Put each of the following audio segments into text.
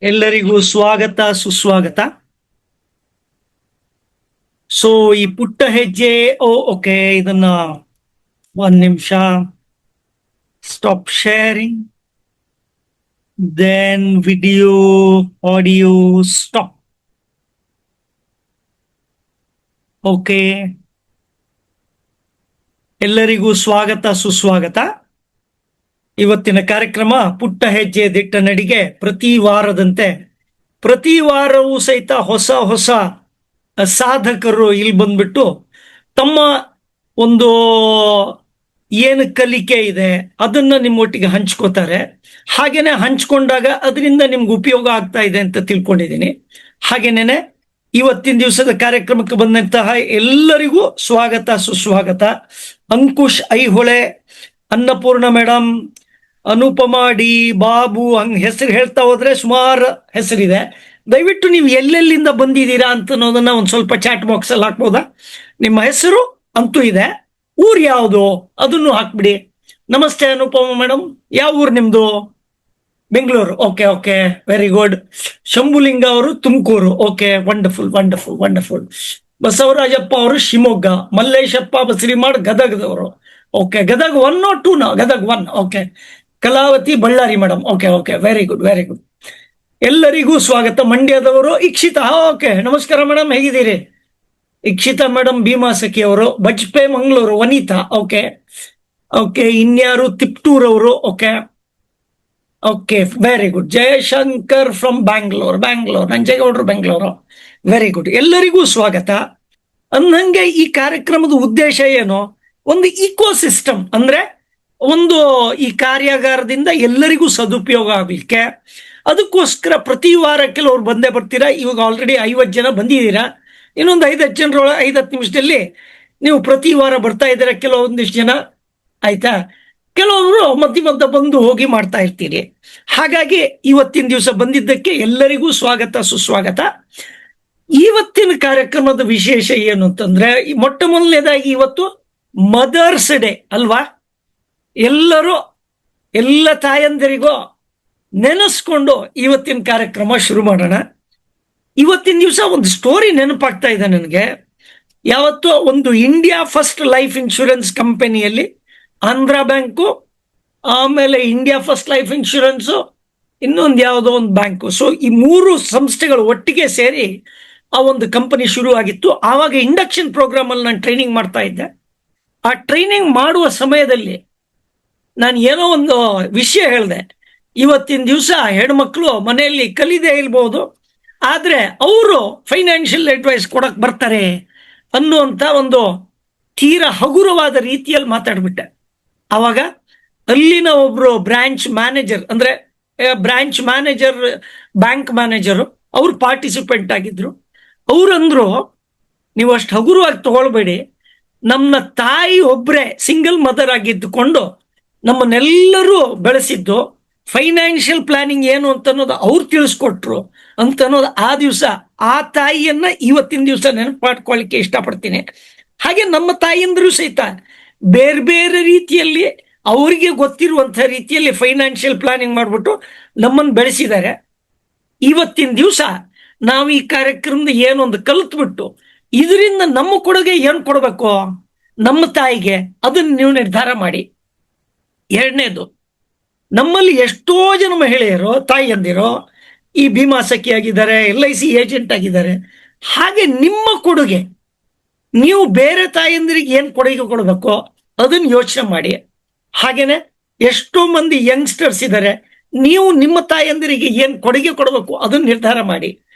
ಎಲ್ಲರಿಗೂ ಸ್ವಾಗತ ಸುಸ್ವಾಗತ. ಸೊ ಈ ಪುಟ್ಟ ಹೆಜ್ಜೆ ಓಕೆ, ಇದನ್ನ ಒಂದ್ ನಿಮಿಷ stop sharing, then video audio stop. Okay, ಎಲ್ಲರಿಗೂ ಸ್ವಾಗತ ಸುಸ್ವಾಗತ. ಇವತ್ತಿನ ಕಾರ್ಯಕ್ರಮ ಪುಟ್ಟ ಹೆಜ್ಜೆ ದಿಟ್ಟ ನಡಿಗೆ. ಪ್ರತಿ ವಾರವೂ ಸಹಿತ ಹೊಸ ಹೊಸ ಸಾಧಕರು ಇಲ್ಲಿ ಬಂದ್ಬಿಟ್ಟು ತಮ್ಮ ಒಂದು ಏನು ಕಲಿಕೆ ಇದೆ ಅದನ್ನ ನಿಮ್ಮೊಟ್ಟಿಗೆ ಹಂಚ್ಕೋತಾರೆ. ಹಾಗೇನೆ ಹಂಚ್ಕೊಂಡಾಗ ಅದರಿಂದ ನಿಮ್ಗೆ ಉಪಯೋಗ ಆಗ್ತಾ ಇದೆ ಅಂತ ತಿಳ್ಕೊಂಡಿದ್ದೀನಿ. ಹಾಗೇನೆ ಇವತ್ತಿನ ದಿವಸದ ಕಾರ್ಯಕ್ರಮಕ್ಕೆ ಬಂದಂತಹ ಎಲ್ಲರಿಗೂ ಸ್ವಾಗತ ಸುಸ್ವಾಗತ. ಅಂಕುಶ್ ಐಹೊಳೆ, ಅನ್ನಪೂರ್ಣ ಮೇಡಮ್, ಅನುಪಮಾ ಡಿ, ಬಾಬು, ಹಂಗ್ ಹೆಸರು ಹೇಳ್ತಾ ಹೋದ್ರೆ ಸುಮಾರು ಹೆಸರಿದೆ. ದಯವಿಟ್ಟು ನೀವು ಎಲ್ಲೆಲ್ಲಿಂದ ಬಂದಿದ್ದೀರಾ ಅಂತ ಅನ್ನೋದನ್ನ ಒಂದು ಸ್ವಲ್ಪ ಚಾಟ್ ಬಾಕ್ಸ್ ಅಲ್ಲಿ ಹಾಕ್ಬೋದಾ? ನಿಮ್ಮ ಹೆಸರು ಅಂತೂ ಇದೆ, ಊರ್ ಯಾವುದು ಅದನ್ನು ಹಾಕ್ಬಿಡಿ. ನಮಸ್ತೆ ಅನುಪಮಾ ಮೇಡಮ್, ಯಾವ ಊರು ನಿಮ್ದು? Bengaluru. Okay okay, very good. Shambhulinga ಅವರು Tumakuru. Okay, wonderful wonderful wonderful. Basavarajappa ಅವರು ಶಿವಮೊಗ್ಗ. ಮಲ್ಲೇಶಪ್ಪ ಬಸರಿಮಾಡ್ ಗದಗದವರು. Okay, Gadag 1 or 2 Gadag 1. Okay. Kalavati Ballari madam. Okay okay, very good very good. ಎಲ್ಲರಿಗೂ ಸ್ವಾಗತ. ಮಂಡ್ಯದವರು ಇಕ್ಷಿತಾ. ಓಕೆ, ನಮಸ್ಕಾರ ಮೇಡಮ್, ಹೇಗಿದ್ದೀರಿ? ಇಕ್ಷಿತಾ ಮೇಡಮ್ ಭೀಮಾಸಖಿ ಅವರು. ಬಜ್ಪೆ ಮಂಗಳೂರು. ವನಿತಾ. Okay okay. ಇನ್ಯಾರು? ತಿಪ್ಟೂರ್ ಅವರು. Okay okay, very good. Jayashankar from Bangalore. ನಂಜೇಗೌಡರು ಬೆಂಗಳೂರು. Very good. ಎಲ್ಲರಿಗೂ ಸ್ವಾಗತ. ಅಂದಂಗೆ ಈ ಕಾರ್ಯಕ್ರಮದ ಉದ್ದೇಶ ಏನು? ಒಂದು ಇಕೋ ಸಿಸ್ಟಮ್ ಅಂದ್ರೆ ಒಂದು ಈ ಕಾರ್ಯಾಗಾರದಿಂದ ಎಲ್ಲರಿಗೂ ಸದುಪಯೋಗ ಆಗ್ಲಿಕ್ಕೆ, ಅದಕ್ಕೋಸ್ಕರ ಪ್ರತಿ ವಾರ ಕೆಲವ್ರು ಬಂದೇ ಬರ್ತೀರಾ. ಇವಾಗ ಆಲ್ರೆಡಿ 50 ಜನ ಬಂದಿದ್ದೀರಾ. ಇನ್ನೊಂದು 5-10 ಜನರೊಳಗೆ 5-10 ನಿಮಿಷದಲ್ಲಿ ನೀವು ಪ್ರತಿ ವಾರ ಬರ್ತಾ ಇದ್ದೀರಾ. ಕೆಲವೊಂದಿಷ್ಟು ಜನ ಆಯ್ತಾ, ಕೆಲವರು ಮಧ್ಯ ಬಂದು ಹೋಗಿ ಮಾಡ್ತಾ ಇರ್ತೀರಿ. ಹಾಗಾಗಿ ಇವತ್ತಿನ ದಿವಸ ಬಂದಿದ್ದಕ್ಕೆ ಎಲ್ಲರಿಗೂ ಸ್ವಾಗತ ಸುಸ್ವಾಗತ. ಇವತ್ತಿನ ಕಾರ್ಯಕ್ರಮದ ವಿಶೇಷ ಏನು ಅಂತಂದ್ರೆ, ಮೊಟ್ಟ ಮೊದಲನೇದಾಗಿ ಇವತ್ತು ಮದರ್ಸ್ ಡೇ ಅಲ್ವಾ? ಎಲ್ಲರೂ ಎಲ್ಲ ತಾಯಂದಿರಿಗೂ ನೆನೆಸ್ಕೊಂಡು ಇವತ್ತಿನ ಕಾರ್ಯಕ್ರಮ ಶುರು ಮಾಡೋಣ. ಇವತ್ತಿನ ದಿವಸ ಒಂದು ಸ್ಟೋರಿ ನೆನಪಾಗ್ತಾ ಇದೆ ನನಗೆ. ಯಾವತ್ತೋ ಒಂದು ಇಂಡಿಯಾ ಫಸ್ಟ್ ಲೈಫ್ ಇನ್ಶೂರೆನ್ಸ್ ಕಂಪನಿಯಲ್ಲಿ ಆಂಧ್ರ ಬ್ಯಾಂಕು, ಆಮೇಲೆ ಇಂಡಿಯಾ ಫಸ್ಟ್ ಲೈಫ್ ಇನ್ಶೂರೆನ್ಸು, ಇನ್ನೊಂದು ಯಾವುದೋ ಒಂದು ಬ್ಯಾಂಕು. ಸೊ ಈ 3 ಸಂಸ್ಥೆಗಳು ಒಟ್ಟಿಗೆ ಸೇರಿ ಆ ಒಂದು ಕಂಪನಿ ಶುರು ಆಗಿತ್ತು. ಆವಾಗ ಇಂಡಕ್ಷನ್ ಪ್ರೋಗ್ರಾಮ್ ಅಲ್ಲಿ ನಾನು ಟ್ರೈನಿಂಗ್ ಮಾಡ್ತಾ ಇದ್ದೆ. ಆ ಟ್ರೈನಿಂಗ್ ಮಾಡುವ ಸಮಯದಲ್ಲಿ ನಾನು ಏನೋ ಒಂದು ವಿಷಯ ಹೇಳಿದೆ. ಇವತ್ತಿನ ದಿವಸ ಹೆಣ್ಮಕ್ಳು ಮನೆಯಲ್ಲಿ ಕಲಿದೇ ಇರ್ಬೋದು, ಆದ್ರೆ ಅವರು ಫೈನಾನ್ಷಿಯಲ್ ಅಡ್ವೈಸ್ ಕೊಡಕ್ ಬರ್ತಾರೆ ಅನ್ನುವಂತ ಒಂದು ತೀರಾ ಹಗುರವಾದ ರೀತಿಯಲ್ಲಿ ಮಾತಾಡ್ಬಿಟ್ಟೆ. ಅವಾಗ ಅಲ್ಲಿನ ಒಬ್ರು ಬ್ರಾಂಚ್ ಮ್ಯಾನೇಜರ್, ಅಂದ್ರೆ ಬ್ರಾಂಚ್ ಮ್ಯಾನೇಜರ್, ಬ್ಯಾಂಕ್ ಮ್ಯಾನೇಜರು, ಅವ್ರು ಪಾರ್ಟಿಸಿಪೆಂಟ್ ಆಗಿದ್ರು. ಅವ್ರಂದ್ರು, ನೀವು ಅಷ್ಟು ಹಗುರವಾಗಿ ತಗೊಳ್ಬೇಡಿ, ನಮ್ಮ ತಾಯಿ ಒಬ್ರೆ ಸಿಂಗಲ್ ಮದರ್ ಆಗಿದ್ದುಕೊಂಡು ನಮ್ಮನ್ನೆಲ್ಲರೂ ಬೆಳೆಸಿದ್ದು, ಫೈನಾನ್ಷಿಯಲ್ ಪ್ಲಾನಿಂಗ್ ಏನು ಅಂತ ಅನ್ನೋದು ಅವ್ರು ತಿಳಿಸ್ಕೊಟ್ರು ಅಂತ ಅನ್ನೋದು ಆ ದಿವಸ, ಆ ತಾಯಿಯನ್ನ ಇವತ್ತಿನ ದಿವಸ ನೆನಪು ಮಾಡ್ಕೊಳ್ಳಿಕ್ಕೆ ಇಷ್ಟಪಡ್ತೀನಿ. ಹಾಗೆ ನಮ್ಮ ತಾಯಿಯಂದ್ರು ಸಹಿತ ಬೇರೆ ಬೇರೆ ರೀತಿಯಲ್ಲಿ ಅವರಿಗೆ ಗೊತ್ತಿರುವಂತಹ ರೀತಿಯಲ್ಲಿ ಫೈನಾನ್ಷಿಯಲ್ ಪ್ಲಾನಿಂಗ್ ಮಾಡ್ಬಿಟ್ಟು ನಮ್ಮನ್ನು ಬೆಳೆಸಿದ್ದಾರೆ. ಇವತ್ತಿನ ದಿವಸ ನಾವು ಈ ಕಾರ್ಯಕ್ರಮದ ಏನೊಂದು ಕಲಿತ್ಬಿಟ್ಟು ಇದರಿಂದ ನಮ್ಮ ಕೊಡುಗೆ ಏನು ಕೊಡಬೇಕು ನಮ್ಮ ತಾಯಿಗೆ, ಅದನ್ನು ನೀವು ನಿರ್ಧಾರ ಮಾಡಿ. ಎರಡನೇದು, ನಮ್ಮಲ್ಲಿ ಎಷ್ಟೋ ಜನ ಮಹಿಳೆಯರು ತಾಯಿಯಂದಿರೋ ಈ ಭೀಮಾಸಖಿ ಆಗಿದ್ದಾರೆ, LIC ಏಜೆಂಟ್ ಆಗಿದ್ದಾರೆ. ಹಾಗೆ ನಿಮ್ಮ ಕೊಡುಗೆ, ನೀವು ಬೇರೆ ತಾಯಂದಿರಿಗೆ ಏನು ಕೊಡುಗೆ ಕೊಡಬೇಕು ಅದನ್ನು ಯೋಚನೆ ಮಾಡಿ. ಹಾಗೇನೆ ಎಷ್ಟೋ ಮಂದಿ ಯಂಗ್ಸ್ಟರ್ಸ್ ಇದ್ದಾರೆ, ನೀವು ನಿಮ್ಮ ತಾಯಂದಿರಿಗೆ ಏನು ಕೊಡುಗೆ ಕೊಡಬೇಕು ಅದನ್ನು ನಿರ್ಧಾರ ಮಾಡಿ.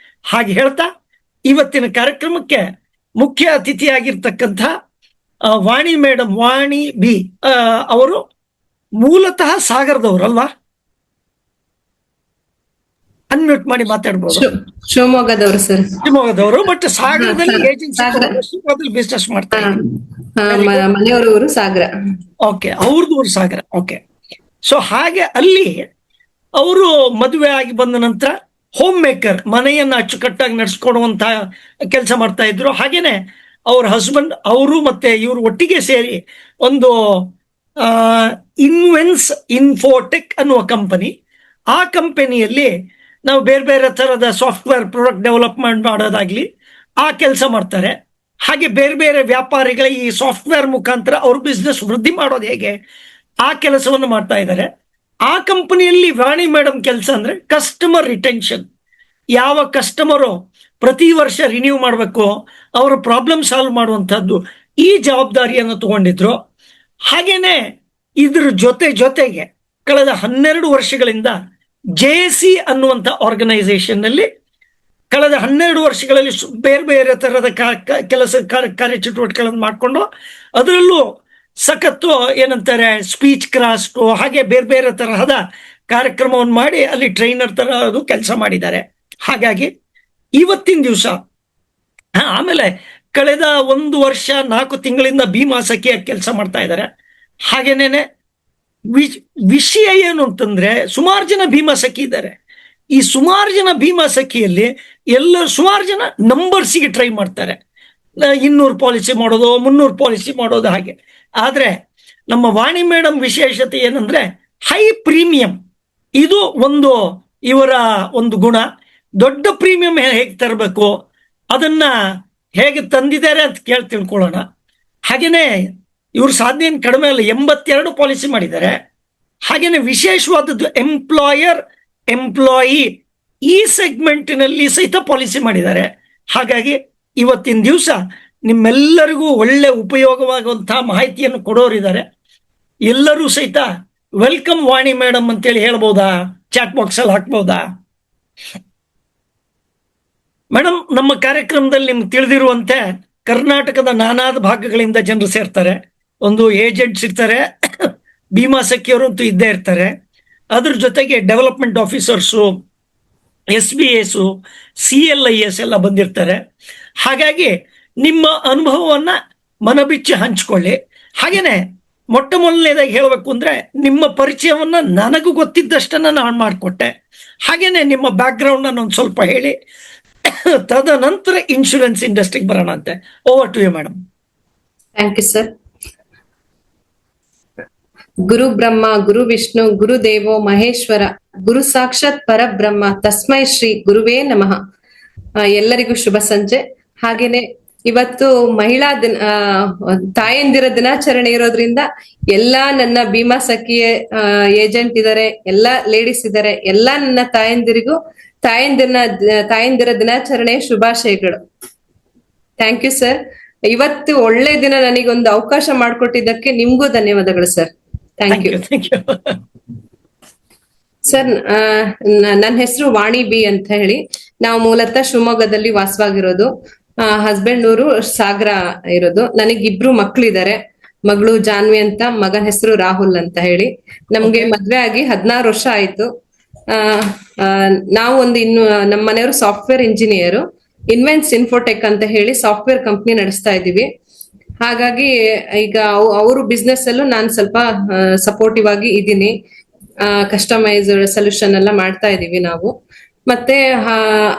ಹಾಗೆ ಹೇಳ್ತಾ ಇವತ್ತಿನ ಕಾರ್ಯಕ್ರಮಕ್ಕೆ ಮುಖ್ಯ ಅತಿಥಿಯಾಗಿರ್ತಕ್ಕಂಥ ವಾಣಿ ಮೇಡಮ್, ವಾಣಿ ಬಿ ಅವರು ಮೂಲತಃ ಸಾಗರದವ್ರಲ್ವಾ? ಅನ್ಮ್ಯೂಟ್ ಮಾಡಿ ಮಾತಾಡ್ಬೋದು. ಶಿವಮೊಗ್ಗದವರು ಸರ್. ಶಿವಮೊಗ್ಗದವರು, ಬಟ್ ಸಾಗರದಲ್ಲಿ ಏಜೆನ್ಸಿ ಬಿಸ್ನೆಸ್ ಮಾಡ್ತಾರೆ. ಮನೆಯವರು ಸಾಗರ. ಓಕೆ, ಅವ್ರದ್ದು ಊರು ಸಾಗರ. ಓಕೆ. ಸೊ ಹಾಗೆ ಅಲ್ಲಿ ಅವರು ಮದುವೆ ಆಗಿ ಬಂದ ನಂತರ ಹೋಮ್ ಮೇಕರ್, ಮನೆಯನ್ನ ಅಚ್ಚುಕಟ್ಟಾಗಿ ನಡೆಸ್ಕೊಡುವಂತ ಕೆಲಸ ಮಾಡ್ತಾ ಇದ್ರು. ಹಾಗೇನೆ ಅವ್ರ ಹಸ್ಬೆಂಡ್, ಅವರು ಮತ್ತೆ ಇವರು ಒಟ್ಟಿಗೆ ಸೇರಿ ಒಂದು ಇನ್ವೆನ್ಸ್ ಇನ್ಫೋಟೆಕ್ ಅನ್ನುವ ಕಂಪನಿ, ಆ ಕಂಪನಿಯಲ್ಲಿ ನಾವು ಬೇರೆ ಬೇರೆ ಥರದ ಸಾಫ್ಟ್ವೇರ್ ಪ್ರಾಡಕ್ಟ್ ಡೆವಲಪ್ಮೆಂಟ್ ಮಾಡೋದಾಗ್ಲಿ ಆ ಕೆಲಸ ಮಾಡ್ತಾರೆ. ಹಾಗೆ ಬೇರೆ ಬೇರೆ ವ್ಯಾಪಾರಿಗಳ ಈ ಸಾಫ್ಟ್ವೇರ್ ಮುಖಾಂತರ ಅವ್ರ ಬಿಸ್ನೆಸ್ ವೃದ್ಧಿ ಮಾಡೋದು ಹೇಗೆ ಆ ಕೆಲಸವನ್ನು ಮಾಡ್ತಾ ಇದ್ದಾರೆ. ಆ ಕಂಪನಿಯಲ್ಲಿ ವಾಣಿ ಮೇಡಮ್ ಕೆಲಸ ಅಂದ್ರೆ ಕಸ್ಟಮರ್ ರಿಟೆನ್ಷನ್. ಯಾವ ಕಸ್ಟಮರು ಪ್ರತಿ ವರ್ಷ ರಿನ್ಯೂ ಮಾಡಬೇಕು, ಅವರ ಪ್ರಾಬ್ಲಮ್ ಸಾಲ್ವ್ ಮಾಡುವಂಥದ್ದು, ಈ ಜವಾಬ್ದಾರಿಯನ್ನು ತಗೊಂಡಿದ್ರು. ಹಾಗೇನೆ ಇದ್ರ ಜೊತೆಗೆ ಕಳೆದ 12 ವರ್ಷಗಳಿಂದ JC ಅನ್ನುವಂಥ ಆರ್ಗನೈಸೇಷನ್ ನಲ್ಲಿ ಕಳೆದ 12 ವರ್ಷಗಳಲ್ಲಿ ಬೇರೆ ಬೇರೆ ತರಹದ ಕೆಲಸ ಕಾರ್ಯಚಟುವಟಿಕೆಗಳನ್ನು ಮಾಡಿಕೊಂಡು ಅದರಲ್ಲೂ ಸಖತ್ತು ಏನಂತಾರೆ ಸ್ಪೀಚ್ ಕ್ರಾಫ್ಟ್ ಹಾಗೆ ಬೇರೆ ಬೇರೆ ತರಹದ ಕಾರ್ಯಕ್ರಮವನ್ನು ಮಾಡಿ ಅಲ್ಲಿ ಟ್ರೈನರ್ ತರ ಅದು ಕೆಲಸ ಮಾಡಿದ್ದಾರೆ. ಹಾಗಾಗಿ ಇವತ್ತಿನ ದಿವಸ ಆಮೇಲೆ ಕಳೆದ 1 ವರ್ಷ 4 ತಿಂಗಳಿಂದ ಭೀಮಾ ಸಖಿಯ ಕೆಲಸ ಮಾಡ್ತಾ ಇದ್ದಾರೆ. ಹಾಗೇನೇನೆ ವಿಷಯ ಏನು ಅಂತಂದ್ರೆ ಸುಮಾರು ಜನ ಭೀಮಾ ಸಖಿ ಇದ್ದಾರೆ. ಈ ಸುಮಾರು ಜನ ಭೀಮಾ ಸಖಿಯಲ್ಲಿ ಸುಮಾರು ಜನ ನಂಬರ್ಸಿಗೆ ಟ್ರೈ ಮಾಡ್ತಾರೆ, 200 ಪಾಲಿಸಿ ಮಾಡೋದು 300 ಪಾಲಿಸಿ ಮಾಡೋದು ಹಾಗೆ. ಆದ್ರೆ ನಮ್ಮ ವಾಣಿ ಮೇಡಮ್ ವಿಶೇಷತೆ ಏನಂದ್ರೆ ಹೈ ಪ್ರೀಮಿಯಂ. ಇದು ಒಂದು ಇವರ ಒಂದು ಗುಣ. ದೊಡ್ಡ ಪ್ರೀಮಿಯಂ ಹೇಗೆ ತರಬೇಕು ಅದನ್ನ ಹೇಗೆ ತಂದಿದ್ದಾರೆ ಅಂತ ತಿಳ್ಕೊಳ್ಳೋಣ. ಹಾಗೇನೆ ಇವ್ರ ಸಾಧನೆ ಏನು ಕಡಿಮೆ ಅಲ್ಲ, 82 ಪಾಲಿಸಿ ಮಾಡಿದ್ದಾರೆ. ಹಾಗೇನೆ ವಿಶೇಷವಾದದ್ದು ಎಂಪ್ಲಾಯರ್ ಎಂಪ್ಲಾಯಿ ಈ ಸೆಗ್ಮೆಂಟಿನಲ್ಲಿ ಸಹಿತ ಪಾಲಿಸಿ ಮಾಡಿದ್ದಾರೆ. ಹಾಗಾಗಿ ಇವತ್ತಿನ ದಿವಸ ನಿಮ್ಮೆಲ್ಲರಿಗೂ ಒಳ್ಳೆ ಉಪಯೋಗವಾಗುವಂತಹ ಮಾಹಿತಿಯನ್ನು ಕೊಡೋರಿದ್ದಾರೆ. ಎಲ್ಲರೂ ಸಹಿತ ವೆಲ್ಕಮ್ ವಾಣಿ ಮೇಡಮ್ ಅಂತೇಳಿ ಹೇಳ್ಬೋದಾ? ಚಾಟ್ ಬಾಕ್ಸ್ ಅಲ್ಲಿ ಹಾಕ್ಬೋದಾ? ಮೇಡಮ್, ನಮ್ಮ ಕಾರ್ಯಕ್ರಮದಲ್ಲಿ ನಿಮ್ಗೆ ತಿಳಿದಿರುವಂತೆ ಕರ್ನಾಟಕದ ನಾನಾ ಭಾಗಗಳಿಂದ ಜನರು ಸೇರ್ತಾರೆ. ಒಂದು ಏಜೆಂಟ್ಸ್ ಇರ್ತಾರೆ, ಭೀಮಾ ಸಖಿಯವರು ಇದ್ದೇ ಇರ್ತಾರೆ. ಅದ್ರ ಜೊತೆಗೆ ಡೆವಲಪ್ಮೆಂಟ್ ಆಫೀಸರ್ಸು, SBAs, CLIS ಎಲ್ಲ ಬಂದಿರ್ತಾರೆ. ಹಾಗಾಗಿ ನಿಮ್ಮ ಅನುಭವವನ್ನ ಮನಬಿಚ್ಚಿ ಹಂಚ್ಕೊಳ್ಳಿ. ಹಾಗೇನೆ ಮೊಟ್ಟ ಮೊದಲನೇದಾಗಿ ಹೇಳಬೇಕು ಅಂದ್ರೆ ನಿಮ್ಮ ಪರಿಚಯವನ್ನ ನನಗೂ ಗೊತ್ತಿದ್ದಷ್ಟನ್ನ ನಾನು ಮಾಡಿಕೊಟ್ಟೆ. ಹಾಗೇನೆ ನಿಮ್ಮ ಬ್ಯಾಕ್ ಗ್ರೌಂಡ್ ಅನ್ನು ಒಂದು ಸ್ವಲ್ಪ ಹೇಳಿ, ತದನಂತರ ಇನ್ಶೂರೆನ್ಸ್ ಇಂಡಸ್ಟ್ರಿಗೆ ಬರೋಣ ಅಂತೆ. Over to you madam. Thank you sir. ಗುರು ಬ್ರಹ್ಮ ಗುರು ವಿಷ್ಣು ಗುರು ದೇವೋ ಮಹೇಶ್ವರ ಗುರು ಸಾಕ್ಷಾತ್ ಪರಬ್ರಹ್ಮ ತಸ್ಮೈ ಶ್ರೀ ಗುರುವೇ ನಮಃ. ಎಲ್ಲರಿಗೂ ಶುಭ ಸಂಜೆ. ಹಾಗೇನೆ ಇವತ್ತು ಮಹಿಳಾ ದಿನ, ತಾಯಂದಿರ ದಿನಾಚರಣೆ ಇರೋದ್ರಿಂದ ಎಲ್ಲಾ ನನ್ನ ಭೀಮಾ ಸಖಿಯ ಏಜೆಂಟ್ ಇದಾರೆ, ಎಲ್ಲಾ ಲೇಡೀಸ್ ಇದಾರೆ, ಎಲ್ಲಾ ನನ್ನ ತಾಯಂದಿರ ದಿನಾಚರಣೆ ಶುಭಾಶಯಗಳು. Thank you sir. ಇವತ್ತು ಒಳ್ಳೆ ದಿನ, ನನಗೊಂದು ಅವಕಾಶ ಮಾಡಿಕೊಟ್ಟಿದ್ದಕ್ಕೆ ನಿಮ್ಗೂ ಧನ್ಯವಾದಗಳು ಸರ್. Thank you sir. ನನ್ನ ಹೆಸರು ವಾಣಿ ಬಿ ಅಂತ ಹೇಳಿ. ನಾವು ಮೂಲತಃ ಶಿವಮೊಗ್ಗದಲ್ಲಿ ವಾಸವಾಗಿರೋದು. ಹಸ್ಬೆಂಡ್ ಊರು ಸಾಗರ ಇರೋದು. ನನಗಿಬ್ರು ಮಕ್ಳಿದ್ದಾರೆ. ಮಗಳು ಜಾನ್ವಿ ಅಂತ, ಮಗನ ಹೆಸರು ರಾಹುಲ್ ಅಂತ ಹೇಳಿ. ನಮ್ಗೆ ಮದ್ವೆ ಆಗಿ 16 ವರ್ಷ ಆಯ್ತು. ನಾವು ನಮ್ಮ ಮನೆಯವರು ಸಾಫ್ಟ್ವೇರ್ ಇಂಜಿನಿಯರ್, ಇನ್ವೆನ್ಸ್ ಇನ್ಫೋಟೆಕ್ ಅಂತ ಹೇಳಿ ಸಾಫ್ಟ್ವೇರ್ ಕಂಪ್ನಿ ನಡೆಸ್ತಾ ಇದೀವಿ. ಹಾಗಾಗಿ ಈಗ ಅವರು ಬಿಸ್ನೆಸ್ ಅಲ್ಲೂ ನಾನು ಸ್ವಲ್ಪ ಸಪೋರ್ಟಿವ್ ಆಗಿ ಇದ್ದೀನಿ. ಕಸ್ಟಮೈಸ್ ಸೊಲ್ಯೂಷನ್ ಎಲ್ಲ ಮಾಡ್ತಾ ಇದೀವಿ ನಾವು. ಮತ್ತೆ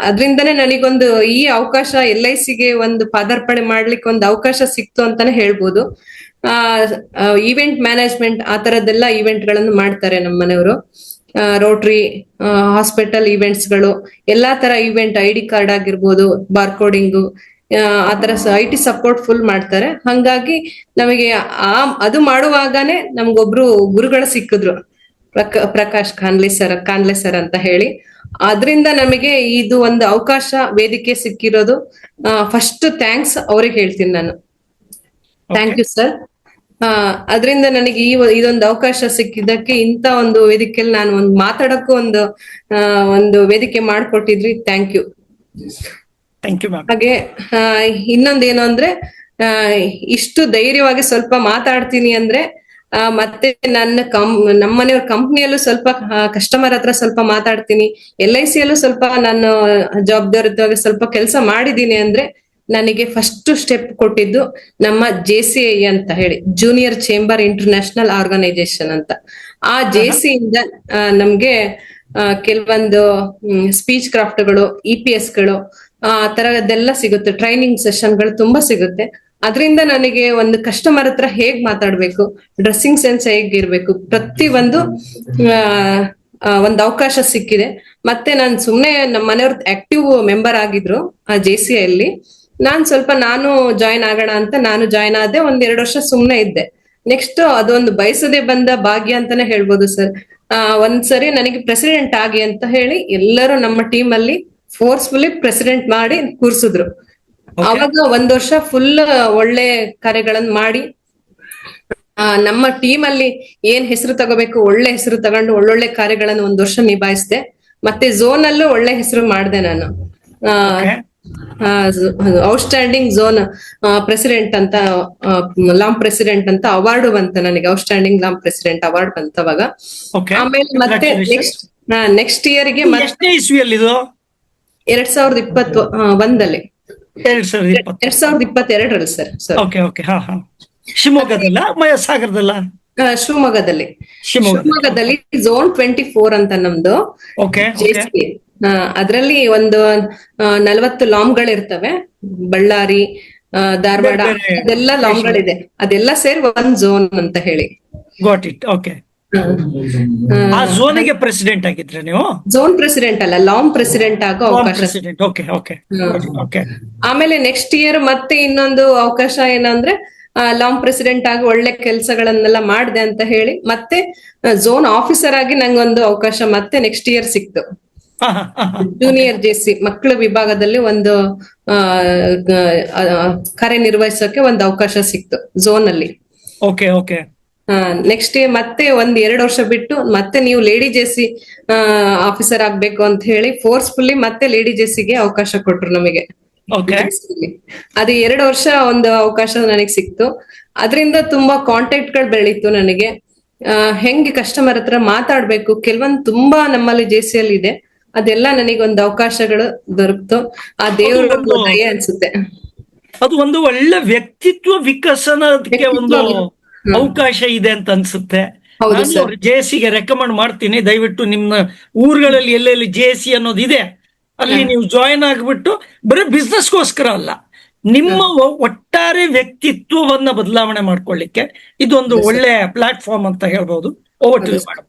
ಅದ್ರಿಂದನೇ ನನಗೊಂದು ಈ ಅವಕಾಶ LICಗೆ ಒಂದು ಪಾದಾರ್ಪಣೆ ಮಾಡ್ಲಿಕ್ಕೆ ಒಂದು ಅವಕಾಶ ಸಿಕ್ತು ಅಂತಾನೆ ಹೇಳ್ಬೋದು. ಈವೆಂಟ್ ಮ್ಯಾನೇಜ್ಮೆಂಟ್ ಆ ತರದ್ದೆಲ್ಲ ಈವೆಂಟ್ ಗಳನ್ನು ಮಾಡ್ತಾರೆ ನಮ್ಮ ಮನೆಯವರು. ರೋಟ್ರಿ, ಹಾಸ್ಪಿಟಲ್ ಈವೆಂಟ್ಸ್ ಗಳು, ಎಲ್ಲಾ ತರ ಈವೆಂಟ್, ID ಕಾರ್ಡ್ ಆಗಿರ್ಬೋದು, ಬಾರ್ಕೋಡಿಂಗು, ಆ ತರ IT ಸಪೋರ್ಟ್ ಫುಲ್ ಮಾಡ್ತಾರೆ. ಹಂಗಾಗಿ ನಮಗೆ ಅದು ಮಾಡುವಾಗನೇ ನಮ್ಗೊಬ್ರು ಗುರುಗಳು ಸಿಕ್ಕಿದ್ರು, ಪ್ರಕಾಶ್ ಕಾನ್ಲೆ ಸರ್ ಅಂತ ಹೇಳಿ. ಅದ್ರಿಂದ ನಮಗೆ ಇದು ಒಂದು ಅವಕಾಶ, ವೇದಿಕೆ ಸಿಕ್ಕಿರೋದು. ಫಸ್ಟ್ ಥ್ಯಾಂಕ್ಸ್ ಅವ್ರಿಗೆ ಹೇಳ್ತೀನಿ ನಾನು. Thank you sir. ಅದರಿಂದ ನನಗೆ ಇದೊಂದು ಅವಕಾಶ ಸಿಕ್ಕಿದ್ದಕ್ಕೆ, ಇಂತ ಒಂದು ವೇದಿಕೆಯಲ್ಲಿ ನಾನು ಒಂದು ಮಾತಾಡಕ್ಕೂ ಒಂದು ವೇದಿಕೆ ಮಾಡ್ಕೊಟ್ಟಿದ್ರಿ. Thank you. ಹಾಗೆ ಇನ್ನೊಂದೇನು ಅಂದ್ರೆ, ಇಷ್ಟು ಧೈರ್ಯವಾಗಿ ಸ್ವಲ್ಪ ಮಾತಾಡ್ತೀನಿ ಅಂದ್ರೆ, ಮತ್ತೆ ನಮ್ಮನೆಯವ್ರ ಕಂಪ್ನಿಯಲ್ಲೂ ಸ್ವಲ್ಪ ಕಸ್ಟಮರ್ ಹತ್ರ ಸ್ವಲ್ಪ ಮಾತಾಡ್ತೀನಿ, LICಯಲ್ಲೂ ಸ್ವಲ್ಪ ನಾನು ಜವಾಬ್ದಾರಿಯುತವಾಗಿ ಸ್ವಲ್ಪ ಕೆಲಸ ಮಾಡಿದೀನಿ ಅಂದ್ರೆ, ನನಗೆ ಫಸ್ಟ್ ಸ್ಟೆಪ್ ಕೊಟ್ಟಿದ್ದು ನಮ್ಮ JCI ಅಂತ ಹೇಳಿ, ಜೂನಿಯರ್ ಚೇಂಬರ್ ಇಂಟರ್ನ್ಯಾಷನಲ್ ಆರ್ಗನೈಸೇಷನ್ ಅಂತ. ಆ JC ಇಂದ ನಮ್ಗೆ ಕೆಲವೊಂದು ಸ್ಪೀಚ್ ಕ್ರಾಫ್ಟ್ಗಳು, EPSಗಳು, ಆ ತರದೆಲ್ಲ ಸಿಗುತ್ತೆ. ಟ್ರೈನಿಂಗ್ ಸೆಷನ್ಗಳು ತುಂಬಾ ಸಿಗುತ್ತೆ. ಅದರಿಂದ ನನಗೆ ಒಂದು ಕಸ್ಟಮರ್ ಹತ್ರ ಹೇಗ್ ಮಾತಾಡ್ಬೇಕು, ಡ್ರೆಸ್ಸಿಂಗ್ ಸೆನ್ಸ್ ಹೇಗಿರ್ಬೇಕು, ಪ್ರತಿ ಒಂದು ಒಂದು ಅವಕಾಶ ಸಿಕ್ಕಿದೆ. ಮತ್ತೆ ನಾನು ಸುಮ್ನೆ ನಮ್ಮ ಮನೆಯವ್ರ ಆಕ್ಟಿವ್ ಮೆಂಬರ್ ಆಗಿದ್ರು ಆ JCI ಅಲ್ಲಿ. ನಾನು ಜಾಯ್ನ್ ಆಗೋಣ ಅಂತ ನಾನು ಜಾಯ್ನ್ ಆದೆ. 1-2 ವರ್ಷ ಸುಮ್ನೆ ಇದ್ದೆ. ನೆಕ್ಸ್ಟ್ ಅದೊಂದು ಬಯಸದೆ ಬಂದ ಭಾಗ್ಯ ಅಂತಾನೆ ಹೇಳ್ಬೋದು ಸರ್. ಒಂದ್ಸರಿ ನನಗೆ ಪ್ರೆಸಿಡೆಂಟ್ ಆಗಿ ಅಂತ ಹೇಳಿ ಎಲ್ಲರೂ ನಮ್ಮ ಟೀಮ್ ಅಲ್ಲಿ ಫೋರ್ಸ್ಫುಲಿ ಪ್ರೆಸಿಡೆಂಟ್ ಮಾಡಿ ಕೂರ್ಸಿದ್ರು. ಅವಾಗ 1 ವರ್ಷ ಫುಲ್ ಒಳ್ಳೆ ಕಾರ್ಯಗಳನ್ನ ಮಾಡಿ ನಮ್ಮ ಟೀಮ್ ಅಲ್ಲಿ ಏನ್ ಹೆಸರು ತಗೋಬೇಕು ಒಳ್ಳೆ ಹೆಸರು ತಗೊಂಡು ಒಳ್ಳೊಳ್ಳೆ ಕಾರ್ಯಗಳನ್ನು 1 ವರ್ಷ ನಿಭಾಯಿಸಿದೆ. ಮತ್ತೆ ಝೋನ್ ಅಲ್ಲೂ ಒಳ್ಳೆ ಹೆಸರು ಮಾಡಿದೆ ನಾನು. ಔಟ್ಸ್ಟ್ಯಾಂಡಿಂಗ್ ಝೋನ್ ಪ್ರೆಸಿಡೆಂಟ್ ಅಂತ, ಲಾಮ್ ಪ್ರೆಸಿಡೆಂಟ್ ಅಂತ ಅವಾರ್ಡ್ ಬಂತ ನನಗೆ. ಔಟ್ಸ್ಟ್ಯಾಂಡಿಂಗ್ ಲಾಮ್ ಪ್ರೆಸಿಡೆಂಟ್ ಅವಾರ್ಡ್ ಬಂತವಾಗ. ಆಮೇಲೆ ಮತ್ತೆ ನೆಕ್ಸ್ಟ್ ಇಯರ್ಗೆ ಎಷ್ಟನೇ ಇಸ್ವಿಯಲ್ಲಿ ಇದು? 2021 2022ರಲ್ಲಿ ಸರ್. Okay okay. ಹಾ ಹಾ. ಶಿವಮೊಗ್ಗದಲ್ಲ ಸಾಗರದಲ್ಲ? ಶಿವಮೊಗ್ಗದಲ್ಲಿ ಝೋನ್ 24 ಅಂತ ನಮ್ದು JCI. ಅದ್ರಲ್ಲಿ ಒಂದು 40 ಲಾಮ್ಗಳಿರ್ತವೆ. ಬಳ್ಳಾರಿ, ಧಾರವಾಡ ಅದೆಲ್ಲ ಲಾಮ್ಗಳಿದೆ. ಅದೆಲ್ಲ ಸೇರಿ 1 ಝೋನ್ ಅಂತ ಹೇಳಿ. Got it. ಓಕೆ. ಆ ಝೋನಿಗೆ ಪ್ರೆಸಿಡೆಂಟ್ ಆಗಿದ್ರೆ ನೀವು? ಝೋನ್ ಪ್ರೆಸಿಡೆಂಟ್ ಅಲ್ಲ, ಲಾಮ್ ಪ್ರೆಸಿಡೆಂಟ್ ಆಗೋ ಅವಕಾಶ. Okay okay okay. ಆಮೇಲೆ ನೆಕ್ಸ್ಟ್ ಇಯರ್ ಮತ್ತೆ ಇನ್ನೊಂದು ಅವಕಾಶ ಏನಂದ್ರೆ ಲಾಂಗ್ ಪ್ರೆಸಿಡೆಂಟ್ ಆಗಿ ಒಳ್ಳೆ ಕೆಲಸಗಳನ್ನೆಲ್ಲ ಮಾಡಿದೆ ಅಂತ ಹೇಳಿ ಮತ್ತೆ ಝೋನ್ ಆಫೀಸರ್ ಆಗಿ ನಂಗೊಂದು ಅವಕಾಶ ಮತ್ತೆ ನೆಕ್ಸ್ಟ್ ಇಯರ್ ಸಿಕ್ತು. ಜೂನಿಯರ್ JC ಮಕ್ಕಳ ವಿಭಾಗದಲ್ಲಿ ಒಂದು ಕಾರ್ಯನಿರ್ವಹಿಸೋಕೆ ಒಂದು ಅವಕಾಶ ಸಿಕ್ತು ಝೋನ್ ಅಲ್ಲಿ. Okay okay. ನೆಕ್ಸ್ಟ್ ಮತ್ತೆ 1-2 ವರ್ಷ ಬಿಟ್ಟು ಮತ್ತೆ ನೀವು ಲೇಡಿ JC ಆಫೀಸರ್ ಆಗ್ಬೇಕು ಅಂತ ಹೇಳಿ ಫೋರ್ಸ್ಫುಲ್ಲಿ ಮತ್ತೆ ಲೇಡಿ JCಗೆ ಅವಕಾಶ ಕೊಟ್ರು ನಮಗೆ. ಅದು 2 ವರ್ಷ ಒಂದು ಅವಕಾಶ ನನಗೆ ಸಿಕ್ತು. ಅದರಿಂದ ತುಂಬಾ ಕಾಂಟ್ಯಾಕ್ಟ್ ಗಳು ಬೆಳೀತು ನನಗೆ. ಹೆಂಗೆ ಕಸ್ಟಮರ್ ಹತ್ರ ಮಾತಾಡ್ಬೇಕು ಕೆಲವೊಂದು ತುಂಬಾ ನಮ್ಮಲ್ಲಿ JCI ಅಲ್ಲಿ ಇದೆ. ಅದೆಲ್ಲ ನನಗೊಂದು ಅವಕಾಶಗಳು ದೊರಕ್ತು. ಆ ದೇವರ ದಯೆ ಅನ್ಸುತ್ತೆ. ಅದು ಒಂದು ಒಳ್ಳೆ ವ್ಯಕ್ತಿತ್ವ ವಿಕಸನಕ್ಕೆ ಒಂದು ಅವಕಾಶ ಇದೆ ಅಂತ ಅನ್ಸುತ್ತೆ. JCಗೆ ರೆಕಮೆಂಡ್ ಮಾಡ್ತೀನಿ, ದಯವಿಟ್ಟು ನಿಮ್ಮ ಊರುಗಳಲ್ಲಿ ಎಲ್ಲೆಲ್ಲಿ JC ಅನ್ನೋದು ಇದೆ ಅಲ್ಲಿ ನೀವು ಜಾಯಿನ್ ಆಗ್ಬಿಟ್ಟು ಬರೀ ಬಿಸ್ನೆಸ್ಗೋಸ್ಕರ ಅಲ್ಲ, ನಿಮ್ಮ ಒಟ್ಟಾರೆ ವ್ಯಕ್ತಿತ್ವವನ್ನ ಬದಲಾವಣೆ ಮಾಡ್ಕೊಳ್ಳಿಕ್ಕೆ ಇದೊಂದು ಒಳ್ಳೆ ಪ್ಲಾಟ್ಫಾರ್ಮ್ ಅಂತ ಹೇಳ್ಬಹುದು.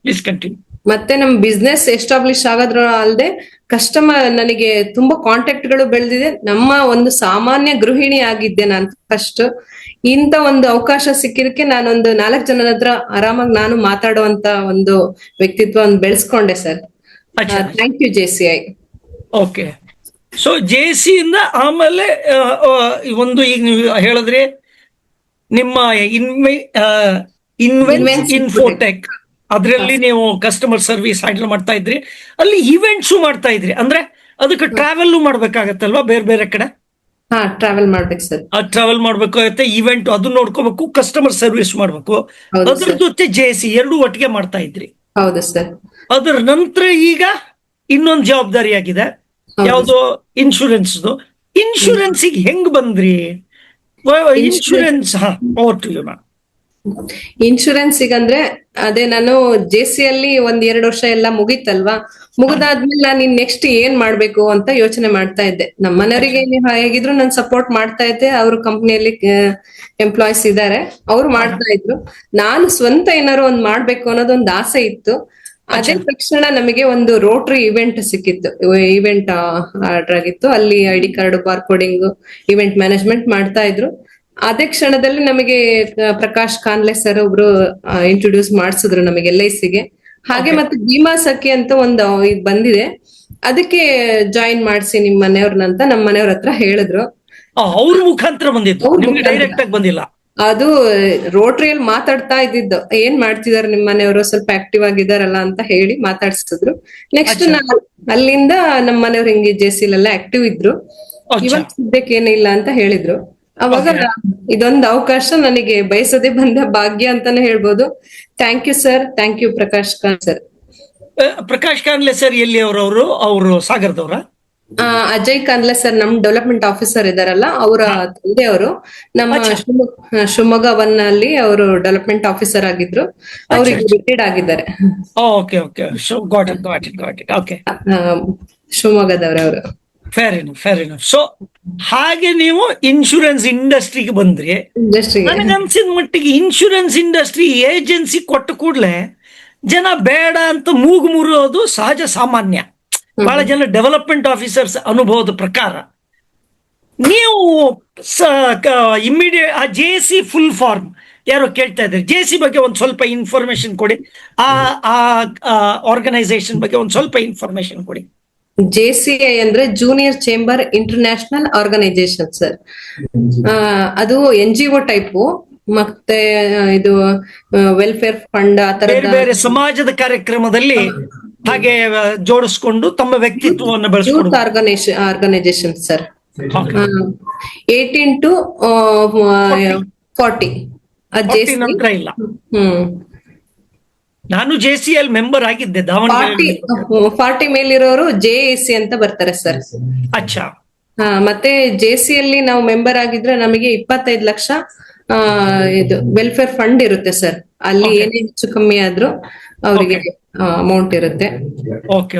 Please continue. ಮತ್ತೆ ನಮ್ ಬಿಸ್ನೆಸ್ ಎಸ್ಟಾಬ್ಲಿಷ್ ಆಗೋದ್ರ ಅಲ್ಲದೆ ಕಸ್ಟಮರ್ ನನಗೆ ತುಂಬಾ ಕಾಂಟ್ಯಾಕ್ಟ್ ಗಳು ಬೆಳೆದಿದೆ. ನಮ್ಮ ಒಂದು ಸಾಮಾನ್ಯ ಗೃಹಿಣಿ ಆಗಿದ್ದೆ ನಾನು ಫಸ್ಟ್. ಇಂತ ಒಂದು ಅವಕಾಶ ಸಿಕ್ಕಿದಕ್ಕೆ ನಾನೊಂದು 4 ಜನರ ಹತ್ರ ಆರಾಮಾಗಿ ನಾನು ಮಾತಾಡುವಂತ ಒಂದು ವ್ಯಕ್ತಿತ್ವ ಬೆಳೆಸ್ಕೊಂಡೆ sir. Thank you JCI. Okay. So JC ಇಂದ ಆಮೇಲೆ ಒಂದು ಈಗ ನೀವು ಹೇಳಿದ್ರಿ ನಿಮ್ಮ ಇನ್ವೆನ್ಸ್ ಇನ್ಫೋಟೆಕ್, ಅದರಲ್ಲಿ ನೀವು ಕಸ್ಟಮರ್ ಸರ್ವಿಸ್ ಹ್ಯಾಂಡಲ್ ಮಾಡ್ತಾ ಇದ್ರಿ. ಅಲ್ಲಿ ಇವೆಂಟ್ಸು ಮಾಡ್ತಾ ಇದ್ರಿ, ಅಂದ್ರೆ ಅದಕ್ಕೆ ಟ್ರಾವೆಲ್ ಮಾಡ್ಬೇಕಾಗತ್ತಲ್ವಾ ಬೇರೆ ಬೇರೆ ಕಡೆ? ಟ್ರಾವೆಲ್ ಮಾಡ್ಬೇಕು ಸರ್. ಟ್ರಾವೆಲ್ ಮಾಡ್ಬೇಕಾಗತ್ತೆ, ಇವೆಂಟ್ ಅದು ನೋಡ್ಕೋಬೇಕು, ಕಸ್ಟಮರ್ ಸರ್ವಿಸ್ ಮಾಡ್ಬೇಕು. ಅದ್ರ ಜೊತೆ JC ಎರಡೂ ಒಟ್ಟಿಗೆ ಮಾಡ್ತಾ ಇದ್ರಿ? ಹೌದು ಸರ್. ಅದರ ನಂತರ ಈಗ ಇನ್ನೊಂದು ಜವಾಬ್ದಾರಿ ಆಗಿದೆ, ಯಾವ್ದು? ಇನ್ಶೂರೆನ್ಸಿಗೆ ಹೆಂಗ್ ಬಂದ್ರಿ? ಇನ್ಶೂರೆನ್ಸ್ ಇನ್ಶೂರೆನ್ಸಿಗಂದ್ರೆ ಅದೇ ನಾನು JC ಅಲ್ಲಿ 1-2 ವರ್ಷ ಎಲ್ಲ ಮುಗೀತಲ್ವಾ, ಮುಗಿದಾದ್ಮೇಲೆ ನಾನು ನೆಕ್ಸ್ಟ್ ಏನ್ ಮಾಡ್ಬೇಕು ಅಂತ ಯೋಚನೆ ಮಾಡ್ತಾ ಇದ್ದೆ. ನಮ್ಮ ಮನೆಯವರಿಗೆ ಹೇಗಿದ್ರು ನಾನು ಸಪೋರ್ಟ್ ಮಾಡ್ತಾ ಇದ್ದೆ. ಅವ್ರ ಕಂಪ್ನಿಯಲ್ಲಿ ಎಂಪ್ಲಾಯೀಸ್ ಇದ್ದಾರೆ, ಅವ್ರು ಮಾಡ್ತಾ ಇದ್ರು. ನಾನು ಸ್ವಂತ ಏನಾದ್ರು ಒಂದ್ ಮಾಡ್ಬೇಕು ಅನ್ನೋದೊಂದು ಆಸೆ ಇತ್ತು. ಅದೇ ತಕ್ಷಣ ನಮಗೆ ಒಂದು ರೋಟರಿ ಇವೆಂಟ್ ಸಿಕ್ಕಿತ್ತು, ಇವೆಂಟ್ ಆರ್ಡರ್ ಆಗಿತ್ತು. ಅಲ್ಲಿ ID ಕಾರ್ಡ್, ಬಾರ್ಕೋಡಿಂಗ್, ಇವೆಂಟ್ ಮ್ಯಾನೇಜ್ಮೆಂಟ್ ಮಾಡ್ತಾ ಇದ್ರು. ಅದೇ ಕ್ಷಣದಲ್ಲಿ ನಮಗೆ ಪ್ರಕಾಶ್ ಕಾನ್ಲೆ ಸರ್ ಒಬ್ರು ಇಂಟ್ರೊಡ್ಯೂಸ್ ಮಾಡಿಸಿದ್ರು ನಮಗೆ LICಗೆ. ಹಾಗೆ ಮತ್ತೆ ಭೀಮಾ ಸಖಿ ಅಂತ ಒಂದು ಇದು ಬಂದಿದೆ, ಅದಕ್ಕೆ ಜಾಯಿನ್ ಮಾಡಿಸಿ ನಿಮ್ ಮನೆಯವ್ರನ್ನಂತ ನಮ್ಮ ಮನೆಯವ್ರ ಹತ್ರ ಹೇಳಿದ್ರು. ಅವ್ರ ಮುಖಾಂತರ ಬಂದಿತ್ತು, ಡೈರೆಕ್ಟ್ ಆಗಿ ಬಂದಿಲ್ಲ. ಅದು ರೋಟರಿಯಲ್ಲಿ ಮಾತಾಡ್ತಾ ಇದ್ದಿದ್ದು, ಏನ್ ಮಾಡ್ತಿದಾರೆ ನಿಮ್ ಮನೆಯವರು, ಸ್ವಲ್ಪ ಆಕ್ಟಿವ್ ಆಗಿದಾರಲ್ಲ ಅಂತ ಹೇಳಿ ಮಾತಾಡ್ಸಿದ್ರು. ನೆಕ್ಸ್ಟ್ ನಾನು ಅಲ್ಲಿಂದ ನಮ್ಮ ಮನೆಯವ್ರು ಹಿಂಗೆ JCಲೆಲ್ಲ ಆಕ್ಟಿವ್ ಇದ್ರು, ಇವಾಗ ಸದ್ಯಕ್ಕೆ ಏನಿಲ್ಲ ಅಂತ ಹೇಳಿದ್ರು. ಅವಾಗ ಇದೊಂದು ಅವಕಾಶ ನನಗೆ ಬಯಸದೆ ಬಂದ ಭಾಗ್ಯ ಅಂತಾನೆ ಹೇಳ್ಬೋದು. Thank you sir. Thank you Prakash Khan sir. Prakash Kanle sir ಎಲ್ಲಿ ಅವರು ಸಾಗರದವ್ರ? ಅಜಯ್ ಕಾನ್ಲೆ ಸರ್ ನಮ್ ಡೆವಲಪ್ಮೆಂಟ್ ಆಫೀಸರ್ ಇದಾರಲ್ಲ, ಅವರ ತಂದೆಯವರು ನಮ್ಮ ಶಿವಮೊಗ್ಗ 1 ಅಲ್ಲಿ ಅವರು ಡೆವಲಪ್ಮೆಂಟ್ ಆಫೀಸರ್ ಆಗಿದ್ರು. ಅವ್ರಿಗೆ ರಿಟೈರ್ಡ್ ಆಗಿದ್ದಾರೆ. ಶಿವಮೊಗ್ಗದವ್ರವರು. Fair enough. ಸೊ ಹಾಗೆ ನೀವು ಇನ್ಶೂರೆನ್ಸ್ ಇಂಡಸ್ಟ್ರಿಗೆ ಬಂದ್ರಿ. ನನಗನ್ಸಿದ ಮಟ್ಟಿಗೆ ಇನ್ಶೂರೆನ್ಸ್ ಇಂಡಸ್ಟ್ರಿ ಏಜೆನ್ಸಿ ಕೊಟ್ಟ ಕೂಡಲೇ ಜನ ಬೇಡ ಅಂತ ಮೂಗು ಮುರಿಯೋದು ಸಹಜ ಸಾಮಾನ್ಯ. ಬಹಳ ಜನ ಡೆವಲಪ್ಮೆಂಟ್ ಆಫೀಸರ್ಸ್ ಅನುಭವದ ಪ್ರಕಾರ ನೀವು ಇಮ್ಮಿಡಿಯೇಟ್ ಆ JC ಫುಲ್ ಫಾರ್ಮ್ ಯಾರೋ ಕೇಳ್ತಾ ಇದ್ದಾರೆ, JC ಬಗ್ಗೆ ಒಂದು ಸ್ವಲ್ಪ ಇನ್ಫಾರ್ಮೇಶನ್ ಕೊಡಿ, ಆ ಆರ್ಗನೈಸೇಷನ್ ಬಗ್ಗೆ ಒಂದು ಸ್ವಲ್ಪ ಇನ್ಫಾರ್ಮೇಶನ್ ಕೊಡಿ. JCI ಅಂದ್ರೆ junior chamber international organisation sir. ಅದು NGO ಟೈಪು, ಮತ್ತೆ ಇದು ವೆಲ್ಫೇರ್ ಫಂಡ್ ಆ ಬೇರೆ ತರದ ಬೇರೆ ಸಮಾಜದ ಕಾರ್ಯಕ್ರಮದಲ್ಲಿ ಹಾಗೆ ಜೋಡಿಸ್ಕೊಂಡು ತಮ್ಮ ವ್ಯಕ್ತಿತ್ವವನ್ನು ಬೆಳೆಸ್ಕೊಂಡು. Youth organisation sir. 18 to 40 JC. ನಂತರ ಇಲ್ಲ. ಹ್ಮ್ ನಾನು JCL ಮೆಂಬರ್ ಆಗಿದ್ದೆ ದಾವಣಗೆರೆ. 40 ಮೇಲಿರೋರು JAC ಅಂತ ಬರ್ತಾರೆ ಸರ್. ಅಚ್ಚಾ. ಮತ್ತೆ JC ಅಲ್ಲಿ ನಾವು ಮೆಂಬರ್ ಆಗಿದ್ರೆ ನಮಗೆ 25 ಲಕ್ಷ ಇದು ವೆಲ್ಫೇರ್ ಫಂಡ್ ಇರುತ್ತೆ ಸರ್. ಅಲ್ಲಿ ಏನೇ ಹೆಚ್ಚು ಕಮ್ಮಿ ಆದ್ರೂ ಅವರಿಗೆ ಅಮೌಂಟ್ ಇರುತ್ತೆ.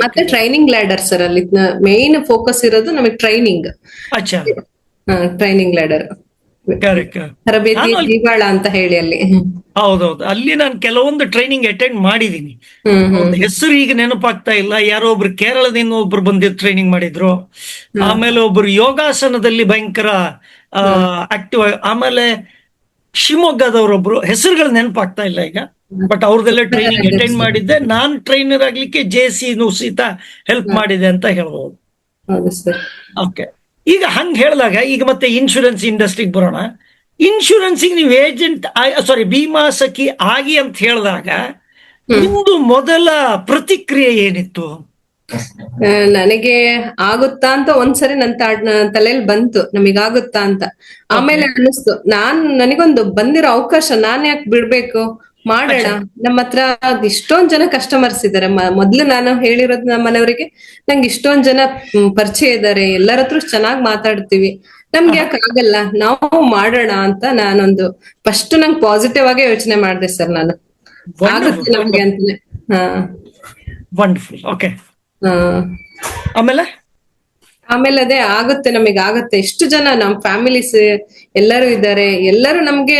ಮತ್ತೆ ಟ್ರೈನಿಂಗ್ ಲ್ಯಾಡರ್ ಸರ್, ಅಲ್ಲಿ ಮೇನ್ ಫೋಕಸ್ ಇರೋದು ನಮಗೆ ಟ್ರೈನಿಂಗ್. ಅಚ್ಚಾ. ಟ್ರೈನಿಂಗ್ ಲ್ಯಾಡರ್ ತರಬೇತಿ ಜೀವಾಳ ಅಂತ ಹೇಳಿ ಅಲ್ಲಿ. ಹೌದೌದು, ಅಲ್ಲಿ ನಾನು ಕೆಲವೊಂದು ಟ್ರೈನಿಂಗ್ ಅಟೆಂಡ್ ಮಾಡಿದೀನಿ. ಹೆಸರು ಈಗ ನೆನಪಾಗ್ತಾ ಇಲ್ಲ. ಯಾರೋ ಒಬ್ರು ಕೇರಳದಿಂದ ಒಬ್ರು ಬಂದಿದ್ದು ಟ್ರೈನಿಂಗ್ ಮಾಡಿದ್ರು. ಆಮೇಲೆ ಒಬ್ರು ಯೋಗಾಸನದಲ್ಲಿ ಭಯಂಕರ ಆಕ್ಟಿವ್. ಆಮೇಲೆ ಶಿವಮೊಗ್ಗದವರೊಬ್ರು, ಹೆಸರುಗಳು ನೆನಪಾಗ್ತಾ ಇಲ್ಲ ಈಗ, ಬಟ್ ಅವ್ರದೆಲ್ಲ ಟ್ರೈನಿಂಗ್ ಅಟೆಂಡ್ ಮಾಡಿದ್ದೆ. ನಾನ್ ಟ್ರೈನರ್ ಆಗ್ಲಿಕ್ಕೆ JC ಸಹಿತ ಹೆಲ್ಪ್ ಮಾಡಿದೆ ಅಂತ ಹೇಳ್ಬೋದು. ಓಕೆ, ಈಗ ಹಂಗ್ ಹೇಳಿದಾಗ ಈಗ ಮತ್ತೆ ಇನ್ಶೂರೆನ್ಸ್ ಇಂಡಸ್ಟ್ರಿಗೆ ಬರೋಣ. ಇನ್ಶೂರೆನ್ಸಿಗೆ ನೀವು ಏಜೆಂಟ್ ಭೀಮಾ ಸಖಿ ಆಗಿ ಅಂತ ಹೇಳಿದಾಗ ನಿಮ್ದು ಮೊದಲ ಪ್ರತಿಕ್ರಿಯೆ ಏನಿತ್ತು? ನನಗೆ ಆಗುತ್ತಾ ಅಂತ ಒಂದ್ಸರಿ ನನ್ನ ತಲೆಯಲ್ಲಿ ಬಂತು, ನಮಗಾಗುತ್ತಾ ಅಂತ. ಆಮೇಲೆ ಅನ್ನಿಸ್ತು, ನನಗೊಂದು ಬಂದಿರೋ ಅವಕಾಶ ನಾನ್ ಯಾಕೆ ಬಿಡ್ಬೇಕು, ಮಾಡೋಣ. ನಮ್ಮ ಹತ್ರ ಇಷ್ಟೊಂದ್ ಜನ ಕಸ್ಟಮರ್ಸ್ ಇದಾರೆ. ಮೊದ್ಲು ನಾನು ಹೇಳಿರೋದು ನಮ್ಮ ಮನೆಯವರಿಗೆ, ನಂಗೆ ಇಷ್ಟೊಂದ್ ಜನ ಪರಿಚಯ ಇದಾರೆ, ಎಲ್ಲರ ಹತ್ರ ಚೆನ್ನಾಗ್ ಮಾತಾಡ್ತೀವಿ, ನಮ್ಗೆ ಯಾಕೆ ಆಗಲ್ಲ, ನಾವು ಮಾಡೋಣ ಅಂತ ನಾನೊಂದು ಫಸ್ಟ್ ನಂಗೆ ಪಾಸಿಟಿವ್ ಆಗೇ ಯೋಚನೆ ಮಾಡಿದೆ ಸರ್. ನಾನು ಆಗುತ್ತೆ ನಮ್ಗೆ ಅಂತಾನೆ. ವಂಡರ್ಫುಲ್. ಓಕೆ, ಆಮೇಲೆ ಅದೇ ಆಗುತ್ತೆ, ನಮಗೆ ಆಗುತ್ತೆ. ಎಷ್ಟು ಜನ ನಮ್ ಫ್ಯಾಮಿಲೀಸ್ ಎಲ್ಲರೂ ಇದ್ದಾರೆ, ಎಲ್ಲರೂ ನಮ್ಗೆ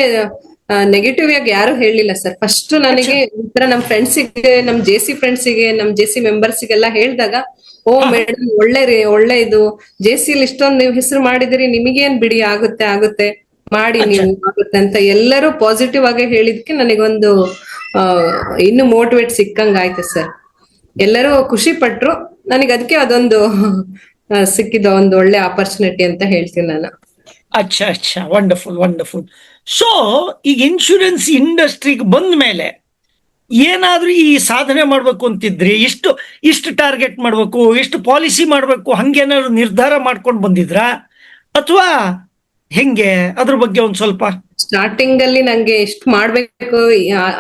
ನೆಗೆಟಿವ್ ಆಗಿ ಯಾರು ಹೇಳಿಲ್ಲ ಸರ್. ಫಸ್ಟ್ ನನಗೆ ಈ ನಮ್ ಫ್ರೆಂಡ್ಸಿಗೆ, ನಮ್ JC ಫ್ರೆಂಡ್ಸಿಗೆ, ನಮ್ JC ಮೆಂಬರ್ಸಿಗೆಲ್ಲ ಹೇಳಿದಾಗ, ಓ ಮೇಡಮ್ ಒಳ್ಳೆ ಇದು JC ಇಷ್ಟೊಂದು ನೀವು ಹೆಸರು ಮಾಡಿದಿರಿ, ನಿಮಗೇನ್ ಬಿಡಿ, ಆಗುತ್ತೆ ಮಾಡಿ ನೀವು, ಆಗುತ್ತೆ ಅಂತ ಎಲ್ಲರೂ ಪಾಸಿಟಿವ್ ಆಗಿ ಹೇಳಿದ್ಕೆ ನನಗೊಂದು ಇನ್ನು ಮೋಟಿವೇಟ್ ಸಿಕ್ಕಂಗ ಆಯ್ತು ಸರ್. ಎಲ್ಲರೂ ಖುಷಿ ಪಟ್ರು, ನನಗೆ ಅದಕ್ಕೆ ಅದೊಂದು ಸಿಕ್ಕಿದ ಒಂದು ಒಳ್ಳೆ ಆಪರ್ಚುನಿಟಿ ಅಂತ ಹೇಳ್ತೀನಿ ನಾನು. ಅಚ್ಚಾ, ವಂಡರ್ಫುಲ್. ಸೊ ಈಗ ಇನ್ಶೂರೆನ್ಸ್ ಇಂಡಸ್ಟ್ರಿಗೆ ಬಂದ ಮೇಲೆ ಏನಾದ್ರೂ ಈ ಸಾಧನೆ ಮಾಡ್ಬೇಕು ಅಂತಿದ್ರಿ, ಇಷ್ಟು ಟಾರ್ಗೆಟ್ ಮಾಡ್ಬೇಕು, ಇಷ್ಟು ಪಾಲಿಸಿ ಮಾಡ್ಬೇಕು, ಹಂಗೇನಾದ್ರು ನಿರ್ಧಾರ ಮಾಡ್ಕೊಂಡು ಬಂದಿದ್ರಾ ಅಥವಾ ಹೆಂಗೆ? ಅದ್ರ ಬಗ್ಗೆ ಒಂದ್ ಸ್ವಲ್ಪ. ಸ್ಟಾರ್ಟಿಂಗ್ ಅಲ್ಲಿ ನಂಗೆ ಎಷ್ಟು ಮಾಡ್ಬೇಕು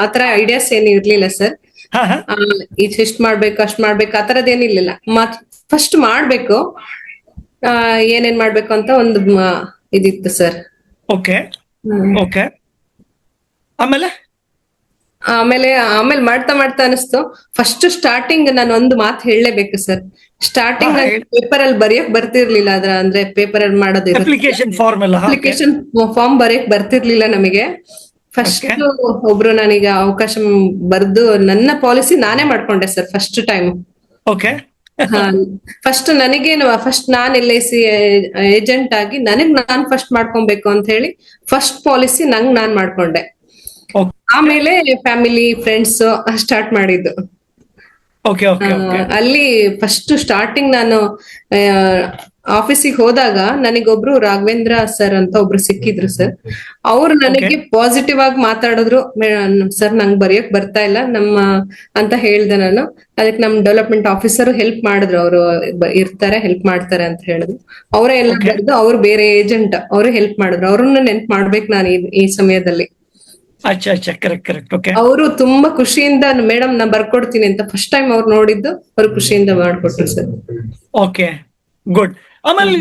ಆತರ ಐಡಿಯಾಸ್ ಏನು ಇರ್ಲಿಲ್ಲ ಸರ್. ಇಷ್ಟ ಮಾಡ್ಬೇಕು, ಅಷ್ಟ್ ಮಾಡ್ಬೇಕು, ಆ ತರದೇನಿರ್ಲಿಲ್ಲ. ಫಸ್ಟ್ ಮಾಡ್ಬೇಕು, ಏನೇನ್ ಮಾಡ್ಬೇಕು ಅಂತ ಒಂದು ಇದಿತ್ತು ಸರ್. ಓಕೆ, ಆಮೇಲೆ ಮಾಡ್ತಾ ಅನಿಸ್ತು. ಫಸ್ಟ್ ಸ್ಟಾರ್ಟಿಂಗ್ ನಾನು ಒಂದು ಮಾತು ಹೇಳಲೇಬೇಕು ಸರ್. ಸ್ಟಾರ್ಟಿಂಗ್ ಪೇಪರ್ ಅಲ್ಲಿ ಬರೆಯಕ್ ಬರ್ತಿರ್ಲಿಲ್ಲ, ಅಂದ್ರೆ ಪೇಪರ್ ಅಲ್ಲಿ ಮಾಡೋದು ಅಪ್ಲಿಕೇಶನ್ ಫಾರ್ಮ್ ಬರೆಯಕ್ ಬರ್ತಿರ್ಲಿಲ್ಲ ನಮಗೆ. ಫಸ್ಟ್ ಒಬ್ರು ನನಗೆ ಅವಕಾಶ ಬರ್ದು ನನ್ನ ಪಾಲಿಸಿ ನಾನೇ ಮಾಡ್ಕೊಂಡೆ sir first time. Okay, first ನಾನ್ LIC ಏಜೆಂಟ್ ಆಗಿ ನಾನ್ ಫಸ್ಟ್ ಮಾಡ್ಕೊಬೇಕು ಅಂತ ಹೇಳಿ ಫಸ್ಟ್ ಪಾಲಿಸಿ ನಾನ್ ಮಾಡ್ಕೊಂಡೆ. ಆಮೇಲೆ ಫ್ಯಾಮಿಲಿ ಫ್ರೆಂಡ್ಸ್ ಸ್ಟಾರ್ಟ್ ಮಾಡಿದ್ದು. ಅಲ್ಲಿ ಫಸ್ಟ್ ಸ್ಟಾರ್ಟಿಂಗ್ ನಾನು ಆಫೀಸಿಗೆ ಹೋದಾಗ ನನಗೊಬ್ರು ರಾಘವೇಂದ್ರ ಸರ್ ಅಂತ ಒಬ್ರು ಸಿಕ್ಕಿದ್ರು ಸರ್. ಅವ್ರು ನನಗೆ ಪಾಸಿಟಿವ್ ಆಗಿ ಮಾತಾಡಿದ್ರು. ಸರ್ ನಂಗೆ ಬರೆಯಕ್ ಬರ್ತಾ ಇಲ್ಲ ಅಂತ ಹೇಳ್ದೆ ನಾನು. ಅದಕ್ಕೆ ನಮ್ ಡೆವಲಪ್ಮೆಂಟ್ ಆಫೀಸರ್ ಹೆಲ್ಪ್ ಮಾಡಿದ್ರು, ಅವರು ಇರ್ತಾರೆ ಹೆಲ್ಪ್ ಮಾಡ್ತಾರೆ ಅಂತ ಹೇಳಿದ್ರು. ಅವರೇ ಎಲ್ಲ ಬರೆದು, ಅವ್ರು ಬೇರೆ ಏಜೆಂಟ್ ಅವರು ಹೆಲ್ಪ್ ಮಾಡಿದ್ರು. ಅವ್ರನ್ನ ನೆನ್ಪ್ ಮಾಡ್ಬೇಕು ನಾನು ಈ ಸಮಯದಲ್ಲಿ. ಅವರು ತುಂಬಾ ಖುಷಿಯಿಂದ ಮೇಡಮ್ ನಾ ಬರ್ಕೊಡ್ತೀನಿ ಅಂತ ಫಸ್ಟ್ ಟೈಮ್ ಅವ್ರು ನೋಡಿದ್ದು, ಅವ್ರು ಖುಷಿಯಿಂದ ಮಾಡ್ಕೊಟ್ರು ಸರ್. Okay, good. ಆಮೇಲೆ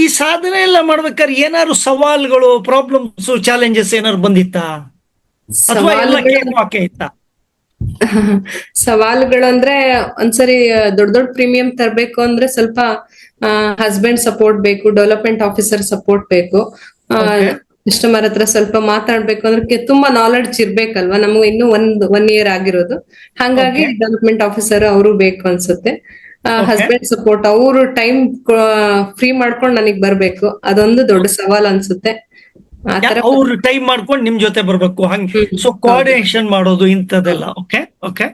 ಈ ಸಾಧನೆ ಎಲ್ಲ ಮಾಡ್ಬೇಕಾದ್ರೆ ಏನಾದ್ರು ಸವಾಲುಗಳು, ಪ್ರಾಬ್ಲಮ್ಸ್, ಚಾಲೆಂಜಸ್ ಏನಾದ್ರು ಬಂದಿತ್ತಾ? ಸವಾಲುಗಳು ಅಂದ್ರೆ ಒಂದ್ಸರಿ ದೊಡ್ಡ ಪ್ರೀಮಿಯಂ ತರಬೇಕು ಅಂದ್ರೆ ಸ್ವಲ್ಪ ಹಸ್ಬೆಂಡ್ ಸಪೋರ್ಟ್ ಬೇಕು, ಡೆವಲಪ್ಮೆಂಟ್ ಆಫೀಸರ್ ಸಪೋರ್ಟ್ ಬೇಕು. ಕಸ್ಟಮರ್ ಹತ್ರ ಸ್ವಲ್ಪ ಮಾತಾಡ್ಬೇಕು ಅಂದ್ರೆ ತುಂಬಾ ನಾಲೆಡ್ಜ್ ಇರ್ಬೇಕಲ್ವಾ, ನಮ್ಗೆ ಇನ್ನೂ ಒನ್ ಇಯರ್ ಆಗಿರೋದು. ಹಾಗಾಗಿ Okay. ಡೆವಲಪ್ಮೆಂಟ್ ಆಫೀಸರ್ ಅವರು ಬೇಕು ಅನ್ಸುತ್ತೆ. Okay. ಹಸ್ಬೆಂಡ್ ಸಪೋರ್ಟ್, ಅವರು ಟೈಮ್ ಫ್ರೀ ಮಾಡ್ಕೊಂಡು ನನಗ್ ಬರ್ಬೇಕು, ಅದೊಂದು ದೊಡ್ಡ ಸವಾಲ್ ಅನ್ಸುತ್ತೆ. ಆತರ ಅವ್ರು ಟೈಮ್ ಮಾಡ್ಕೊಂಡು ನಿಮ್ ಜೊತೆ ಬರ್ಬೇಕು ಹಂಗೆ. ಸೊ ಹೌದು. ಕೋಆರ್ಡಿನೇಷನ್ ಮಾಡೋದು ಇಂಥದ್ದೆಲ್ಲ. Okay okay.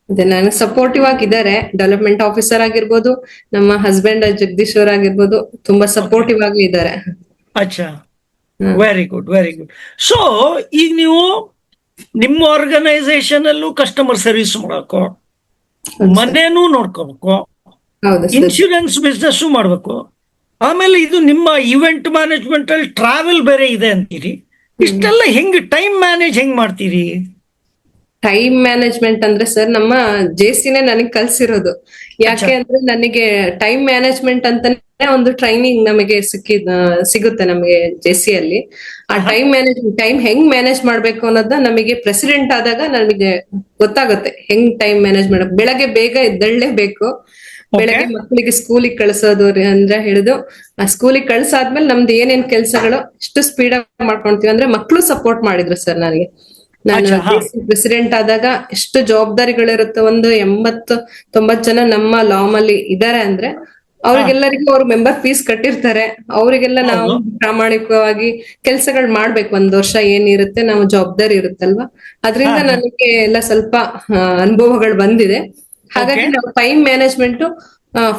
ಅದೇ ನನಗೆ ಸಪೋರ್ಟಿವ್ ಆಗಿದ್ದಾರೆ, ಡೆವಲಪ್ಮೆಂಟ್ ಆಫೀಸರ್ ಆಗಿರ್ಬೋದು, ನಮ್ಮ ಹಸ್ಬೆಂಡ್ ಜಗದೀಶ್ ಅವರ್ ಆಗಿರ್ಬೋದು, ತುಂಬಾ ಸಪೋರ್ಟಿವ್ ಆಗಿ ಇದ್ದಾರೆ. ಅಚ್ಚಾ, very good very good. So ಈಗ ನೀವು ನಿಮ್ಮ ಆರ್ಗನೈಸೇಷನ್ ಅಲ್ಲೂ ಕಸ್ಟಮರ್ ಸರ್ವಿಸ್ ಮಾಡಬೇಕು, ಮನೇನೂ ನೋಡ್ಕೋಬೇಕು, ಹೌದು ಸರ್. ಇನ್ಶೂರೆನ್ಸ್ ಬಿಸ್ನೆಸ್ ಮಾಡ್ಬೇಕು, ಆಮೇಲೆ ಇದು ನಿಮ್ಮ ಇವೆಂಟ್ ಮ್ಯಾನೇಜ್ಮೆಂಟ್ ಅಲ್ಲಿ ಟ್ರಾವೆಲ್ ಬೇರೆ ಇದೆ ಅಂತೀರಿ. ಇಷ್ಟೆಲ್ಲ ಹೆಂಗ್ ಟೈಮ್ ಮ್ಯಾನೇಜ್ ಹೆಂಗ್ ಮಾಡ್ತೀರಿ? ಟೈಮ್ ಮ್ಯಾನೇಜ್ಮೆಂಟ್ ಅಂದ್ರೆ ಸರ್ ನಮ್ಮ ಜೆಸಿನೇ ನನಗೆ ಕಲ್ಸಿರೋದು. ಯಾಕೆ ಅಂದ್ರೆ ನನಗೆ ಟೈಮ್ ಮ್ಯಾನೇಜ್ಮೆಂಟ್ ಅಂತಾನೆ ಒಂದು ಟ್ರೈನಿಂಗ್ ನಮಗೆ ಸಿಗುತ್ತೆ ನಮಗೆ ಜೆಸಿಯಲ್ಲಿ. ಆ ಟೈಮ್ ಹೆಂಗ್ ಮ್ಯಾನೇಜ್ ಮಾಡ್ಬೇಕು ಅನ್ನೋದನ್ನ ನಮಗೆ ಪ್ರೆಸಿಡೆಂಟ್ ಆದಾಗ ನಮಗೆ ಗೊತ್ತಾಗುತ್ತೆ ಹೆಂಗ್ ಟೈಮ್ ಮ್ಯಾನೇಜ್ ಮಾಡಬೇಕು. ಬೆಳಗ್ಗೆ ಬೇಗ ಎದ್ದೇಳಲೇಬೇಕು. ಬೆಳಗ್ಗೆ ಮಕ್ಕಳಿಗೆ ಸ್ಕೂಲಿಗೆ ಕಳ್ಸೋದು ಅಂದ್ರೆ ಹಿಡಿದು ಆ ಸ್ಕೂಲಿಗೆ ಕಳ್ಸಾದ್ಮೇಲೆ ನಮ್ದು ಏನೇನ್ ಕೆಲ್ಸಗಳು ಇಷ್ಟು ಸ್ಪೀಡ್ ಆಗಿ ಮಾಡ್ಕೊಂತೀವಿ ಅಂದ್ರೆ ಮಕ್ಕಳು ಸಪೋರ್ಟ್ ಮಾಡಿದ್ರು ಸರ್ ನನಗೆ. ನಾನು ಪ್ರೆಸಿಡೆಂಟ್ ಆದಾಗ ಎಷ್ಟು ಜವಾಬ್ದಾರಿಗಳಿರುತ್ತೆ. ಒಂದು 80-90 ಜನ ನಮ್ಮ ಲಾಮ್ ಅಲ್ಲಿ ಇದಾರೆ ಅಂದ್ರೆ ಅವ್ರಿಗೆಲ್ಲರಿಗೂ ಅವ್ರ ಮೆಂಬರ್ ಫೀಸ್ ಕಟ್ಟಿರ್ತಾರೆ. ಅವರಿಗೆಲ್ಲ ನಾವು ಪ್ರಾಮಾಣಿಕವಾಗಿ ಕೆಲ್ಸಗಳು ಮಾಡ್ಬೇಕು. ಒಂದ್ ವರ್ಷ ಏನಿರುತ್ತೆ ನಾವು ಜವಾಬ್ದಾರಿ ಇರುತ್ತಲ್ವಾ, ಅದರಿಂದ ನನಗೆ ಎಲ್ಲ ಸ್ವಲ್ಪ ಅನುಭವಗಳು ಬಂದಿದೆ. ಹಾಗಾಗಿ ನಾವು ಟೈಮ್ ಮ್ಯಾನೇಜ್ಮೆಂಟ್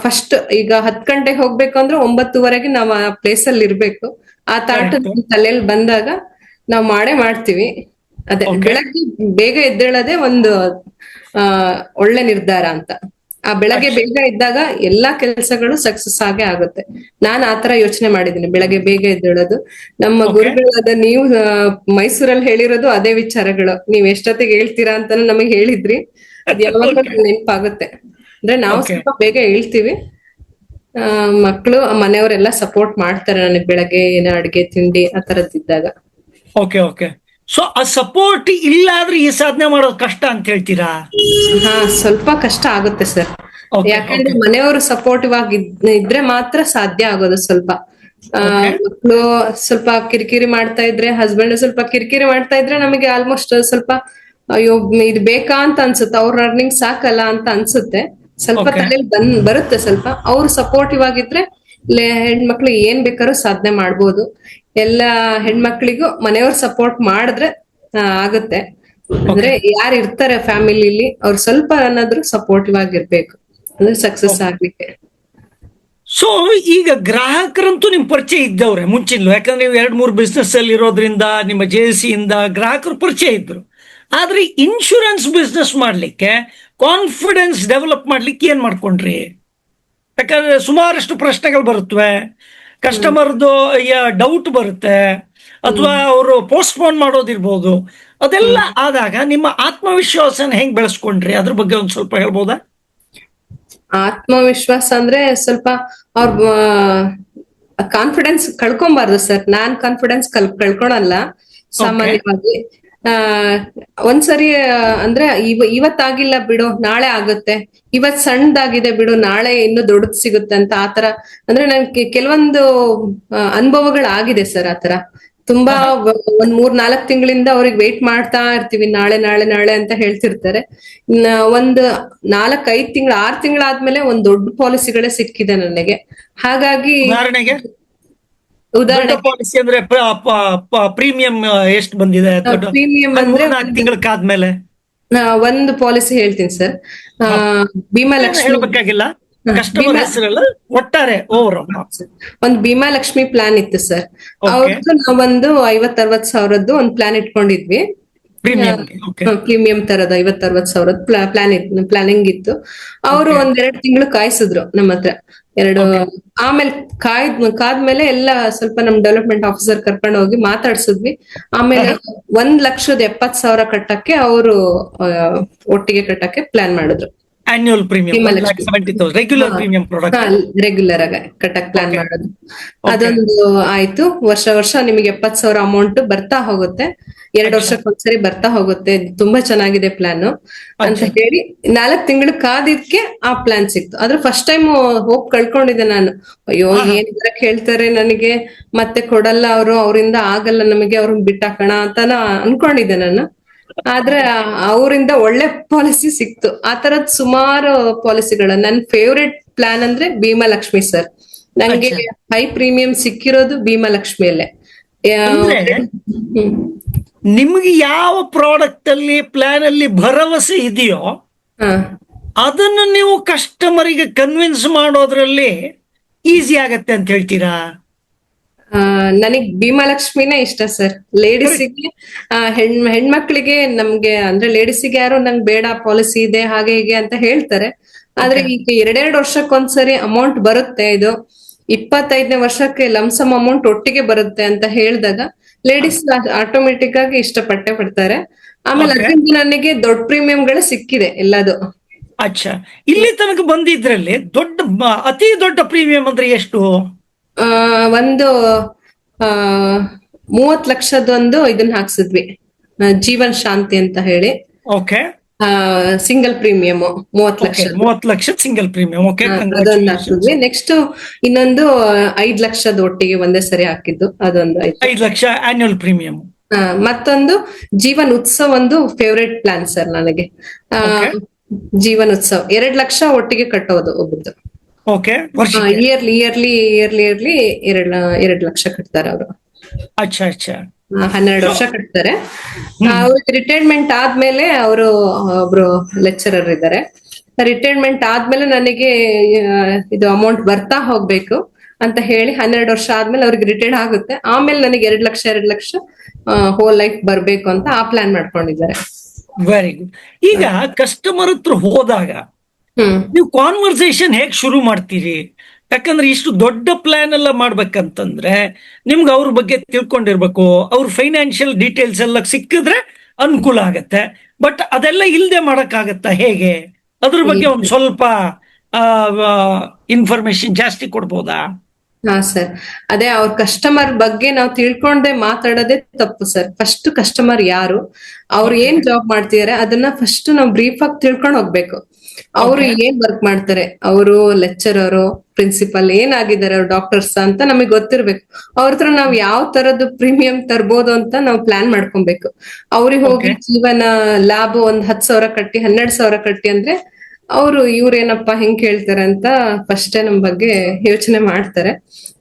ಫಸ್ಟ್ ಈಗ 10 ಗಂಟೆಗೆ ಹೋಗ್ಬೇಕು ಅಂದ್ರೆ 9:30ಗೆ ನಾವು ಆ ಪ್ಲೇಸ್ ಅಲ್ಲಿ ಇರ್ಬೇಕು. ಆ ತಾಟ ತಲೆಯಲ್ಲಿ ಬಂದಾಗ ನಾವು ಮಾಡ್ತೀವಿ. ಅದೇ ಬೆಳಗ್ಗೆ ಬೇಗ ಎದ್ದೇಳೋದೇ ಒಂದು ಒಳ್ಳೆ ನಿರ್ಧಾರ ಅಂತ. ಆ ಬೆಳಗ್ಗೆ ಬೇಗ ಇದ್ದಾಗ ಎಲ್ಲಾ ಕೆಲಸಗಳು ಸಕ್ಸಸ್ ಆಗೇ ಆಗುತ್ತೆ. ನಾನ್ ಆತರ ಯೋಚನೆ ಮಾಡಿದೀನಿ, ಬೆಳಗ್ಗೆ ಬೇಗ ಎದ್ದೇಳೋದು. ನಮ್ಮ ಗುರುಗಳಾದ ನೀವು ಮೈಸೂರಲ್ಲಿ ಹೇಳಿರೋದು ಅದೇ ವಿಚಾರಗಳು. ನೀವ್ ಎಷ್ಟೊತ್ತಿಗೆ ಹೇಳ್ತೀರಾ ಅಂತಾನು ನಮಗೆ ಹೇಳಿದ್ರಿ. ಅದ್ ಯಾವಾಗ ನೆನಪಾಗುತ್ತೆ. ಅಂದ್ರೆ ನಾವು ಸ್ವಲ್ಪ ಬೇಗ ಹೇಳ್ತೀವಿ. ಮಕ್ಕಳು ಮನೆಯವರೆಲ್ಲ ಸಪೋರ್ಟ್ ಮಾಡ್ತಾರೆ ನನಗೆ ಬೆಳಗ್ಗೆ ಏನೋ ಅಡ್ಗೆ ತಿಂಡಿ ಆ ತರದ್ದಿದ್ದಾಗ. Okay okay. ಸೊ ಆ ಸಪೋರ್ಟ್ ಇಲ್ಲ ಆದ್ರೆ ಈ ಸಾಧನೆ ಮಾಡೋದು ಕಷ್ಟ ಅಂತ ಹೇಳ್ತೀರಾ? ಸ್ವಲ್ಪ ಕಷ್ಟ ಆಗುತ್ತೆ ಸರ್. ಯಾಕಂದ್ರೆ ಮನೆಯವರು ಸಪೋರ್ಟಿವ್ ಆಗಿ ಇದ್ರೆ ಮಾತ್ರ ಸಾಧ್ಯ ಆಗೋದು. ಸ್ವಲ್ಪ ಮಕ್ಕಳು ಸ್ವಲ್ಪ ಕಿರಿಕಿರಿ ಮಾಡ್ತಾ ಇದ್ರೆ, ಹಸ್ಬೆಂಡ್ ಸ್ವಲ್ಪ ಕಿರಿಕಿರಿ ಮಾಡ್ತಾ ಇದ್ರೆ ನಮಗೆ ಆಲ್ಮೋಸ್ಟ್ ಸ್ವಲ್ಪ ಅಯ್ಯೋ ಇದು ಬೇಕಾ ಅಂತ ಅನ್ಸುತ್ತೆ. ಅವ್ರ ಅರ್ನಿಂಗ್ ಸಾಕಲ್ಲ ಅಂತ ಅನ್ಸುತ್ತೆ. ಸ್ವಲ್ಪ ತಲೆಯಲ್ಲಿ ಬರುತ್ತೆ. ಸ್ವಲ್ಪ ಅವ್ರು ಸಪೋರ್ಟಿವ್ ಆಗಿದ್ರೆ ಹೆಣ್ಮಕ್ಳು ಏನ್ ಬೇಕಾದ್ರೂ ಸಾಧನೆ ಮಾಡ್ಬೋದು. ಎಲ್ಲಾ ಹೆಣ್ಮಕ್ಳಿಗೂ ಮನೆಯವ್ರ ಸಪೋರ್ಟ್ ಮಾಡಿದ್ರೆ ಆಗುತ್ತೆ. ಅಂದ್ರೆ ಯಾರು ಇರ್ತಾರೆ ಫ್ಯಾಮಿಲಿಲಿ ಅವ್ರು ಸ್ವಲ್ಪ ಏನಾದ್ರು ಸಪೋರ್ಟಿವ್ ಆಗಿರ್ಬೇಕು ಅಂದ್ರೆ ಸಕ್ಸಸ್ ಆಗ್ಲಿಕ್ಕೆ. ಸೊ ಈಗ ಗ್ರಾಹಕರಂತೂ ನಿಮ್ ಪರಿಚಯ ಇದ್ದವ್ರೆ ಮುಂಚಿನ್ಲು, ಯಾಕಂದ್ರೆ ನೀವು 2-3 ಬಿಸ್ನೆಸ್ ಅಲ್ಲಿ ಇರೋದ್ರಿಂದ ನಿಮ್ಮ JC ಇಂದ ಗ್ರಾಹಕರು ಪರಿಚಯ ಇದ್ರು. ಆದ್ರೆ ಇನ್ಶೂರೆನ್ಸ್ ಬಿಸ್ನೆಸ್ ಮಾಡ್ಲಿಕ್ಕೆ ಕಾನ್ಫಿಡೆನ್ಸ್ ಡೆವಲಪ್ ಮಾಡ್ಲಿಕ್ಕೆ ಏನ್ ಮಾಡ್ಕೊಂಡ್ರಿ? ಯಾಕಂದ್ರೆ ಸುಮಾರಷ್ಟು ಪ್ರಶ್ನೆಗಳು ಬರುತ್ತವೆ, ಕಸ್ಟಮರ್ದು ಡೌಟ್ ಬರುತ್ತೆ, ಅಥವಾ ಅವರು ಪೋಸ್ಟ್ಪೋನ್ ಮಾಡೋದಿರ್ಬೋದು. ಅದೆಲ್ಲ ಆದಾಗ ನಿಮ್ಮ ಆತ್ಮವಿಶ್ವಾಸನ ಹೆಂಗ್ ಬೆಳೆಸ್ಕೊಂಡ್ರಿ? ಅದ್ರ ಬಗ್ಗೆ ಒಂದ್ ಸ್ವಲ್ಪ ಹೇಳ್ಬೋದಾ? ಆತ್ಮವಿಶ್ವಾಸ ಅಂದ್ರೆ ಸ್ವಲ್ಪ ಅವ್ರ ಕಾನ್ಫಿಡೆನ್ಸ್ ಕಳ್ಕೊಂಬಾರ್ದು ಸರ್. ನಾನ್ ಕಾನ್ಫಿಡೆನ್ಸ್ ಕಳ್ಕೊಳಲ್ಲ ಸಾಮಾನ್ಯವಾಗಿ. ಒಂದ್ಸರಿ ಅಂದ್ರೆ ಇವತ್ತಾಗಿಲ್ಲ ಬಿಡು ನಾಳೆ ಆಗುತ್ತೆ, ಇವತ್ ಸಣ್ಣದಾಗಿದೆ ಬಿಡು ನಾಳೆ ಇನ್ನು ದೊಡ್ಡದ್ ಸಿಗುತ್ತೆ ಅಂತ ಆತರ. ಅಂದ್ರೆ ನನ್ಗೆ ಕೆಲವೊಂದು ಅನುಭವಗಳಾಗಿದೆ ಸರ್ ಆತರ. ತುಂಬಾ ಒಂದ್ 3-4 ತಿಂಗಳಿಂದ ಅವ್ರಿಗೆ ವೇಟ್ ಮಾಡ್ತಾ ಇರ್ತೀವಿ, ನಾಳೆ ನಾಳೆ ನಾಳೆ ಅಂತ ಹೇಳ್ತಿರ್ತಾರೆ. ಒಂದ್ 4-5 ತಿಂಗಳು 6 ತಿಂಗಳಾದ್ಮೇಲೆ ಒಂದ್ ದೊಡ್ಡ ಪಾಲಿಸಿಗಳೇ ಸಿಕ್ಕಿದೆ ನನಗೆ. ಹಾಗಾಗಿ ಉದಾಹರಣೆ ಪಾಲಿಸಿ ಅಂದ್ರೆ ಪ್ರೀಮಿಯಂ ಎಷ್ಟು ಬಂದಿದೆ? ಪ್ರೀಮಿಯಂ ಅಂದ್ರೆ 4 ತಿಂಗಳಾದ್ಮೇಲೆ ಒಂದು ಪಾಲಿಸಿ ಹೇಳ್ತೀನಿ ಸರ್. ಭೀಮಾ ಲಕ್ಷ್ಮಿ ಹೇಳ್ಬೇಕಾಗಿಲ್ಲ, ಕಸ್ಟಮರ್ ಹೆಸರಲ್ಲ, ಒಟ್ಟಾರೆ ಒಂದು ಭೀಮಾ ಲಕ್ಷ್ಮಿ ಪ್ಲಾನ್ ಇತ್ತು ಸರ್. ಅವ್ರದ್ದು ನಾವೊಂದು 50-60 ಸಾವಿರದ್ದು ಒಂದು ಪ್ಲಾನ್ ಇಟ್ಕೊಂಡಿದ್ವಿ. ಪ್ರೀಮಿಯಂ ತರದ 50-60 ಸಾವಿರದ ಪ್ಲಾನಿಂಗ್ ಇತ್ತು. ಅವರು 1-2 ತಿಂಗಳು ಕಾಯಿಸಿದ್ರು ನಮ್ಮ ಹತ್ರ. ಆಮೇಲೆ ಕಾದ್ಮೇಲೆ ಎಲ್ಲ ಸ್ವಲ್ಪ ನಮ್ ಡೆವಲಪ್ಮೆಂಟ್ ಆಫೀಸರ್ ಕರ್ಕೊಂಡು ಹೋಗಿ ಮಾತಾಡ್ಸಿದ್ವಿ. ಆಮೇಲೆ 1,70,000 ಕಟ್ಟಕ್ಕೆ ಅವರು ಒಟ್ಟಿಗೆ ಕಟ್ಟಕ್ಕೆ ಪ್ಲಾನ್ ಮಾಡಿದ್ರು. Annual premium ಭೀಮಲಕ್ಷ್ಮಿ. 1,70,000 regular premium product. Regular ಆಗಿ ಕಟ್ಟಕ್ ಪ್ಲಾನ್ Okay. ಮಾಡೋದು. Okay. ಅದೊಂದು ಆಯ್ತು. ವರ್ಷ ವರ್ಷ ನಿಮಗೆ 70,000 ಅಮೌಂಟ್ ಬರ್ತಾ ಹೋಗುತ್ತೆ. 2 ಅಚ್ಚಾ. ವರ್ಷಕ್ಕೊಂದ್ಸರಿ ಬರ್ತಾ ಹೋಗುತ್ತೆ. ಇದು ತುಂಬಾ ಚೆನ್ನಾಗಿದೆ ಪ್ಲಾನ್ ಅಂತ ಅಚ್ಚಾ. ಹೇಳಿ 4 ತಿಂಗಳು ಕಾದಿದ್ಕೆ ಆ ಪ್ಲಾನ್ ಸಿಕ್ತು. ಆದ್ರೆ ಫಸ್ಟ್ ಟೈಮ್ ಹೋಪ್ ಕಳ್ಕೊಂಡಿದ್ದೆ ನಾನು. ಅಯ್ಯೋ ಏನ್ ಬರಕ್ ಹೇಳ್ತಾರೆ ನನಗೆ, ಮತ್ತೆ ಕೊಡಲ್ಲ ಅವರು, ಅವರಿಂದ ಆಗಲ್ಲ ನಮಗೆ, ಅವ್ರನ್ನ ಬಿಟ್ಟಾಕಣ ಅಂತ ಅನ್ಕೊಂಡಿದ್ದೆ ನಾನು. ಆದ್ರೆ ಅವರಿಂದ ಒಳ್ಳೆ ಪಾಲಿಸಿ ಸಿಕ್ತು. ಆ ತರದ್ ಸುಮಾರು ಪಾಲಿಸಿಗಳ ನನ್ ಫೇವ್ರೆಟ್ ಪ್ಲಾನ್ ಅಂದ್ರೆ ಭೀಮಲಕ್ಷ್ಮಿ ಸರ್. ನಂಗೆ ಅಚ್ಚಾ. ಹೈ ಪ್ರೀಮಿಯಂ ಸಿಕ್ಕಿರೋದು ಭೀಮಲಕ್ಷ್ಮಿಯಲ್ಲೇ. ಅಂದ್ರೆ ನಿಮ್ಗೆ ಯಾವ ಪ್ರಾಡಕ್ಟ್ ಅಲ್ಲಿ ಪ್ಲಾನ್ ಅಲ್ಲಿ ಭರವಸೆ ಇದೆಯೋ ಹಾ ಅದನ್ನು ನೀವು ಕಸ್ಟಮರಿಗೆ ಕನ್ವಿನ್ಸ್ ಮಾಡೋದ್ರಲ್ಲಿ ಈಸಿ ಆಗತ್ತೆ ಅಂತ ಹೇಳ್ತೀರಾ? ನನಗ್ ಭೀಮಲಕ್ಷ್ಮಿನೇ ಇಷ್ಟ ಸರ್. ಲೇಡೀಸಿಗೆ ಹೆಣ್ಮಕ್ಳಿಗೆ ನಮ್ಗೆ ಅಂದ್ರೆ ಲೇಡೀಸಿಗೆ ಯಾರು ನಂಗೆ ಬೇಡ ಪಾಲಿಸಿ ಇದೆ ಹಾಗೆ ಹೀಗೆ ಅಂತ ಹೇಳ್ತಾರೆ. ಆದ್ರೆ ಈಗ 2 ವರ್ಷಕ್ಕೊಂದ್ಸರಿ ಅಮೌಂಟ್ ಬರುತ್ತೆ. ಇದು 25ನೇ ವರ್ಷಕ್ಕೆ ಲಂಸಮ್ ಅಮೌಂಟ್ ಒಟ್ಟಿಗೆ ಬರುತ್ತೆ ಅಂತ ಹೇಳಿದಾಗ ಲೇಡೀಸ್ ಆಟೋಮೆಟಿಕ್ ಆಗಿ ಇಷ್ಟಪಟ್ಟೆ ಪಡ್ತಾರೆ. ಆಮೇಲೆ Okay. ಅದರಿಂದ ನನಗೆ ದೊಡ್ಡ ಪ್ರೀಮಿಯಂಗಳು ಸಿಕ್ಕಿದೆ ಎಲ್ಲದು. ಅಚ್ಚಾ. ಇಲ್ಲಿ ತನಕ ಬಂದಿದ್ರಲ್ಲಿ ಅತಿ ದೊಡ್ಡ ಪ್ರೀಮಿಯಂ ಅಂದ್ರೆ ಎಷ್ಟು? ಒಂದು 30 ಲಕ್ಷದೊಂದು ಇದನ್ನ ಹಾಕ್ಸಿದ್ವಿ, ಜೀವನ್ ಶಾಂತಿ ಅಂತ ಹೇಳಿ. Okay. Single premium 30 lakh. 30 lakh single premium. Okay. ಅದೊಂದು ಹಾಕಿದ್ವಿ. ನೆಕ್ಸ್ಟ್ ಇನ್ನೊಂದು 5 ಲಕ್ಷದ ಒಟ್ಟಿಗೆ ಒಂದೇ ಸರಿ ಹಾಕಿದ್ದು, ಅದೊಂದು ಆಯ್ತು. 5 ಲಕ್ಷ ಆನ್ಯುವಲ್ ಪ್ರೀಮಿಯಂ. ಮತ್ತೊಂದು ಜೀವನ್ ಉತ್ಸವ್ ಒಂದು ಫೇವ್ರೆಟ್ ಪ್ಲಾನ್ ಸರ್ ನನಗೆ. Okay. ಜೀವನ್ ಉತ್ಸವ್ 2 ಲಕ್ಷ ಒಟ್ಟಿಗೆ ಕಟ್ಟೋದು ಒಬ್ಬದ್ದು. ಓಕೆ. ವರ್ಷ. ಇಯರ್ಲಿ 2 ಲಕ್ಷ ಕಟ್ತಾರೆ ಅವರು. ಅಚ್ಚಾ ಅಚ್ಚಾ. 12 ವರ್ಷ ಕಟ್ತಾರೆ. ಅವ್ರಿಗೆ ರಿಟೈರ್ಮೆಂಟ್ ಆದ್ಮೇಲೆ ಅವರು ಒಬ್ರು ಲೆಕ್ಚರರ್ ಇದ್ದಾರೆ. ರಿಟೈರ್ಮೆಂಟ್ ಆದ್ಮೇಲೆ ನನಗೆ ಇದು ಅಮೌಂಟ್ ಬರ್ತಾ ಹೋಗ್ಬೇಕು ಅಂತ ಹೇಳಿ 12 ವರ್ಷ ಆದ್ಮೇಲೆ ಅವ್ರಿಗೆ ರಿಟೈರ್ಡ್ ಆಗುತ್ತೆ. ಆಮೇಲೆ ನನಗೆ 2 ಲಕ್ಷ ಹೋಲ್ ಲೈಫ್ ಬರ್ಬೇಕು ಅಂತ ಆ ಪ್ಲಾನ್ ಮಾಡ್ಕೊಂಡಿದ್ದಾರೆ. Very good. ಈಗ ಕಸ್ಟಮರ್ ಹತ್ರ ಹೋದಾಗ ಹ್ಮ್ ನೀವು ಕಾನ್ವರ್ಸೇಷನ್ ಹೇಗ್ ಶುರು ಮಾಡ್ತೀರಿ? ಯಾಕಂದ್ರೆ ಇಷ್ಟು ದೊಡ್ಡ ಪ್ಲಾನ್ ಎಲ್ಲ ಮಾಡ್ಬೇಕಂತಂದ್ರೆ ನಿಮ್ಗೆ ಅವ್ರ ಬಗ್ಗೆ ತಿಳ್ಕೊಂಡಿರ್ಬೇಕು. ಅವ್ರ ಫೈನಾನ್ಷಿಯಲ್ ಡೀಟೇಲ್ಸ್ ಎಲ್ಲ ಸಿಕ್ಕಿದ್ರೆ ಅನುಕೂಲ ಆಗತ್ತೆ. ಬಟ್ ಅದೆಲ್ಲ ಇಲ್ದೆ ಮಾಡಕ್ಕಾಗತ್ತಾ ಹೇಗೆ? ಅದ್ರ ಬಗ್ಗೆ ಒಂದ್ ಸ್ವಲ್ಪ ಇನ್ಫಾರ್ಮೇಶನ್ ಜಾಸ್ತಿ ಕೊಡ್ಬೋದಾ? ಹಾ ಸರ್, ಅದೇ ಅವ್ರ ಕಸ್ಟಮರ್ ಬಗ್ಗೆ ನಾವು ತಿಳ್ಕೊಂಡೆ ಮಾತಾಡೋದೇ ತಪ್ಪು ಸರ್. ಫಸ್ಟ್ ಕಸ್ಟಮರ್ ಯಾರು, ಅವ್ರು ಏನ್ ಜಾಬ್ ಮಾಡ್ತಿದಾರೆ ಅದನ್ನ ಫಸ್ಟ್ ನಾವು ಬ್ರೀಫ್ ಆಗಿ ತಿಳ್ಕೊಂಡು ಹೋಗ್ಬೇಕು. ಅವ್ರು ಏನ್ ವರ್ಕ್ ಮಾಡ್ತಾರೆ, ಅವರು ಲೆಕ್ಚರರು, ಪ್ರಿನ್ಸಿಪಲ್, ಏನಾಗಿದ್ದಾರೆ, ಅವ್ರು ಡಾಕ್ಟರ್ಸ್ ಅಂತ ನಮಗೆ ಗೊತ್ತಿರ್ಬೇಕು. ಅವ್ರ ಹತ್ರ ನಾವ್ ಯಾವ ತರದ್ದು ಪ್ರೀಮಿಯಂ ತರ್ಬೋದು ಅಂತ ನಾವು ಪ್ಲಾನ್ ಮಾಡ್ಕೊಬೇಕು. ಅವ್ರಿಗೆ ಹೋಗಿ ಜೀವನ ಲಾಭ ಒಂದ್ 10,000 ಕಟ್ಟಿ 12,000 ಕಟ್ಟಿ ಅಂದ್ರೆ ಅವರು ಇವ್ರೇನಪ್ಪಾ ಹಿಂಗ್ ಕೇಳ್ತಾರೆ ಅಂತ ಫಸ್ಟೇ ನಮ್ ಬಗ್ಗೆ ಯೋಚನೆ ಮಾಡ್ತಾರೆ.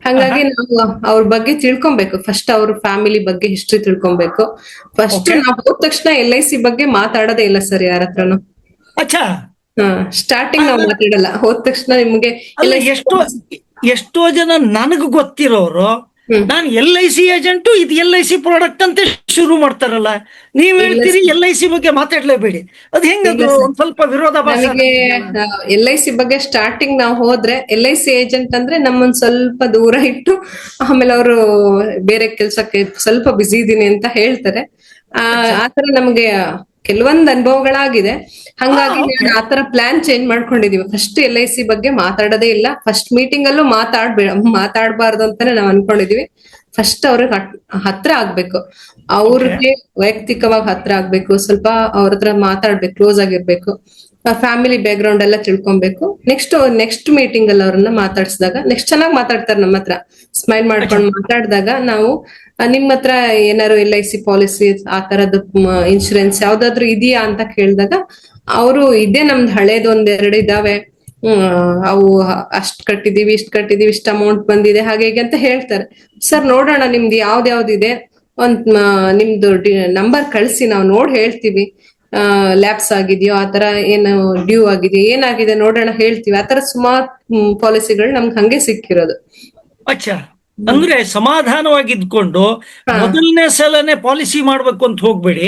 ಹಂಗಾಗಿ ನಾವು ಅವ್ರ ಬಗ್ಗೆ ತಿಳ್ಕೊಬೇಕು. ಫಸ್ಟ್ ಅವ್ರ ಫ್ಯಾಮಿಲಿ ಬಗ್ಗೆ ಹಿಸ್ಟ್ರಿ ತಿಳ್ಕೊಬೇಕು. ಫಸ್ಟ್ ನಾವು ಹೋದ ತಕ್ಷಣ LIC ಬಗ್ಗೆ ಮಾತಾಡೋದೇ ಇಲ್ಲ ಸರ್ ಯಾರ ಹತ್ರನು. ಅಚ್ಚಾ. ಸ್ಟಾರ್ಟಿಂಗ್ ನಾವು ಮಾತಾಡಲ್ಲ. ಹೋದ ತಕ್ಷಣ ನಿಮ್ಗೆ ಅಲ್ಲ, ಎಷ್ಟೋ ಜನ ನನಗ್ ಗೊತ್ತಿರೋರು ನಾನು LIC ಏಜೆಂಟು, ಇದು LIC ಪ್ರಾಡಕ್ಟ್ ಅಂತ ಶುರು ಮಾಡ್ತಾರಲ್ಲ. ನೀವ್ ಹೇಳ್ತೀರಿ LIC ಬಗ್ಗೆ ಮಾತಾಡ್ಲೇಬೇಡಿ. ಅದ್ ಹೆಂಗದು? ಒಂದ್ ಸ್ವಲ್ಪ ವಿರೋಧಾಭಾಸ. ನಮಗೆ LIC ಬಗ್ಗೆ ಸ್ಟಾರ್ಟಿಂಗ್ ನಾವು ಹೋದ್ರೆ LIC ಏಜೆಂಟ್ ಅಂದ್ರೆ ನಮ್ಮೊಂದ್ ಸ್ವಲ್ಪ ದೂರ ಇಟ್ಟು ಆಮೇಲೆ ಅವರು ಬೇರೆ ಕೆಲ್ಸಕ್ಕೆ ಸ್ವಲ್ಪ ಬಿಸಿ ಇದೀನಿ ಅಂತ ಹೇಳ್ತಾರೆ. ಆತರ ನಮ್ಗೆ ಕೆಲವೊಂದ್ ಅನುಭವಗಳಾಗಿದೆ. ಹಂಗಾಗಿ ನಾನು ಆತರ ಪ್ಲಾನ್ ಚೇಂಜ್ ಮಾಡ್ಕೊಂಡಿದೀವಿ. ಫಸ್ಟ್ LIC ಬಗ್ಗೆ ಮಾತಾಡೋದೇ ಇಲ್ಲ. ಫಸ್ಟ್ ಮೀಟಿಂಗ್ ಅಲ್ಲೂ ಮಾತಾಡ್ಬಾರ್ದು ಅಂತಾನೆ ನಾವ್ ಅನ್ಕೊಂಡಿದೀವಿ. ಫಸ್ಟ್ ಅವ್ರಿಗೆ ಹತ್ರ ಆಗ್ಬೇಕು, ಅವ್ರಿಗೆ ವೈಯಕ್ತಿಕವಾಗಿ ಹತ್ರ ಆಗ್ಬೇಕು, ಸ್ವಲ್ಪ ಅವ್ರ ಹತ್ರ ಮಾತಾಡ್ಬೇಕು, ಕ್ಲೋಸ್ ಆಗಿರ್ಬೇಕು, ಫ್ಯಾಮಿಲಿ ಬ್ಯಾಕ್ ಗ್ರೌಂಡ್ ಎಲ್ಲ ತಿಳ್ಕೊಬೇಕು. ನೆಕ್ಸ್ಟ್ ಮೀಟಿಂಗ್ ಅಲ್ಲಿ ಅವ್ರನ್ನ ಮಾತಾಡ್ಸಿದಾಗ ನೆಕ್ಸ್ಟ್ ಚೆನ್ನಾಗಿ ಮಾತಾಡ್ತಾರೆ. ನಮ್ಮ ಹತ್ರ ಸ್ಮೈಲ್ ಮಾಡ್ಕೊಂಡು ಮಾತಾಡಿದಾಗ ನಾವು ನಿಮ್ ಹತ್ರ ಏನಾರು LIC ಪಾಲಿಸಿ ಆ ತರದ್ದು ಇನ್ಶೂರೆನ್ಸ್ ಯಾವ್ದಾದ್ರು ಇದೆಯಾ ಅಂತ ಕೇಳಿದಾಗ ಅವರು ಇದೇ ನಮ್ದು ಹಳೇದು 1-2 ಇದಾವೆ, ಅವು ಅಷ್ಟ್ ಕಟ್ಟಿದೀವಿ, ಇಷ್ಟ್ ಅಮೌಂಟ್ ಬಂದಿದೆ ಹಾಗೆ ಹೀಗೆ ಅಂತ ಹೇಳ್ತಾರೆ. ಸರ್ ನೋಡೋಣ ನಿಮ್ದು ಯಾವ್ದಿದೆ, ನಿಮ್ದು ನಂಬರ್ ಕಳ್ಸಿ, ನಾವು ನೋಡಿ ಹೇಳ್ತೀವಿ. ಲ್ಯಾಬ್ಸ್ ಆಗಿದೆಯೋ, ಆತರ ಏನು ಡ್ಯೂ ಆಗಿದೆಯೋ, ಏನಾಗಿದೆ ನೋಡೋಣ ಹೇಳ್ತೀವಿ. ಆತರ ಸುಮಾರು ಪಾಲಿಸಿಗಳು ನಮ್ಗೆ ಹಂಗೆ ಸಿಕ್ಕಿರೋದು. ಅಚ್ಚಾ. ಅಂದ್ರೆ ಸಮಾಧಾನವಾಗಿದ್ಕೊಂಡು ಮೊದಲನೇ ಸಲನೇ ಪಾಲಿಸಿ ಮಾಡ್ಬೇಕು ಅಂತ ಹೋಗ್ಬೇಡಿ.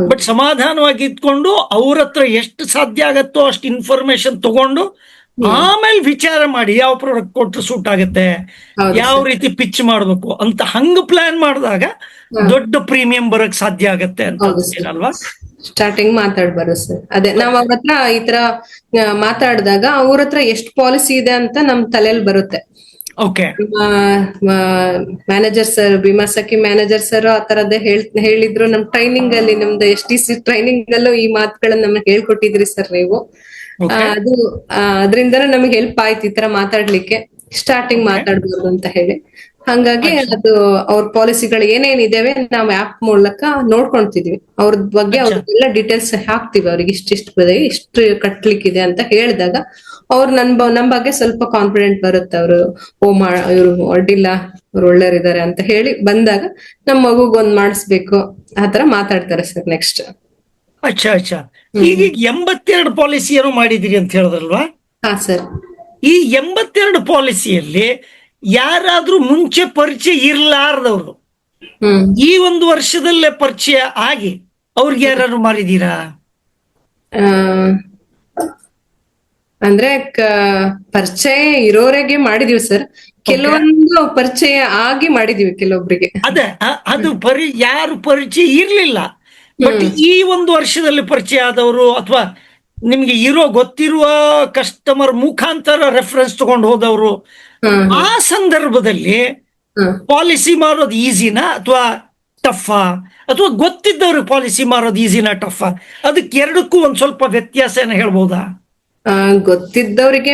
ಬಟ್ ಸಮಾಧಾನವಾಗಿ ಇದ್ಕೊಂಡು ಅವ್ರ ಹತ್ರ ಎಷ್ಟು ಸಾಧ್ಯ ಆಗತ್ತೋ ಅಷ್ಟು ಇನ್ಫಾರ್ಮೇಶನ್ ತಗೊಂಡು ಆಮೇಲೆ ವಿಚಾರ ಮಾಡಿ ಯಾವ ಪ್ರಾಡಕ್ಟ್ ಕೊಟ್ರೆ ಸೂಟ್ ಆಗುತ್ತೆ, ಯಾವ ರೀತಿ ಪಿಚ್ ಮಾಡ್ಬೇಕು ಅಂತ ಹಂಗ ಪ್ಲಾನ್ ಮಾಡಿದಾಗ ದೊಡ್ಡ ಪ್ರೀಮಿಯಂ ಬರಕ್ ಸಾಧ್ಯ ಆಗತ್ತೆ ಅಂತ ಅಲ್ವಾ? ಸ್ಟಾರ್ಟಿಂಗ್ ಮಾತಾಡ್ಬಾರ್ದು ಸರ್. ಅದೇ ನಾವ್ ಅವ್ರ ಹತ್ರ ಈ ತರ ಮಾತಾಡಿದಾಗ ಅವ್ರ ಹತ್ರ ಎಷ್ಟು ಪಾಲಿಸಿ ಇದೆ ಅಂತ ನಮ್ ತಲೆಯಲ್ಲಿ ಬರುತ್ತೆ. Okay. Manager sir, Bima Sakhi manager sir ಆ ತರದ್ದೇ ಹೇಳಿದ್ರು. ನಮ್ ಟ್ರೈನಿಂಗ್ ಅಲ್ಲಿ, ನಮ್ದು STC ಟ್ರೈನಿಂಗ್ ಅಲ್ಲೂ ಈ ಮಾತುಗಳನ್ನ ನಮ್ಗೆ ಹೇಳ್ಕೊಟ್ಟಿದ್ರಿ ಸರ್ ನೀವು. ಅದು ಅದ್ರಿಂದನೂ ನಮ್ಗೆ ಹೆಲ್ಪ್ ಆಯ್ತು ಈ ತರ ಮಾತಾಡ್ಲಿಕ್ಕೆ, ಸ್ಟಾರ್ಟಿಂಗ್ ಮಾತಾಡ್ಬೋದು ಅಂತ ಹೇಳಿ. ಹಂಗಾಗಿ ಅದು ಅವ್ರ ಪಾಲಿಸಿಗಳು ಏನೇನಿದಾವೆ ನಾವು ಆಪ್ ಮೂಲಕ ನೋಡ್ಕೊಂತಿದ್ವಿ. ಅವ್ರ ಬಗ್ಗೆ ಅವ್ರಿಗೆಲ್ಲ ಡೀಟೇಲ್ಸ್ ಹಾಕ್ತಿವಿ. ಅವ್ರಿಗೆ ಇಷ್ಟಿಷ್ಟು ಬದೇ ಇಷ್ಟು ಕಟ್ಲಿಕ್ಕಿದೆ ಅಂತ ಹೇಳಿದಾಗ ಅವ್ರು ನಮ್ ಬಗ್ಗೆ ಸ್ವಲ್ಪ ಕಾನ್ಫಿಡೆಂಟ್ ಬರುತ್ತೆ. ಅವರು ಇವ್ರು ಅಡ್ಡಿಲ್ಲ, ಅವ್ರು ಒಳ್ಳೆಯವ್ರಿದ್ದಾರೆ ಅಂತ ಹೇಳಿ ಬಂದಾಗ ನಮ್ ಮಗುಗ್ ಒಂದ್ ಮಾಡಿಸ್ಬೇಕು ಆತರ ಮಾತಾಡ್ತಾರೆ ಸರ್. ನೆಕ್ಸ್ಟ್ ಅಚ್ಚಾ ಅಚ್ಚಾ. ಈಗ 82 ಪಾಲಿಸಿ ಏನೋ ಮಾಡಿದಿರಿ ಅಂತ ಹೇಳಿದ್ರಲ್ವಾ? ಹಾ ಸರ್. ಈ 82 ಪಾಲಿಸಿಯಲ್ಲಿ ಯಾರಾದ್ರೂ ಮುಂಚೆ ಪರಿಚಯ ಇರ್ಲಾರ್ದವ್ರು ಈ ಒಂದು ವರ್ಷದಲ್ಲೇ ಪರಿಚಯ ಆಗಿ ಅವ್ರಿಗೆ ಯಾರು ಮಾಡಿದೀರಾ? ಅಂದ್ರೆ ಪರಿಚಯ ಇರೋರಿಗೆ ಮಾಡಿದೀವಿ ಸರ್. ಕೆಲವೊಂದು ಪರಿಚಯ ಆಗಿ ಮಾಡಿದೀವಿ ಕೆಲವೊಬ್ರಿಗೆ. ಅದೇ ಅದು ಯಾರು ಪರಿಚಯ ಇರ್ಲಿಲ್ಲ, ಬಟ್ ಈ ಒಂದು ವರ್ಷದಲ್ಲಿ ಪರಿಚಯ ಆದವರು ಅಥವಾ ನಿಮ್ಗೆ ಗೊತ್ತಿರುವ ಕಸ್ಟಮರ್ ಮುಖಾಂತರ ರೆಫರೆನ್ಸ್ ತಗೊಂಡು ಹೋದವರು, ಆ ಸಂದರ್ಭದಲ್ಲಿ ಪಾಲಿಸಿ ಮಾರೋದು ಈಸಿನಾ ಅಥವಾ ಟಫಾ? ಅಥವಾ ಗೊತ್ತಿದ್ದವ್ರಿಗೆ ಪಾಲಿಸಿ ಮಾರೋದು ಈಸಿನಾ ಟಫಾ? ಅದಕ್ಕೆ ಎರಡಕ್ಕೂ ಒಂದ್ ಸ್ವಲ್ಪ ವ್ಯತ್ಯಾಸ ಹೇಳ್ಬೋದಾ? ಗೊತ್ತಿದ್ದವರಿಗೆ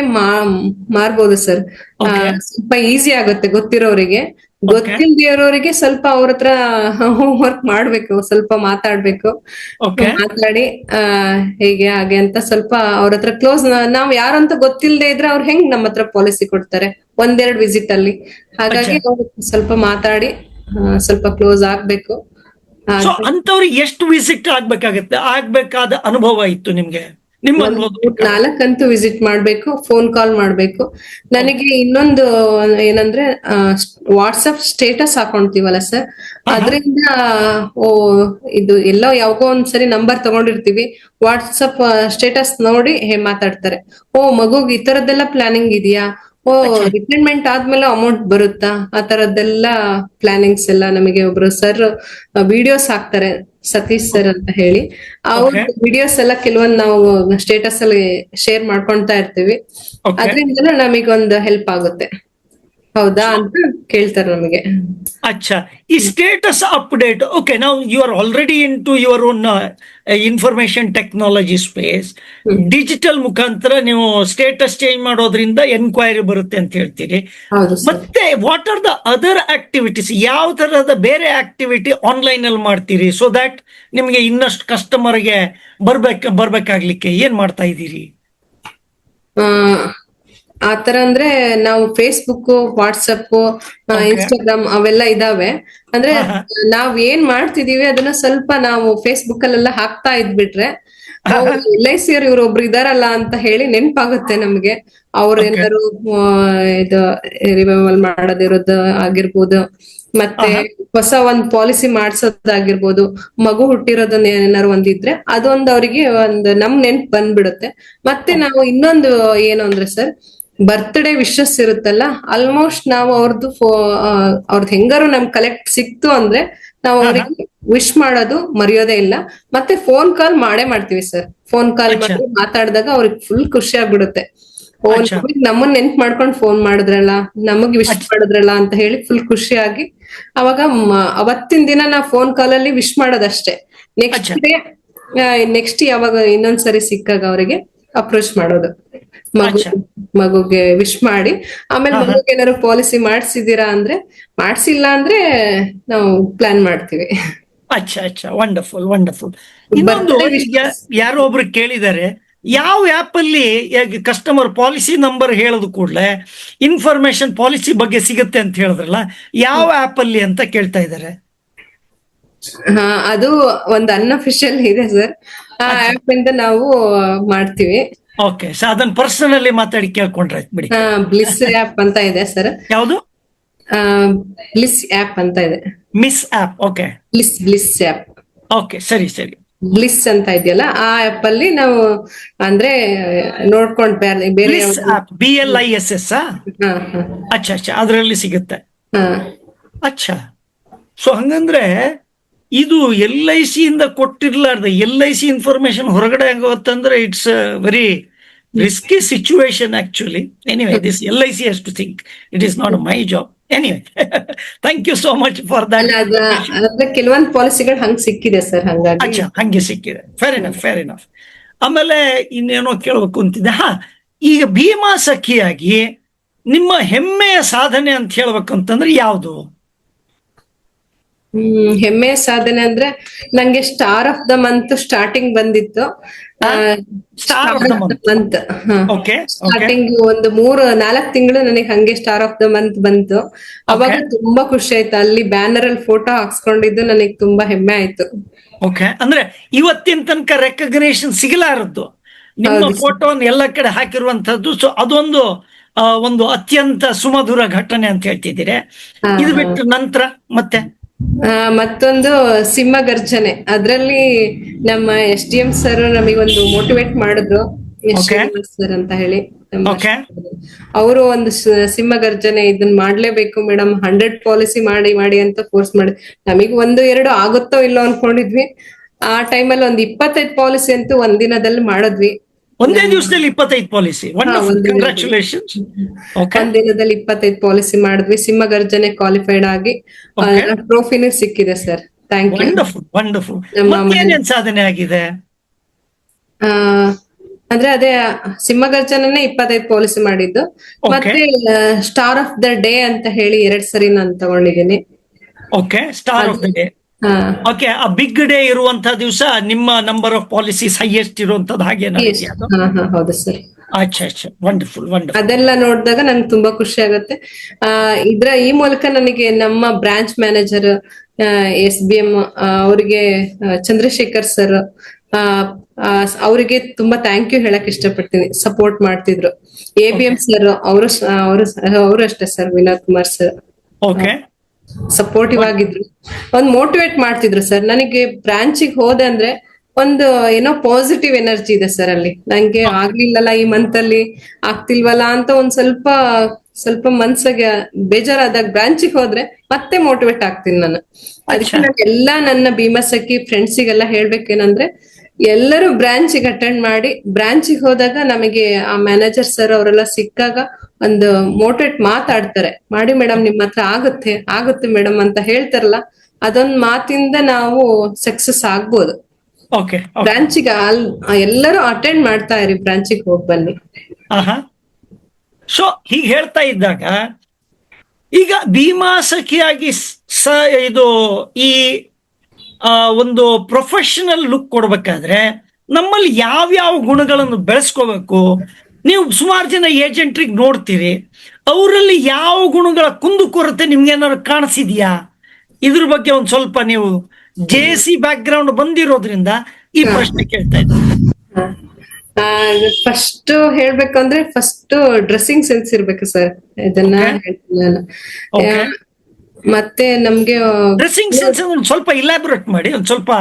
ಮಾರ್ಬೋದು ಸರ್. ಸ್ವಲ್ಪ ಈಸಿ ಆಗುತ್ತೆ ಗೊತ್ತಿರೋರಿಗೆ. ಗೊತ್ತಿಲ್ದಿರೋರಿಗೆ ಸ್ವಲ್ಪ ಅವ್ರ ಹತ್ರ ಹೋಮ್ ವರ್ಕ್ ಮಾಡ್ಬೇಕು, ಸ್ವಲ್ಪ ಮಾತಾಡ್ಬೇಕು. ಮಾತಾಡಿ ಹೇಗೆ ಹಾಗೆ ಅಂತ ಸ್ವಲ್ಪ ಅವ್ರ ಹತ್ರ ಕ್ಲೋಸ್. ನಾವ್ ಯಾರಂತ ಗೊತ್ತಿಲ್ಲದೆ ಇದ್ರೆ ಅವ್ರು ಹೆಂಗ್ ನಮ್ಮ ಹತ್ರ ಪಾಲಿಸಿ ಕೊಡ್ತಾರೆ 1-2 ವಿಸಿಟ್ ಅಲ್ಲಿ? ಹಾಗಾಗಿ ಸ್ವಲ್ಪ ಮಾತಾಡಿ ಸ್ವಲ್ಪ ಕ್ಲೋಸ್ ಆಗ್ಬೇಕು. ಅಂತವ್ರಿಗೆ ಎಷ್ಟು ವಿಸಿಟ್ ಆಗ್ಬೇಕಾದ ಅನುಭವ ಇತ್ತು ನಿಮ್ಗೆ? 4 ವಿಸಿಟ್ ಮಾಡ್ಬೇಕು, ಫೋನ್ ಕಾಲ್ ಮಾಡ್ಬೇಕು. ನನಗೆ ಇನ್ನೊಂದು ಏನಂದ್ರೆ ವಾಟ್ಸಪ್ ಸ್ಟೇಟಸ್ ಹಾಕೊಂತೀವಲ್ಲ ಸರ್, ಅದರಿಂದ ಇದು ಎಲ್ಲೋ ಯಾವಾಗೋ ಒಂದ್ಸರಿ ನಂಬರ್ ತಗೊಂಡಿರ್ತೀವಿ, ವಾಟ್ಸಪ್ ಸ್ಟೇಟಸ್ ನೋಡಿ ಮಾತಾಡ್ತಾರೆ. ಮಗುಗ್ ಈ ತರದ್ದೆಲ್ಲ ಪ್ಲಾನಿಂಗ್ ಇದೆಯಾ, ರಿಟೈರ್ಮೆಂಟ್ ಆದ್ಮೇಲೆ ಅಮೌಂಟ್ ಬರುತ್ತಾ, ಆ ತರದ್ದೆಲ್ಲ ಪ್ಲಾನಿಂಗ್ಸ್ ಎಲ್ಲ ನಮಗೆ ಒಬ್ರು ಸರ್ ವಿಡಿಯೋಸ್ ಹಾಕ್ತಾರೆ, ಸತೀಶ್ ಸರ್ ಅಂತ ಹೇಳಿ. ಅವ್ರ ವಿಡಿಯೋಸ್ ಎಲ್ಲ ಕೆಲವೊಂದು ನಾವು ಸ್ಟೇಟಸ್ ಅಲ್ಲಿ ಶೇರ್ ಮಾಡ್ಕೊಂತಾ ಇರ್ತೀವಿ. ಅದ್ರಿಂದ ನಮಗೊಂದು ಹೆಲ್ಪ್ ಆಗುತ್ತೆ. ಹೌದಾ ಅಂತ ಕೇಳ್ತಾರೆ ನಮಗೆ. ಅಚ್ಚಾ. ಈ ಸ್ಟೇಟಸ್ ಅಪ್ಡೇಟ್, ಓಕೆ, ನಾವು you are already in to your own information technology space. Digital ಮುಖಾಂತರ ನೀವು ಸ್ಟೇಟಸ್ ಚೇಂಜ್ ಮಾಡೋದ್ರಿಂದ ಎನ್ಕ್ವೈರಿ ಬರುತ್ತೆ ಅಂತ ಹೇಳ್ತೀರಿ. ಮತ್ತೆ what are the other activities? ಯಾವ ತರಹದ ಬೇರೆ ಆಕ್ಟಿವಿಟಿ ಆನ್ಲೈನ್ ಅಲ್ಲಿ ಮಾಡ್ತೀರಿ ಸೊ ದಟ್ ನಿಮ್ಗೆ ಇನ್ನಷ್ಟು ಕಸ್ಟಮರ್ಗೆ ಬರ್ಬೇಕಾಗ್ಲಿಕ್ಕೆ ಏನ್ ಮಾಡ್ತಾ ಇದ್ದೀರಿ? ಆತರ ಅಂದ್ರೆ ನಾವು ಫೇಸ್ಬುಕ್, ವಾಟ್ಸಪ್, ಇನ್ಸ್ಟಾಗ್ರಾಮ್ ಅವೆಲ್ಲ ಇದಾವೆ. ಅಂದ್ರೆ ನಾವ್ ಏನ್ ಮಾಡ್ತಿದೀವಿ ಅದನ್ನ ಸ್ವಲ್ಪ ನಾವು ಫೇಸ್ಬುಕ್ ಅಲ್ಲೆಲ್ಲ ಹಾಕ್ತಾ ಇದ್ಬಿಟ್ರೆ LIC ಅವ್ರು ಇವ್ರೊಬ್ರು ಇದಾರಲ್ಲ ಅಂತ ಹೇಳಿ ನೆನ್ಪಾಗುತ್ತೆ ನಮ್ಗೆ. ಅವ್ರ ಏನಾರು ಇದು ರಿವೈವಲ್ ಮಾಡೋದಿರೋದು ಆಗಿರ್ಬೋದು, ಮತ್ತೆ ಹೊಸ ಒಂದ್ ಪಾಲಿಸಿ ಮಾಡ್ಸೋದಾಗಿರ್ಬೋದು, ಮಗು ಹುಟ್ಟಿರೋದನ್ನ ಏನಾರು ಒಂದಿದ್ರೆ ಅದೊಂದು ಅವ್ರಿಗೆ ನಮ್ ನೆನ್ಪ್ ಬಂದ್ಬಿಡುತ್ತೆ. ಮತ್ತೆ ನಾವು ಇನ್ನೊಂದು ಏನು ಅಂದ್ರೆ ಸರ್, ಬರ್ತ್ಡೇ ವಿಶಸ್ ಇರುತ್ತಲ್ಲ, ಆಲ್ಮೋಸ್ಟ್ ನಾವು ಅವ್ರದ್ದು ಹೆಂಗಾರು ನಮ್ ಕಲೆಕ್ಟ್ ಸಿಕ್ತು ಅಂದ್ರೆ ನಾವು ಅವ್ರಿಗೆ ವಿಶ್ ಮಾಡೋದು ಮರೆಯೋದೇ ಇಲ್ಲ. ಮತ್ತೆ ಫೋನ್ ಕಾಲ್ ಮಾಡ್ತೀವಿ ಸರ್. ಫೋನ್ ಕಾಲ್ ಮಾಡಿ ಮಾತಾಡಿದಾಗ ಅವ್ರಿಗೆ ಫುಲ್ ಖುಷಿ ಆಗ್ಬಿಡುತ್ತೆ. ನಮ್ಮನ್ನ ನೆನ್ಪ್ ಮಾಡ್ಕೊಂಡು ಫೋನ್ ಮಾಡಿದ್ರಲ್ಲ, ನಮಗ್ ವಿಶ್ ಮಾಡಿದ್ರಲ್ಲ ಅಂತ ಹೇಳಿ ಫುಲ್ ಖುಷಿಯಾಗಿ ಅವಾಗ ಅವತ್ತಿನ ದಿನ ನಾವು ಫೋನ್ ಕಾಲ್ ಅಲ್ಲಿ ವಿಶ್ ಮಾಡೋದಷ್ಟೇ. ನೆಕ್ಸ್ಟ್ ಯಾವಾಗ ಇನ್ನೊಂದ್ಸರಿ ಸಿಕ್ಕಾಗ ಅವರಿಗೆ ಅಪ್ರೋಚ್ ಮಾಡೋದು, ಮಗುಗೆ ವಿಶ್ ಮಾಡಿ ಆಮೇಲೆ ಮಗುಗೆ ಏನಾದ್ರು ಪಾಲಿಸಿ ಮಾಡ್ಸಿದೀರಾ ಅಂದ್ರೆ, ಮಾಡ್ಸಿಲ್ಲ ಅಂದ್ರೆ ನಾವು ಪ್ಲಾನ್ ಮಾಡ್ತೀವಿ. ಅಚ್ಚಾ ಅಚ್ಚಾ, ವಂಡರ್ಫುಲ್ ವಂಡರ್ಫುಲ್. ಇನ್ನೊಂದು, ಯಾರೋ ಒಬ್ರು ಕೇಳಿದ್ದಾರೆ, ಯಾವ ಆಪ್ ಅಲ್ಲಿ ಕಸ್ಟಮರ್ ಪಾಲಿಸಿ ನಂಬರ್ ಹೇಳೋದು ಕೂಡಲೇ ಇನ್ಫಾರ್ಮೇಶನ್ ಪಾಲಿಸಿ ಬಗ್ಗೆ ಸಿಗುತ್ತೆ ಅಂತ ಹೇಳಿದ್ರಲ್ಲ, ಯಾವ ಆಪ್ ಅಲ್ಲಿ ಅಂತ ಕೇಳ್ತಾ ಇದ್ದಾರೆ. ಅದು ಒಂದು ಅನ್ಅಫಿಷಿಯಲ್ ಇದೆ ಸರ್, ಆ ಆಪ್ ಇಂದ ನಾವು ಮಾಡ್ತೀವಿ. ಓಕೆ, ಸೊ ಅದನ್ನ ಪರ್ಸನಲಿ ಮಾತಾಡಿ ಕೇಳ್ಕೊಂಡ್ರೆ ಬಿಡಿ. ಬ್ಲಿಸ್ ಆಪ್ ಅಂತ ಇದೆ ಸರ್. ಯಾವುದು? ಬ್ಲಿಸ್ ಆಪ್ ಅಂತ ಇದೆ. Miss app. Okay, bliss app. Okay, ಸರಿ ಸರಿ. ಬ್ಲಿಸ್ ಅಂತ ಇದೆಯಲ್ಲ, ಆ ಆಪ್ ಅಲ್ಲಿ ನಾವು ಅಂದ್ರೆ ನೋಡ್ಕೊಂಡ್ ಬೇರೆ BLISS. ಅಚ್ಚಾ ಅಚ್ಚಾ, ಅದರಲ್ಲಿ ಸಿಗುತ್ತೆ. ಅಚ್ಚಾ. ಸೊ ಹಂಗಂದ್ರೆ ಇದು LIC ಇಂದ ಕೊಟ್ಟಿರ್ಲಾರ್ದ LIC ಇನ್ಫಾರ್ಮೇಶನ್ ಹೊರಗಡೆ ಆಗುತ್ತಂದ್ರೆ it's very risky situation actually. Anyway this LIC has to think, it is not my job. Anyway thank you so much for that. ಅದ್ರ ಕೆಲವೊಂದು ಪಾಲಿಸಿಗಳು ಹಂಗ್ ಸಿಕ್ಕಿದೆ ಸರ್, ಹಂಗಾಗಿ. ಅಚ್ಚಾ, ಹಂಗೆ ಸಿಕ್ಕಿದೆ. Fair enough, fair enough. ಆಮೇಲೆ ಇನ್ನೇನೋ ಕೇಳಬೇಕು ಅಂತಿದ್ದೆ. ಈಗ ಭೀಮಾ ಸಖಿಯಾಗಿ ನಿಮ್ಮ ಹೆಮ್ಮೆಯ ಸಾಧನೆ ಅಂತ ಹೇಳ್ಬೇಕಂತಂದ್ರೆ ಯಾವುದು? ಹೆಮ್ಮೆಯ ಸಾಧನೆ ಅಂದ್ರೆ ನಂಗೆ star of the month starting ಬಂದಿತ್ತು. Star of the month. Okay. Starting ಒಂದು 3-4 ತಿಂಗಳು ನನಗೆ ಹಂಗೆ ಸ್ಟಾರ್ ಆಫ್ ದ ಮಂತ್ ಬಂತು. ಅವಾಗ ತುಂಬಾ ಖುಷಿ ಆಯ್ತು. ಅಲ್ಲಿ ಬ್ಯಾನರ್ ಅಲ್ಲಿ ಫೋಟೋ ಹಾಕ್ಸ್ಕೊಂಡಿದ್ದು ನನಗೆ ತುಂಬಾ ಹೆಮ್ಮೆ ಆಯ್ತು. ಓಕೆ. ಅಂದ್ರೆ ಇವತ್ತಿನ ತನಕ ರೆಕಗ್ನೇಷನ್ ಸಿಗಲಾರದ್ದು ನಿಮ್ಮ ಫೋಟೋವನ್ನು ಎಲ್ಲ ಕಡೆ ಹಾಕಿರುವಂತದ್ದು. ಸೊ ಅದೊಂದು ಒಂದು ಅತ್ಯಂತ ಸುಮಧುರ ಘಟನೆ ಅಂತ ಹೇಳ್ತಿದ್ದೀರಿ. ಇದು ಬಿಟ್ಟು ನಂತರ ಮತ್ತೆ ಮತ್ತೊಂದು ಸಿಂಹ ಗರ್ಜನೆ, ಅದ್ರಲ್ಲಿ ನಮ್ಮ SDM ಸರ್ ನಮಗೊಂದು ಮೋಟಿವೇಟ್ ಮಾಡಿದ್ರು, ಸರ್ ಅಂತ ಹೇಳಿ. ಅವರು ಒಂದು ಸಿಂಹ ಗರ್ಜನೆ ಇದನ್ನ ಮಾಡ್ಲೇಬೇಕು ಮೇಡಮ್, 100 ಪಾಲಿಸಿ ಮಾಡಿ ಅಂತ ಫೋರ್ಸ್ ಮಾಡಿ, ನಮಗ್ 1-2 ಆಗುತ್ತೋ ಇಲ್ಲೋ ಅನ್ಕೊಂಡಿದ್ವಿ. ಆ ಟೈಮಲ್ಲಿ ಒಂದು 25 ಪಾಲಿಸಿ ಅಂತೂ ಒಂದಿನದಲ್ಲಿ ಮಾಡಿದ್ವಿ. ಒಂದೇ ದಿವಸದಲ್ಲಿ 25 ಪಾಲಿಸಿ. ಕಂಗ್ರಾಚುಲೇಷನ್ಸ್. ಒಂದಿನದಲ್ಲಿ 25 ಪಾಲಿಸಿ ಮಾಡಿದ್ವಿ. ಸಿಂಹ ಗರ್ಜನೆ ಕ್ವಾಲಿಫೈಡ್ ಆಗಿ ಟ್ರೋಫಿನೂ ಸಿಕ್ಕಿದೆ sir. Thank you. Wonderful, wonderful. ಏನೇನ್ ಸಾಧನೆ ಆಗಿದೆ? ಅಂದ್ರೆ ಅದೇ ಸಿಂಹ ಗರ್ಜನೆ 25 ಪಾಲಿಸಿ ಮಾಡಿದ್ದು. ಮತ್ತೆ ಸ್ಟಾರ್ ಆಫ್ ದ ಡೇ ಅಂತ ಹೇಳಿ 2 ಸರಿ ನಾನು ತಗೊಂಡಿದ್ದೀನಿ. Okay, star of the day. Okay, ಆ ಬಿಗ್ ಡೇ ಇರುವಂತಹ ದಿವಸ ನಿಮ್ಮ ನಂಬರ್ ಆಫ್ ಪಾಲಿಸೀಸ್ ಹೈಯೆಸ್ಟ್ ಇರುವಂತದ್ದು, ಹಾಗೆ? ಹೌದು ಸರ್. ಅಚ್ಚಾ, wonderful, wonderful. ಅದೆಲ್ಲ ನೋಡಿದಾಗ ನಂಗೆ ತುಂಬಾ ಖುಷಿ ಆಗುತ್ತೆ. ಈ ಮೂಲಕ ನನಗೆ ನಮ್ಮ ಬ್ರಾಂಚ್ ಮ್ಯಾನೇಜರ್ SBM ಅವರಿಗೆ, ಚಂದ್ರಶೇಖರ್ ಸರ್ ಅವರಿಗೆ ತುಂಬಾ ಥ್ಯಾಂಕ್ ಯು ಹೇಳಕ್ ಇಷ್ಟಪಡ್ತೀನಿ. ಸಪೋರ್ಟ್ ಮಾಡ್ತಿದ್ರು. ABM ಸರ್ ಅವರು ಅಷ್ಟೇ sir, Vinod Kumar sir. Okay. Supportive ಆಗಿದ್ರು, ಒಂದ್ ಮೋಟಿವೇಟ್ ಮಾಡ್ತಿದ್ರು ಸರ್. ನನಗೆ ಬ್ರಾಂಚಿಗೆ ಹೋದೆ ಅಂದ್ರೆ ಒಂದು ಏನೋ ಪಾಸಿಟಿವ್ ಎನರ್ಜಿ ಇದೆ ಸರ್ ಅಲ್ಲಿ. ನಂಗೆ ಆಗ್ಲಿಲ್ಲಲ್ಲ ಈ ಮಂತ್ ಅಲ್ಲಿ, ಆಗ್ತಿಲ್ವಲ್ಲ ಅಂತ ಒಂದ್ ಸ್ವಲ್ಪ ಮನ್ಸಿಗೆ ಬೇಜಾರಾದಾಗ ಬ್ರಾಂಚಿಗೆ ಹೋದ್ರೆ ಮತ್ತೆ ಮೋಟಿವೇಟ್ ಆಗ್ತೀನಿ ನಾನು. ಅದಕ್ಕೆ ನಾನು ಎಲ್ಲಾ ನನ್ನ ಭೀಮಾಸಖಿ ಫ್ರೆಂಡ್ಸಿಗೆಲ್ಲ ಹೇಳ್ಬೇಕೇನಂದ್ರೆ, ಎಲ್ಲರೂ ಬ್ರಾಂಚಿಗೆ ಅಟೆಂಡ್ ಮಾಡಿ, ಬ್ರಾಂಚಿಗೆ ಹೋದಾಗ ನಮಗೆ ಆ ಮ್ಯಾನೇಜರ್ ಸರ್ ಅವರೆಲ್ಲ ಸಿಕ್ಕಾಗ ಒಂದು ಮೋಟಿವೇಟ್ ಮಾತಾಡ್ತಾರೆ, ಮಾಡಿ ಮೇಡಮ್ ನಿಮ್ಮ ಹತ್ರ ಆಗುತ್ತೆ ಮೇಡಮ್ ಅಂತ ಹೇಳ್ತಾರಲ್ಲ, ಅದೊಂದ್ ಮಾತಿಂದ ನಾವು ಸಕ್ಸಸ್ ಆಗ್ಬೋದು. ಬ್ರಾಂಚಿಗೆ ಎಲ್ಲರೂ ಅಟೆಂಡ್ ಮಾಡ್ತಾ ಇರಿ, ಬ್ರಾಂಚಿಗೆ ಹೋಗಿ ಬನ್ನಿ. ಸೊ ಹೀಗೆ ಹೇಳ್ತಾ ಇದ್ದಾಗ, ಈಗ ಭೀಮಾ ಸಖಿಯಾಗಿ ಇದು ಈ ಒಂದು ಪ್ರೊಫೆಷನಲ್ ಲುಕ್ ಕೊಡ್ಬೇಕಾದ್ರೆ ನಮ್ಮಲ್ಲಿ ಯಾವ್ಯಾವ ಗುಣಗಳನ್ನು ಬೆಳೆಸ್ಕೋಬೇಕು? ನೀವು ಸುಮಾರು ಜನ ಏಜೆಂಟ್ರಿಗೆ ನೋಡ್ತೀರಿ, ಅವರಲ್ಲಿ ಯಾವ ಗುಣಗಳ ಕುಂದುಕೊರತೆ ನಿಮ್ಗೇನಾದ್ರು ಕಾಣಿಸಿದ್ಯಾ? ಇದ್ರ ಬಗ್ಗೆ ಒಂದ್ ಸ್ವಲ್ಪ, ನೀವು JC ಬ್ಯಾಕ್ ಗ್ರೌಂಡ್ ಬಂದಿರೋದ್ರಿಂದ ಈ ಪ್ರಶ್ನೆ ಕೇಳ್ತಾ ಇದ್ದೀನಿ. ಫಸ್ಟ್ ಹೇಳ್ಬೇಕಂದ್ರೆ ಫಸ್ಟ್ ಡ್ರೆಸ್ಸಿಂಗ್ ಸೆನ್ಸ್ ಇರ್ಬೇಕು ಸರ್, ಇದನ್ನ ಹೇಳ್ತೀನಿ ನಾನು. ಮತ್ತೆ ನಮ್ಗೆ ಡ್ರೆಸ್ಸಿಂಗ್ ಸೆನ್ಸ್ ಒಂದ್ ಸ್ವಲ್ಪ ಇಲಾಬ್ರೇಟ್ ಮಾಡಿ, ಒಂದ್ ಸ್ವಲ್ಪ.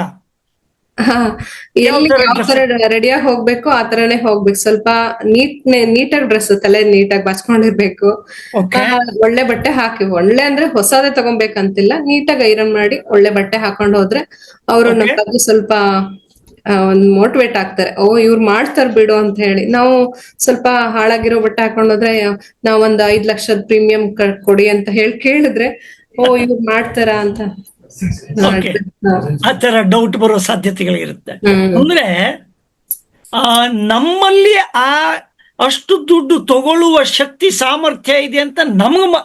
ಎಲ್ಲಿ ಯಾವ ತರ ರೆಡಿಯಾಗಿ ಹೋಗ್ಬೇಕು ಆ ತರನೇ ಹೋಗ್ಬೇಕು. ಸ್ವಲ್ಪ ನೀಟಾಗಿ ಡ್ರೆಸ್, ತಲೆ ನೀಟಾಗಿ ಬಾಚ್ಕೊಂಡಿರ್ಬೇಕು. ಒಳ್ಳೆ ಬಟ್ಟೆ ಹಾಕಿ, ಒಳ್ಳೆ ಅಂದ್ರೆ ಹೊಸದೇ ತಗೊಬೇಕಂತಿಲ್ಲ, ನೀಟಾಗಿ ಐರನ್ ಮಾಡಿ ಒಳ್ಳೆ ಬಟ್ಟೆ ಹಾಕೊಂಡ್ ಹೋದ್ರೆ ಅವರು ನಮ್ಮ ಬಗ್ಗೆ ಸ್ವಲ್ಪ ಒಂದ್ ಮೋಟಿವೇಟ್ ಆಗ್ತಾರೆ. ಇವ್ರು ಮಾಡ್ತಾರ ಬಿಡು ಅಂತ ಹೇಳಿ. ನಾವು ಸ್ವಲ್ಪ ಹಾಳಾಗಿರೋ ಬಟ್ಟೆ ಹಾಕೊಂಡೋದ್ರೆ, ನಾವೊಂದ್ 5 ಲಕ್ಷದ ಪ್ರೀಮಿಯಂ ಕೊಡಿ ಅಂತ ಹೇಳಿ ಕೇಳಿದ್ರೆ, ಇವ್ರು ಮಾಡ್ತಾರ ಅಂತ ಆ ತರ ಡೌಟ್ ಬರೋ ಸಾಧ್ಯತೆಗಳಿರುತ್ತೆ. ಅಂದ್ರೆ ನಮ್ಮಲ್ಲಿ ಅಷ್ಟು ದುಡ್ಡು ತಗೊಳ್ಳುವ ಶಕ್ತಿ ಸಾಮರ್ಥ್ಯ ಇದೆ ಅಂತ ನಮಗ್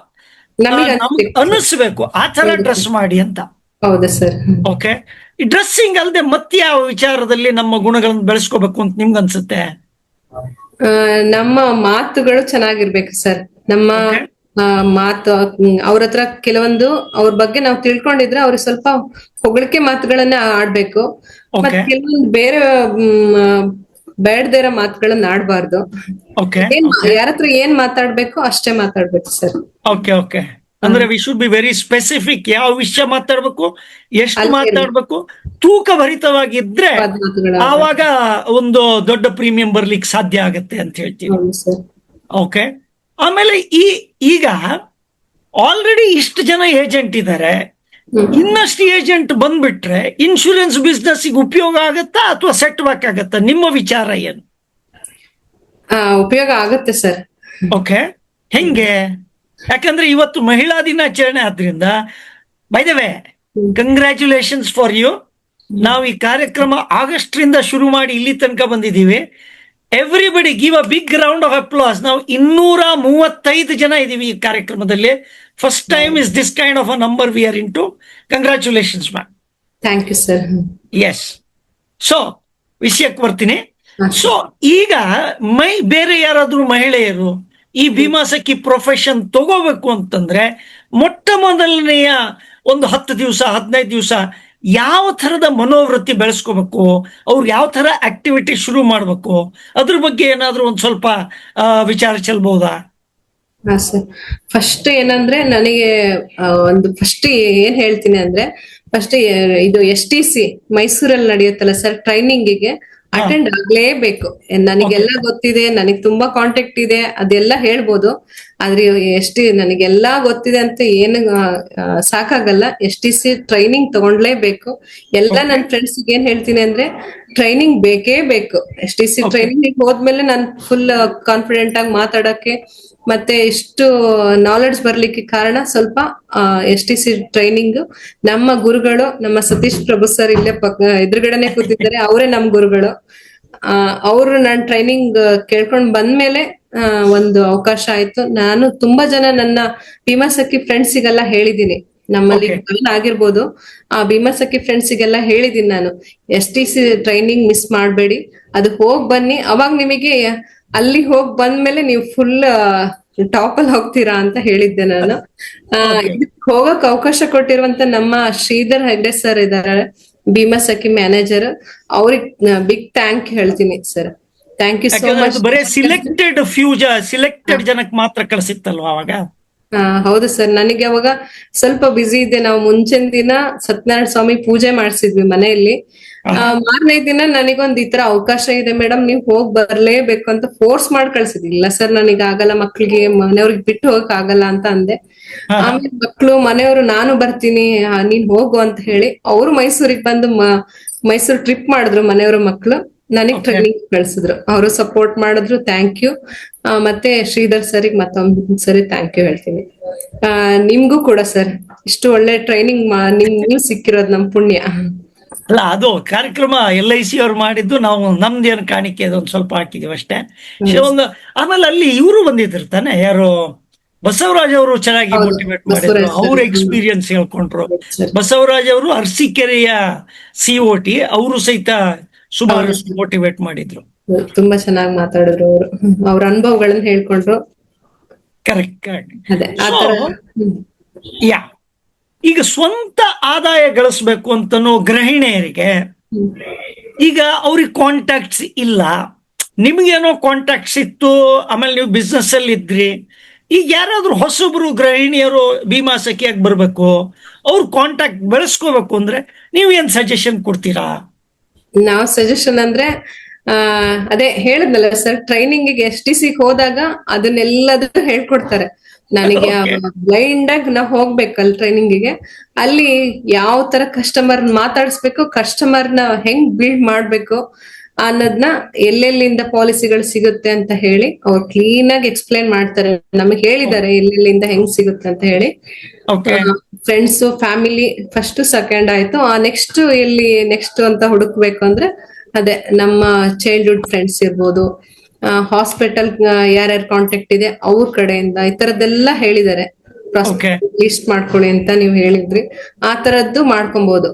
ಅನ್ನಿಸ್ಬೇಕು, ಆ ತರ ಡ್ರೆಸ್ ಮಾಡಿ ಅಂತ. ಹೌದಾ ಸರ್? ಓಕೆ. ಈ ಡ್ರೆಸ್ಸಿಂಗ್ ಅಲ್ಲದೆ ಮತ್ತೆ ಯಾವ ವಿಚಾರದಲ್ಲಿ ನಮ್ಮ ಗುಣಗಳನ್ನು ಬೆಳೆಸ್ಕೋಬೇಕು ಅಂತ ನಿಮ್ಗೆ ಅನ್ಸುತ್ತೆ? ನಮ್ಮ ಮಾತುಗಳು ಚೆನ್ನಾಗಿರ್ಬೇಕು ಸರ್. ನಮ್ಮ ಮಾತು, ಅವ್ರ ಹತ್ರ ಕೆಲವೊಂದು ಅವ್ರ ಬಗ್ಗೆ ನಾವು ತಿಳ್ಕೊಂಡಿದ್ರೆ ಅವ್ರಿಗೆ ಸ್ವಲ್ಪ ಹೊಗಳಿಕೆ ಮಾತುಗಳನ್ನ ಆಡ್ಬೇಕು. ಮತ್ತೆ ಕೆಲವೊಂದು ಬೇರೆ ಬೇಡದೇ ಇರೋ ಮಾತುಗಳನ್ನ ಆಡ್ಬಾರ್ದು. ಯಾರ ಹತ್ರ ಏನ್ ಮಾತಾಡ್ಬೇಕು ಅಷ್ಟೇ ಮಾತಾಡ್ಬೇಕು ಸರ್. ಓಕೆ. ಅಂದ್ರೆ we should be very specific. ಯಾವ ವಿಷಯ ಮಾತಾಡ್ಬೇಕು, ಎಷ್ಟು ಮಾತಾಡ್ಬೇಕು, ತೂಕ ಭರಿತವಾಗಿದ್ರೆ ಆವಾಗ ಒಂದು ದೊಡ್ಡ ಪ್ರೀಮಿಯಂ ಬರ್ಲಿಕ್ಕೆ ಸಾಧ್ಯ ಆಗತ್ತೆ ಅಂತ ಹೇಳ್ತೀವಿ. ಓಕೆ. ಆಮೇಲೆ ಈಗ ಆಲ್ರೆಡಿ ಇಷ್ಟು ಜನ ಏಜೆಂಟ್ ಇದ್ದಾರೆ, ಇನ್ನಷ್ಟು ಏಜೆಂಟ್ ಬಂದ್ಬಿಟ್ರೆ ಇನ್ಶೂರೆನ್ಸ್ ಬಿಸ್ನೆಸ್ಗೆ ಉಪಯೋಗ ಆಗತ್ತಾ ಅಥವಾ ಸೆಟ್ ಬ್ಯಾಕ್ ಆಗತ್ತಾ? ನಿಮ್ಮ ವಿಚಾರ ಏನು? ಉಪಯೋಗ ಆಗುತ್ತೆ ಸರ್. ಓಕೆ, ಹೆಂಗೆ? ಯಾಕಂದ್ರೆ ಇವತ್ತು ಮಹಿಳಾ ದಿನಾಚರಣೆ ಆದ್ರಿಂದ, by the way, congratulations for you. ನಾವು ಈ ಕಾರ್ಯಕ್ರಮ ಆಗಸ್ಟ್ ರಿಂದ ಶುರು ಮಾಡಿ ಇಲ್ಲಿ ತನಕ ಬಂದಿದ್ದೀವಿ. Everybody give a big round of applause. ನಾವು 235 ಜನ ಇದ್ದೀವಿ ಈ ಕಾರ್ಯಕ್ರಮದಲ್ಲಿ. First time is this kind of a number we are in too. Congratulations ma'am. Thank you sir. Yes. So ವಿಷಯಕ್ಕೆ ಬರ್ತೀನಿ. ಸೊ ಈಗ ಬೇರೆ ಯಾರಾದ್ರೂ ಮಹಿಳೆಯರು ಈ ಭೀಮಾ ಸಖಿ ಪ್ರೊಫೆಷನ್ ತಗೋಬೇಕು ಅಂತಂದ್ರೆ ಮೊಟ್ಟ ಮೊದಲನೆಯ ಒಂದು 10 ದಿವಸ 15 ದಿವಸ ಯಾವ ಥರದ ಮನೋವೃತ್ತಿ ಬೆಳೆಸ್ಕೋಬೇಕು, ಅವ್ರು ಯಾವ ಥರ ಆಕ್ಟಿವಿಟಿ ಶುರು ಮಾಡಬೇಕು, ಅದ್ರ ಬಗ್ಗೆ ಏನಾದ್ರೂ ಒಂದು ಸ್ವಲ್ಪ ವಿಚಾರ ಚೆಲ್ಬಹುದಾ? ಹಾ ಸರ್. ಫಸ್ಟ್ ಏನಂದ್ರೆ ನನಗೆ ಫಸ್ಟ್ ಏನ್ ಹೇಳ್ತೀನಿ ಅಂದ್ರೆ, ಫಸ್ಟ್ ಇದು STC ಮೈಸೂರಲ್ಲಿ ನಡೆಯುತ್ತಲ್ಲ ಸರ್, ಟ್ರೈನಿಂಗಿಗೆ ಅಟೆಂಡ್ ಆಗ್ಲೇಬೇಕು. ನನಗೆಲ್ಲ ಗೊತ್ತಿದೆ, ನನಗೆ ತುಂಬಾ ಕಾಂಟ್ಯಾಕ್ಟ್ ಇದೆ, ಅದೆಲ್ಲ ಹೇಳ್ಬೋದು. ಆದ್ರೆ ನನಗೆಲ್ಲಾ ಗೊತ್ತಿದೆ ಅಂತ ಏನು ಸಾಕಾಗಲ್ಲ. STC ಟ್ರೈನಿಂಗ್ ತಗೊಂಡ್ಲೇಬೇಕು. ಎಲ್ಲ ನನ್ನ ಫ್ರೆಂಡ್ಸ್ ಏನ್ ಹೇಳ್ತೀನಿ ಅಂದ್ರೆ, ಟ್ರೈನಿಂಗ್ ಬೇಕೇ ಬೇಕು. STC ಟ್ರೈನಿಂಗ್ ಹೋದ್ಮೇಲೆ ನಾನು ಫುಲ್ ಕಾನ್ಫಿಡೆಂಟ್ ಆಗಿ ಮಾತಾಡಕ್ಕೆ ಮತ್ತೆ ಇಷ್ಟು ನಾಲೆಡ್ಜ್ ಬರ್ಲಿಕ್ಕೆ ಕಾರಣ ಸ್ವಲ್ಪ STC ಟ್ರೈನಿಂಗ್. ನಮ್ಮ ಗುರುಗಳು ನಮ್ಮ ಸತೀಶ್ ಪ್ರಭು ಸರ್ ಇಲ್ಲೇ ಎದುರುಗಡೆನೆ ಕೂತಿದ್ದಾರೆ, ಅವರೇ ನಮ್ ಗುರುಗಳು. ಅವರು ನಾನು ಟ್ರೈನಿಂಗ್ ಕೇಳ್ಕೊಂಡ್ ಬಂದ್ಮೇಲೆ ಒಂದು ಅವಕಾಶ ಆಯ್ತು. ನಾನು ತುಂಬಾ ಜನ ನನ್ನ ಭೀಮಾ ಸಖಿ ಫ್ರೆಂಡ್ಸಿಗೆಲ್ಲ ಹೇಳಿದೀನಿ, ನಮ್ಮಲ್ಲಿ ಆಗಿರ್ಬೋದು, ಆ ಭೀಮಾ ಸಖಿ ಫ್ರೆಂಡ್ಸಿಗೆಲ್ಲ ಹೇಳಿದೀನಿ ನಾನು, STC ಟ್ರೈನಿಂಗ್ ಮಿಸ್ ಮಾಡ್ಬೇಡಿ, ಅದು ಹೋಗ್ ಬನ್ನಿ, ಅವಾಗ ನಿಮಗೆ ಅಲ್ಲಿ ಹೋಗ್ ಬಂದ್ಮೇಲೆ ನೀವು ಫುಲ್ ಟಾಪ್ ಅಲ್ಲಿ ಹೋಗ್ತೀರಾ ಅಂತ ಹೇಳಿದ್ದೆ ನಾನು. ಹೋಗಕ್ ಅವಕಾಶ ಕೊಟ್ಟಿರುವಂತ ನಮ್ಮ ಶ್ರೀಧರ್ ಹೆಗ್ಡೆ ಸರ್ ಇದಾರೆ, ಭೀಮಾ ಸಖಿ ಮ್ಯಾನೇಜರ್, ಅವ್ರಿಗೆ ಬಿಗ್ ಥ್ಯಾಂಕ್ ಹೇಳ್ತೀನಿ sir. Thank you so much. ಬರೀ ಸಿಲೆಕ್ಟೆಡ್ ಜನಕ್ಕೆ ಮಾತ್ರ ಕಳಿಸಿತ್ತಲ್ವಾ ಅವಾಗ? ಹೌದು ಸರ್. ನನಗೆ ಅವಾಗ ಸ್ವಲ್ಪ ಬಿಸಿ ಇದ್ದೆ. ನಾವು ಮುಂಚಿನ ದಿನ ಸತ್ಯನಾರಾಯಣ ಸ್ವಾಮಿ ಪೂಜೆ ಮಾಡ್ಸಿದ್ವಿ ಮನೆಯಲ್ಲಿ. ಮಾರನೇ ದಿನ ನನಗೊಂದ್ ಈ ತರ ಅವಕಾಶ ಇದೆ ಮೇಡಮ್, ನೀವ್ ಹೋಗ್ ಬರ್ಲೇಬೇಕು ಅಂತ ಫೋರ್ಸ್ ಮಾಡಿ ಕಳ್ಸಿದ್ವಿ. ಇಲ್ಲ ಸರ್ ನನಗೆ ಆಗಲ್ಲ, ಮಕ್ಳಿಗೆ ಮನೆಯವ್ರಿಗೆ ಬಿಟ್ಟು ಹೋಗಕ್ ಆಗಲ್ಲ ಅಂತ ಅಂದೆ. ಆಮೇಲೆ ಮಕ್ಳು ಮನೆಯವರು ನಾನು ಬರ್ತೀನಿ ನೀನ್ ಹೋಗು ಅಂತ ಹೇಳಿ ಅವರು ಮೈಸೂರಿಗೆ ಬಂದು ಮೈಸೂರು ಟ್ರಿಪ್ ಮಾಡಿದ್ರು ಮನೆಯವರು ಮಕ್ಳು. ನನಗ್ ಟ್ರೈನಿಂಗ್ ಕಳ್ಸಿದ್ರು, ಅವರು ಸಪೋರ್ಟ್ ಮಾಡಿದ್ರು. Thank you. ಮತ್ತೆ ಶ್ರೀಧರ್ ಸರಿಗೆ ಮತ್ತೊಂದ್ ಸರಿ ಥ್ಯಾಂಕ್ ಯು ಹೇಳ್ತೀನಿ. ನಿಮ್ಗೂ ಕೂಡ ಸರ್, ಇಷ್ಟು ಒಳ್ಳೆ ಟ್ರೈನಿಂಗ್ ನೀವು ಸಿಕ್ಕಿರೋದು ನಮ್ ಪುಣ್ಯ. ಅಲ್ಲ, ಅದು ಕಾರ್ಯಕ್ರಮ LIC ಅವ್ರು ಮಾಡಿದ್ದು, ನಾವು ನಮ್ದೇನು ಕಾಣಿಕೆ ಅದೊಂದು ಸ್ವಲ್ಪ ಹಾಕಿದೀವಿ ಅಷ್ಟೇ. ಆಮೇಲೆ ಅಲ್ಲಿ ಇವರು ಬಂದಿದ್ದಿರ್ತಾನೆ, ಯಾರು ಬಸವರಾಜ್ ಅವರು ಚೆನ್ನಾಗಿ ಮೋಟಿವೇಟ್ ಮಾಡಿದ್ರು, ಅವ್ರ ಎಕ್ಸ್ಪೀರಿಯನ್ಸ್ ಹೇಳ್ಕೊಂಡ್ರು. ಬಸವರಾಜ್ ಅವರು ಅರಸೀಕೆರೆಯ COT, ಅವರು ಸಹಿತ ಸುಮಾರು ಮೋಟಿವೇಟ್ ಮಾಡಿದ್ರು. ತುಂಬಾ ಚೆನ್ನಾಗಿ ಮಾತಾಡಿದ್ರು ಅವರು, ಅವ್ರ ಅನುಭವಗಳನ್ನ ಹೇಳ್ಕೊಂಡ್ರು. ಕರೆಕ್ಟ್. ಅದೇ ಯಾ, ಈಗ ಸ್ವಂತ ಆದಾಯ ಗಳಿಸ್ಬೇಕು ಅಂತನೋ ಗೃಹಿಣಿಯರಿಗೆ, ಈಗ ಅವ್ರಿಗೆ ಕಾಂಟ್ಯಾಕ್ಟ್ಸ್ ಇಲ್ಲ, ನಿಮ್ಗೇನೋ ಕಾಂಟ್ಯಾಕ್ಟ್ಸ್ ಇತ್ತು, ಆಮೇಲೆ ನೀವು ಬಿಸ್ನೆಸ್ ಅಲ್ಲಿ ಇದ್ರಿ. ಈಗ ಯಾರಾದ್ರೂ ಹೊಸಬ್ರು ಗೃಹಿಣಿಯರು ಭೀಮಾ ಸಖಿಯಾಗಿ ಬರ್ಬೇಕು, ಅವ್ರು ಕಾಂಟ್ಯಾಕ್ಟ್ ಬೆಳೆಸ್ಕೋಬೇಕು ಅಂದ್ರೆ ನೀವೇನ್ ಸಜೆಷನ್ ಕೊಡ್ತೀರಾ? ನಾವ್ ಸಜೆಷನ್ ಅಂದ್ರೆ ಅದೇ ಹೇಳಿದ್ನಲ್ಲ ಸರ್, ಟ್ರೈನಿಂಗ್ STC ಹೋದಾಗ ಅದನ್ನೆಲ್ಲದೂ ಹೇಳ್ಕೊಡ್ತಾರೆ. ನನಗೆ ಬ್ಲೈಂಡ್ ಆಗಿ ನಾವ್ ಹೋಗ್ಬೇಕಲ್ ಟ್ರೈನಿಂಗಿಗೆ, ಅಲ್ಲಿ ಯಾವ ತರ ಕಸ್ಟಮರ್ ಮಾತಾಡಿಸ್ಬೇಕು, ಕಸ್ಟಮರ್ನ ಹೆಂಗ್ ಬಿಲ್ಡ್ ಮಾಡ್ಬೇಕು ಅನ್ನೋದನ್ನ, ಎಲ್ಲೆಲ್ಲಿಂದ ಪಾಲಿಸಿಗಳು ಸಿಗುತ್ತೆ ಅಂತ ಹೇಳಿ ಅವ್ರು ಕ್ಲೀನ್ ಆಗಿ ಎಕ್ಸ್ಪ್ಲೈನ್ ಮಾಡ್ತಾರೆ. ನಮಗ್ ಹೇಳಿದ್ದಾರೆ ಎಲ್ಲೆಲ್ಲಿಂದ ಹೆಂಗ್ ಸಿಗುತ್ತೆ ಅಂತ ಹೇಳಿ. ಫ್ರೆಂಡ್ಸ್ ಫ್ಯಾಮಿಲಿ ಫಸ್ಟ್, ಸೆಕೆಂಡ್ ಆಯ್ತು. ನೆಕ್ಸ್ಟ್ ಎಲ್ಲಿ ನೆಕ್ಸ್ಟ್ ಅಂತ ಹುಡುಕ್ಬೇಕು ಅಂದ್ರೆ ಅದೇ ನಮ್ಮ ಚೈಲ್ಡ್ಹುಡ್ ಫ್ರೆಂಡ್ಸ್ ಇರ್ಬೋದು, ಹಾಸ್ಪಿಟಲ್ ಯಾರ್ಯಾರ ಕಾಂಟ್ಯಾಕ್ಟ್ ಇದೆ ಅವ್ರ ಕಡೆಯಿಂದ, ಈ ತರದ್ದೆಲ್ಲ ಹೇಳಿದ್ದಾರೆ. ಲಿಸ್ಟ್ ಮಾಡ್ಕೊಳ್ಳಿ ಅಂತ ನೀವು ಹೇಳಿದ್ರಿ, ಆ ತರದ್ದು ಮಾಡ್ಕೊಬಹುದು.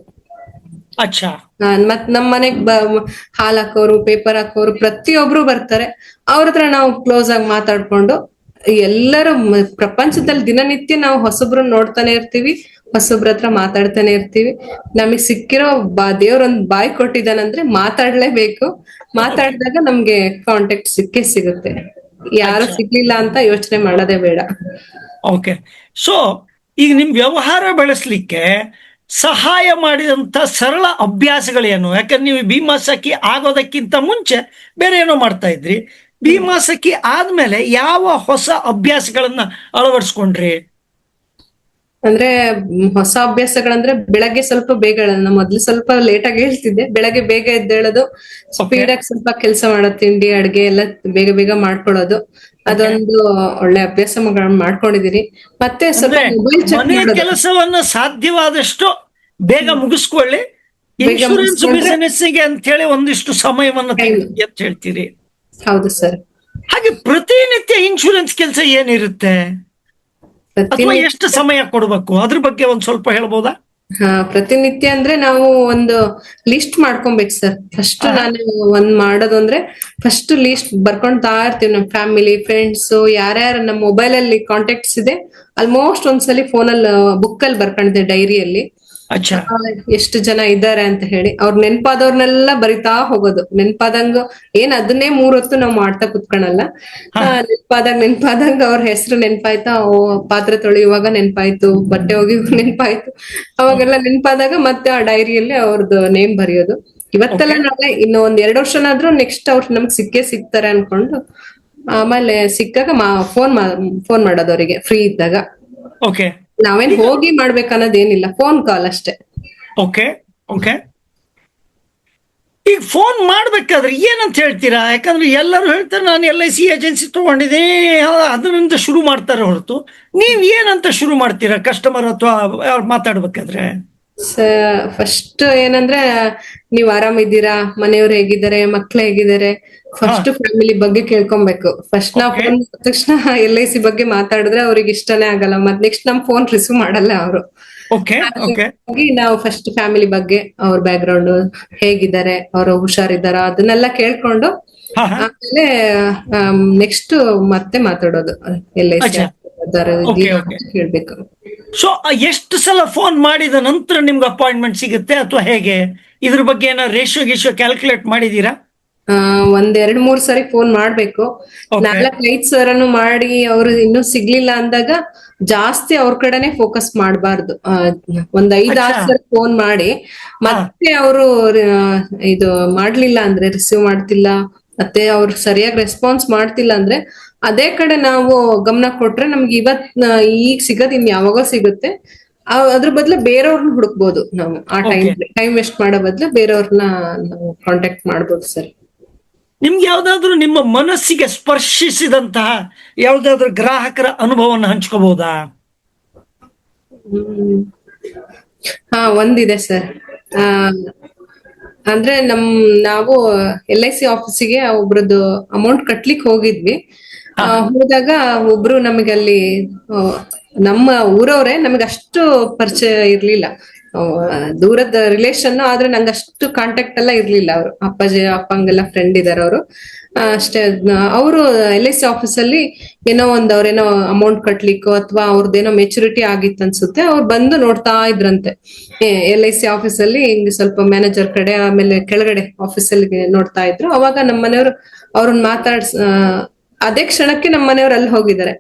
ಮತ್ ನಮ್ ಮನೆಗ್ ಹಾಲ್ ಹಾಕೋರು, ಪೇಪರ್ ಹಾಕೋರು ಪ್ರತಿಯೊಬ್ರು ಬರ್ತಾರೆ. ಅವ್ರ ಹತ್ರ ನಾವು ಕ್ಲೋಸ್ ಆಗಿ ಮಾತಾಡ್ಕೊಂಡು, ಎಲ್ಲರೂ ಪ್ರಪಂಚದಲ್ಲಿ ದಿನನಿತ್ಯ ನಾವು ಹೊಸಬ್ರು ನೋಡ್ತಾನೆ ಇರ್ತೀವಿ, ಹೊಸಬ್ರ ಹತ್ರ ಮಾತಾಡ್ತಾನೆ ಇರ್ತೀವಿ. ನಮಗ್ ಸಿಕ್ಕಿರೋ ದೇವ್ರೊಂದ್ ಬಾಯ್ ಕೊಟ್ಟಿದ್ದಾನಂದ್ರೆ ಮಾತಾಡ್ಲೇಬೇಕು. ಮಾತಾಡಿದಾಗ ನಮ್ಗೆ ಕಾಂಟ್ಯಾಕ್ಟ್ ಸಿಕ್ಕೇ ಸಿಗುತ್ತೆ. ಯಾರು ಸಿಗ್ಲಿಲ್ಲ ಅಂತ ಯೋಚನೆ ಮಾಡೋದೇ ಬೇಡ. ಓಕೆ. ಸೊ ಈಗ ನಿಮ್ ವ್ಯವಹಾರ ಬೆಳೆಸ್ಲಿಕ್ಕೆ ಸಹಾಯ ಮಾಡಿದಂತ ಸರಳ ಅಭ್ಯಾಸಗಳೇನು? ಯಾಕಂದ್ರೆ ನೀವು ಭೀಮಾ ಸಖಿ ಆಗೋದಕ್ಕಿಂತ ಮುಂಚೆ ಬೇರೆ ಏನೋ ಮಾಡ್ತಾ ಇದ್ರಿ. ಭೀಮಾ ಸಖಿ ಆದ್ಮೇಲೆ ಯಾವ ಹೊಸ ಅಭ್ಯಾಸಗಳನ್ನ ಅಳವಡಿಸ್ಕೊಂಡ್ರಿ? ಅಂದ್ರೆ ಹೊಸ ಅಭ್ಯಾಸಗಳಂದ್ರೆ ಬೆಳಗ್ಗೆ ಸ್ವಲ್ಪ ಬೇಗ ಏಳೋದು. ನಾನು ಮೊದ್ಲು ಸ್ವಲ್ಪ ಲೇಟ್ ಆಗಿ ಹೇಳ್ತಿದ್ದೆ, ಬೆಳಗ್ಗೆ ಬೇಗ ಎದ್ದೇಳೋದು, ಓಕೆ. ಸ್ಪೀಡ್ ಆಗಿ ಸ್ವಲ್ಪ ಕೆಲಸ ಮಾಡೋದು, ತಿಂಡಿ ಅಡ್ಗೆ ಎಲ್ಲ ಬೇಗ ಬೇಗ ಮಾಡ್ಕೊಳ್ಳೋದು. ಓಕೆ. ಅದೊಂದು ಒಳ್ಳೆ ಅಭ್ಯಾಸ ಮಾಡ್ಕೊಂಡಿದೀನಿ. ಮತ್ತೆ ಸ್ವಲ್ಪ ಅಂದ್ರೆ ಮೊಬೈಲ್ ಚೆಕ್ ಮನೆ ಮಾಡೋದು. ಕೆಲಸವನ್ನ ಸಾಧ್ಯವಾದಷ್ಟು ಬೇಗ ಮುಗಿಸ್ಕೊಳ್ಳಿ. ಬೇಗ ಇನ್ಶೂರೆನ್ಸ್ ಮುಗಿಸ್ಕೊಂಡ್ರೆ ಬಿಸಿನೆಸ್ಸಿಗೆ ಅಂತ ಹೇಳಿ ಒಂದಿಷ್ಟು ಸಮಯವನ್ನು ಟೈಮ್. ತೆಗೆದು ಅಂತ ಹೇಳ್ತೀರಿ. ಹೌದು ಸರ್. ಹಾಗೆ ಪ್ರತಿನಿತ್ಯ ಇನ್ಶೂರೆನ್ಸ್ ಕೆಲಸ ಏನಿರುತ್ತೆ, ಅಥವಾ ಪ್ರತಿನಿತ್ಯ. ಎಷ್ಟು ಸಮಯ ಕೊಡಬೇಕು, ಅದ್ರ ಬಗ್ಗೆ ಒಂದ್ ಸ್ವಲ್ಪ ಹೇಳ್ಬೋದಾ? ಹಾ, ಪ್ರತಿನಿತ್ಯ ಅಂದ್ರೆ ನಾವು ಒಂದು ಲಿಸ್ಟ್ ಮಾಡ್ಕೊಬೇಕು ಸರ್. ಫಸ್ಟ್ ಆಹಾ. ನಾನು ಒಂದ್ ಮಾಡೋದು ಅಂದ್ರೆ ಫಸ್ಟ್ ಲಿಸ್ಟ್ ಬರ್ಕೊಂತಾ ಇರ್ತೀವಿ. ನಮ್ ಫ್ಯಾಮಿಲಿ, ಫ್ರೆಂಡ್ಸ್ ಯಾರ್ಯಾರು ನಮ್ಮ ಮೊಬೈಲ್ ಅಲ್ಲಿ ಕಾಂಟ್ಯಾಕ್ಟ್ಸ್ ಇದೆ ಆಲ್ಮೋಸ್ಟ್ ಒಂದ್ಸಲಿ ಫೋನಲ್ಲಿ ಬುಕ್ ಅಲ್ಲಿ ಬರ್ಕೊಂಡಿದ್ದೆ, ಡೈರಿಯಲ್ಲಿ ಅಚ್ಚಾ. ಎಷ್ಟು ಜನ ಇದ್ದಾರೆ ಅಂತ ಹೇಳಿ. ಅವ್ರ ನೆನ್ಪಾದವ್ರನ್ನೆಲ್ಲ ಬರಿತಾ ಹೋಗೋದು. ನೆನ್ಪಾದಂಗ ಏನ್ ಅದನ್ನೇ 3 ಹೊತ್ತು ನಾವು ಮಾಡ್ತಾ ಕುತ್ಕೊಳಲ್ಲ. ಹಾ. ನೆನ್ಪಾದಂಗ ಅವ್ರ ಹೆಸರು ನೆನ್ಪಾಯ್ತಾ, ಓ ಪಾತ್ರೆ ತೊಳೆಯುವಾಗ ನೆನ್ಪಾಯ್ತು, ಬಟ್ಟೆ ಒಗೆಯುವಾಗ ನೆನ್ಪಾಯ್ತು, ಅವಾಗೆಲ್ಲ ನೆನ್ಪಾದಾಗ ಮತ್ತೆ ಆ ಡೈರಿಯಲ್ಲಿ ಅವ್ರದ್ದು ನೇಮ್ ಬರೆಯೋದು. ಇವತ್ತೆಲ್ಲ ಓಕೆ. ನಾಳೆ ಇನ್ನು ಒಂದ್ 2 ವರ್ಷನಾದ್ರೂ ನೆಕ್ಸ್ಟ್ ಅವ್ರು ನಮ್ಗೆ ಸಿಕ್ಕೇ ಸಿಗ್ತಾರೆ ಅನ್ಕೊಂಡು, ಆಮೇಲೆ ಸಿಕ್ಕಾಗ ಫೋನ್ ಮಾಡೋದು ಅವರಿಗೆ ಫ್ರೀ ಇದ್ದಾಗ. ಓಕೆ. ನಾವೇನ್ ಈಗ ಹೋಗಿ ಮಾಡ್ಬೇಕನ್ನೋದೇನಿಲ್ಲ, ಫೋನ್ ಕಾಲ್ ಅಷ್ಟೇ. ಓಕೆ. ಓಕೆ. ಈಗ ಫೋನ್ ಮಾಡ್ಬೇಕಾದ್ರೆ ಏನಂತ ಹೇಳ್ತೀರಾ? ಯಾಕಂದ್ರೆ ಎಲ್ಲರೂ ಹೇಳ್ತಾರೆ ನಾನು LIC ಏಜೆನ್ಸಿ ತಗೊಂಡಿದ್ದೀನಿ, ಅದರಿಂದ ಶುರು ಮಾಡ್ತಾರೆ ಹೊರತು ನೀವ್ ಏನಂತ ಶುರು ಮಾಡ್ತೀರಾ ಕಸ್ಟಮರ್ ಅಥವಾ ಅವ್ರು ಮಾತಾಡ್ಬೇಕಾದ್ರೆ? ಫಸ್ಟ್ ಏನಂದ್ರೆ, ನೀವ್ ಆರಾಮಿದ್ದೀರಾ, ಮನೆಯವ್ರು ಹೇಗಿದ್ದಾರೆ, ಮಕ್ಳು ಹೇಗಿದ್ದಾರೆ, ಹಾ. ಫಸ್ಟ್ ಫ್ಯಾಮಿಲಿ ಬಗ್ಗೆ ಕೇಳ್ಕೊಬೇಕು. ಫಸ್ಟ್ ನಾವ್ ಓಕೆ. ಫೋನ್ ತಕ್ಷಣ LIC ಬಗ್ಗೆ ಮಾತಾಡಿದ್ರೆ ಅವ್ರಿಗೆ ಇಷ್ಟನೇ ಆಗಲ್ಲ, ಮತ್ ನೆಕ್ಸ್ಟ್ ನಮ್ ಫೋನ್ ರಿಸೀವ್ ಮಾಡಲ್ಲ ಅವರು. ಓಕೆ. ಓಕೆ. ಹಾಗಾಗಿ ನಾವು ಫಸ್ಟ್ ಫ್ಯಾಮಿಲಿ ಬಗ್ಗೆ, ಅವ್ರ ಬ್ಯಾಕ್ ಗ್ರೌಂಡ್ ಹೇಗಿದ್ದಾರೆ, ಅವರು ಹುಷಾರಿದ್ದಾರ, ಅದನ್ನೆಲ್ಲ ಕೇಳ್ಕೊಂಡು ಹಾ. ಹಾ. ಆಮೇಲೆ ನೆಕ್ಸ್ಟ್ ಮತ್ತೆ ಮಾತಾಡೋದು. LIC ಅಚ್ಚಾ. ಓಕೆ. ಇದೆಯಾ ಓಕೆ. ಅಂತ ಕೇಳ್ಬೇಕು. ಸೊ ಎಷ್ಟು ಸಲ ಫೋನ್ ಮಾಡಿದ ನಂತರ ನಿಮ್ಗೆ ಅಪಾಯಿಂಟ್ಮೆಂಟ್ ಸಿಗುತ್ತೆ ಅಥವಾ ಹೇಗೆ? ಇದ್ರ ಬಗ್ಗೆ ಏನೋ ರೇಷಿಯೋ ಕ್ಯಾಲ್ಕುಲೇಟ್ ಮಾಡಿದೀರಾ? 1-2-3 ಸರಿ ಫೋನ್ ಮಾಡ್ಬೇಕು. ಓಕೆ. 4-5 ಸರನು ಮಾಡಿ ಅವ್ರು ಇನ್ನೂ ಸಿಗ್ಲಿಲ್ಲ ಅಂದಾಗ ಜಾಸ್ತಿ ಅವ್ರ ಕಡೆನೆ ಫೋಕಸ್ ಮಾಡಬಾರ್ದು. ಒಂದ್ 5-6 ಅಚ್ಚಾ. ಸರಿ ಫೋನ್ ಮಾಡಿ ಹಾ. ಮತ್ತೆ ಅವರು ಇದು ಮಾಡ್ಲಿಲ್ಲ ಅಂದ್ರೆ, ರಿಸೀವ್ ಮಾಡ್ತಿಲ್ಲ, ಮತ್ತೆ ಅವ್ರು ಸರಿಯಾಗಿ ರೆಸ್ಪಾನ್ಸ್ ಮಾಡ್ತಿಲ್ಲ ಅಂದ್ರೆ ಅದೇ ಕಡೆ ನಾವು ಗಮನ ಕೊಟ್ರೆ ನಮ್ಗೆ ಈಗ ಸಿಗದ್ ಇನ್ ಯಾವಾಗೋ ಸಿಗುತ್ತೆ. ಅದ್ರ ಬದಲು ಬೇರೆಯವ್ರನ್ನ ಹುಡುಕ್ಬೋದು ನಾವು. ಆ ಓಕೆ. ಟೈಮ್ ವೇಸ್ಟ್ ಮಾಡೋ ಬದಲು ಬೇರೆಯವ್ರನ್ನ ನಾವು ಕಾಂಟ್ಯಾಕ್ಟ್ ಮಾಡ್ಬೋದು ಸರ್. ನಿಮ್ಗೆ ಯಾವ್ದಾದ್ರು ನಿಮ್ಮ ಮನಸ್ಸಿಗೆ ಸ್ಪರ್ಶಿಸಿದಂತಹ ಯಾವ್ದಾದ್ರು ಗ್ರಾಹಕರ ಅನುಭವವನ್ನು ಹಂಚ್ಕೋಬಹುದಾ? ಹ್ಮ್. ಹಾ, ಒಂದಿದೆ ಸರ್. ಆ ಅಂದ್ರೆ ನಾವು LIC ಆಫೀಸಿಗೆ ಒಬ್ರದ್ದು ಅಮೌಂಟ್ ಕಟ್ಲಿಕ್ಕೆ ಹೋಗಿದ್ವಿ. ಹಾ. ಹೋದಾಗ ಒಬ್ರು ನಮಗಲ್ಲಿ ನಮ್ಮ ಊರವ್ರೆ, ನಮಗೆ ಅಷ್ಟು ಪರಿಚಯ ಇರ್ಲಿಲ್ಲ. ದೂರದ ರಿಲೇಷನ್ ಆದ್ರೆ ನಂಗೆ ಅಷ್ಟು ಕಾಂಟ್ಯಾಕ್ಟ್ ಎಲ್ಲ ಇರ್ಲಿಲ್ಲ. ಅವರು ಅಪ್ಪಂಗೆಲ್ಲ ಫ್ರೆಂಡ್ ಇದಾರೆ ಅವರು. ಅಷ್ಟೇ. ಅವರು LIC ಆಫೀಸಲ್ಲಿ ಏನೋ ಅವ್ರೇನೋ ಅಮೌಂಟ್ ಕಟ್ಲಿಕ್ಕೋ ಅಥವಾ ಅವ್ರದ್ದೇನೋ ಮೆಚುರಿಟಿ ಆಗಿತ್ತು ಅನ್ಸುತ್ತೆ. ಅವ್ರು ಬಂದು ನೋಡ್ತಾ ಇದ್ರಂತೆ LIC ಆಫೀಸಲ್ಲಿ, ಹಿಂಗ್ ಸ್ವಲ್ಪ ಮ್ಯಾನೇಜರ್ ಕಡೆ, ಆಮೇಲೆ ಕೆಳಗಡೆ ಆಫೀಸಲ್ಲಿ ನೋಡ್ತಾ ಇದ್ರು. ಅವಾಗ ನಮ್ಮ ಮನೆಯವರು ಅವ್ರನ್ನ ಅದೇ ಕ್ಷಣಕ್ಕೆ ನಮ್ಮ ಮನೆಯವ್ರು ಅಲ್ಲಿ ಹೋಗಿದ್ದಾರೆ.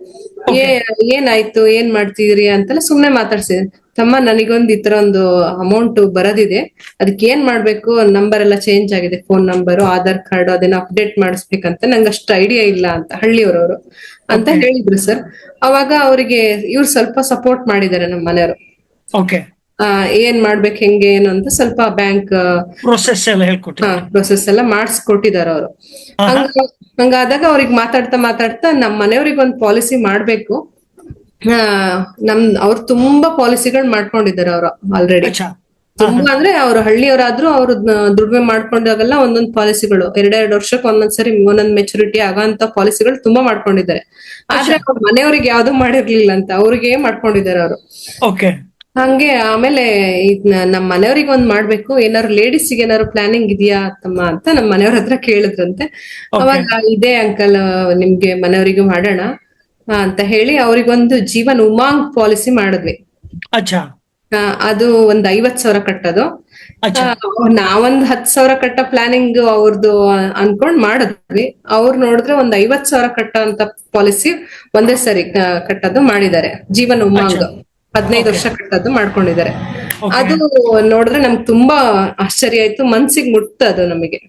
ಓಕೆ. ಏನಾಯ್ತು, ಏನ್ ಮಾಡ್ತಿದ್ರಿ ಅಂತೆಲ್ಲ ಸುಮ್ನೆ ಮಾತಾಡ್ಸಿದ್ರು. ತಮ್ಮ, ನನಗೊಂದು ಈ ತರ ಒಂದು ಅಮೌಂಟ್ ಬರೋದಿದೆ, ಅದಕ್ಕೆ ಏನ್ ಮಾಡ್ಬೇಕು, ನಂಬರ್ ಎಲ್ಲ ಚೇಂಜ್ ಆಗಿದೆ, ಫೋನ್ ನಂಬರು, ಆಧಾರ್ ಕಾರ್ಡ್ ಅದನ್ನ ಅಪ್ಡೇಟ್ ಮಾಡಿಸ್ಬೇಕಂತ, ನಂಗೆ ಅಷ್ಟು ಐಡಿಯಾ ಇಲ್ಲ ಅಂತ, ಹಳ್ಳಿಯವ್ರವ್ರು ಅಂತ ಓಕೆ. ಹೇಳಿದ್ರು ಸರ್. ಅವಾಗ ಅವರಿಗೆ ಇವ್ರು ಸ್ವಲ್ಪ ಸಪೋರ್ಟ್ ಮಾಡಿದ್ದಾರೆ ನಮ್ಮ ಮನೆಯವರು. ಓಕೆ. ಏನ್ ಮಾಡ್ಬೇಕು, ಹೆಂಗೆ ಏನು ಅಂತ ಸ್ವಲ್ಪ ಬ್ಯಾಂಕ್ ಪ್ರೊಸೆಸ್ ಎಲ್ಲ ಹೇಳ್ಕೊಟ್ಟಿದ್ದಾರೆ. ಪ್ರೊಸೆಸ್ ಎಲ್ಲ ಮಾಡಿಸ್ಕೊಟ್ಟಿದ್ದಾರೆ ಅವರು. ಹಾ. ಹಾ. ಹಂಗಾದಾಗ ಅವ್ರಿಗೆ ಮಾತಾಡ್ತಾ ಮಾತಾಡ್ತಾ ನಮ್ಮ ಮನೆಯವ್ರಿಗೆ ಒಂದು ಪಾಲಿಸಿ ಮಾಡ್ಬೇಕು. ಆ ಅವ್ರು ತುಂಬಾ ಪಾಲಿಸಿಗಳು ಮಾಡ್ಕೊಂಡಿದ್ದಾರೆ ಅವರು ಆಲ್ರೆಡಿ. ಅಚ್ಚಾ. ಹಾ. ಹಾ. ತುಂಬಾ ಅಂದ್ರೆ ಅವ್ರು ಹಳ್ಳಿಯವರಾದ್ರೂ ಅವ್ರು ದುಡಿಮೆ ಮಾಡ್ಕೊಂಡಾಗೆಲ್ಲ ಒಂದೊಂದ್ ಪಾಲಿಸಿಗಳು 2-2 ವರ್ಷಕ್ಕೆ ಒಂದೊಂದ್ಸರಿ ಒಂದೊಂದ್ ಮೆಚುರಿಟಿ ಆಗಂತ ಪಾಲಿಸಿಗಳು ತುಂಬಾ ಮಾಡ್ಕೊಂಡಿದ್ದಾರೆ. ಆದ್ರೆ ಅವ್ರ ಮನೆಯವ್ರಿಗೆ ಯಾವ್ದು ಮಾಡಿರ್ಲಿಲ್ಲ ಅಂತ ಅವ್ರಿಗೆ ಮಾಡ್ಕೊಂಡಿದ್ದಾರೆ ಅವರು. ಓಕೆ. ಹಂಗೆ ಆಮೇಲೆ ನಮ್ ಮನೆಯವ್ರಿಗೆ ಒಂದ್ ಮಾಡ್ಬೇಕು, ಏನಾದ್ರು ಲೇಡೀಸ್ಗೆ ಏನಾದ್ರು ಪ್ಲಾನಿಂಗ್ ಇದೆಯಾ ತಮ್ಮ ಅಂತ ನಮ್ ಮನೆಯವ್ರ ಹತ್ರ ಕೇಳಿದ್ರಂತೆ. ಓಕೆ. ಅವಾಗ ಇದೆ ಅಂಕಲ್, ನಿಮ್ಗೆ ಮನೆಯವರಿಗೂ ಮಾಡೋಣ ಅಂತ ಹೇಳಿ ಅವ್ರಿಗೊಂದು ಜೀವನ್ ಉಮಾಂಗ್ ಪಾಲಿಸಿ ಮಾಡಿದ್ವಿ. ಅಚ್ಚಾ. ಅದು ಒಂದ್ 50,000 ಕಟ್ಟೋದು. ಅಚ್ಚಾ. ನಾವೊಂದ್ 10,000 ಕಟ್ಟೋ ಪ್ಲಾನಿಂಗ್ ಅವ್ರದ್ದು ಅನ್ಕೊಂಡ್ ಮಾಡಿದ್ವಿ. ಅವ್ರು ನೋಡಿದ್ರೆ ಒಂದ್ 50,000 ಕಟ್ಟೋ ಅಂತ ಪಾಲಿಸಿ ಒಂದೇ ಸರಿ ಕಟ್ಟೋದು ಮಾಡಿದ್ದಾರೆ. ಜೀವನ್ ಉಮಾಂಗ್ ಅಚ್ಚಾ. 15 ಓಕೆ. ವರ್ಷ ಕಟ್ಟೋದು ಮಾಡ್ಕೊಂಡಿದ್ದಾರೆ. ಓಕೆ. ಅದು ನೋಡಿದ್ರೆ ನಮ್ಗೆ ತುಂಬಾ ಆಶ್ಚರ್ಯ ಆಯ್ತು, ಮನ್ಸಿಗೆ ಮುಟ್ತದು ನಮಗೆ.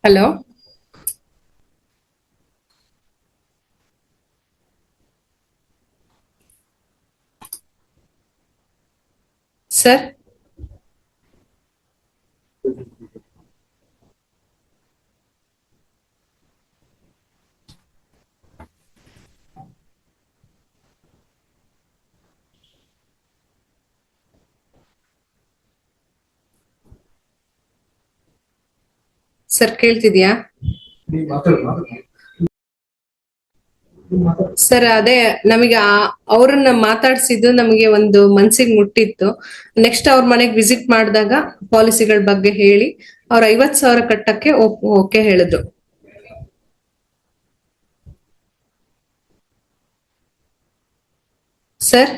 ಹಲೋ. ಸರ್. ಸರ್ ಕೇಳ್ತಿದ್ಯಾ? ಸರ್ ಅದೇ ನಮಗೆ ಅವ್ರನ್ನ ಮಾತಾಡ್ಸಿದ್ದು ನಮಗೆ ಒಂದು ಮನ್ಸಿಗೆ ಮುಟ್ಟಿತ್ತು. ನೆಕ್ಸ್ಟ್ ಅವ್ರ ಮನೆಗ್ ವಿಸಿಟ್ ಮಾಡಿದಾಗ ಪಾಲಿಸಿಗಳ ಬಗ್ಗೆ ಹೇಳಿ ಅವ್ರ 50,000 ಕಟ್ಟಕ್ಕೆ ಓಕೆ ಹೇಳಿದ್ರು. ಸರ್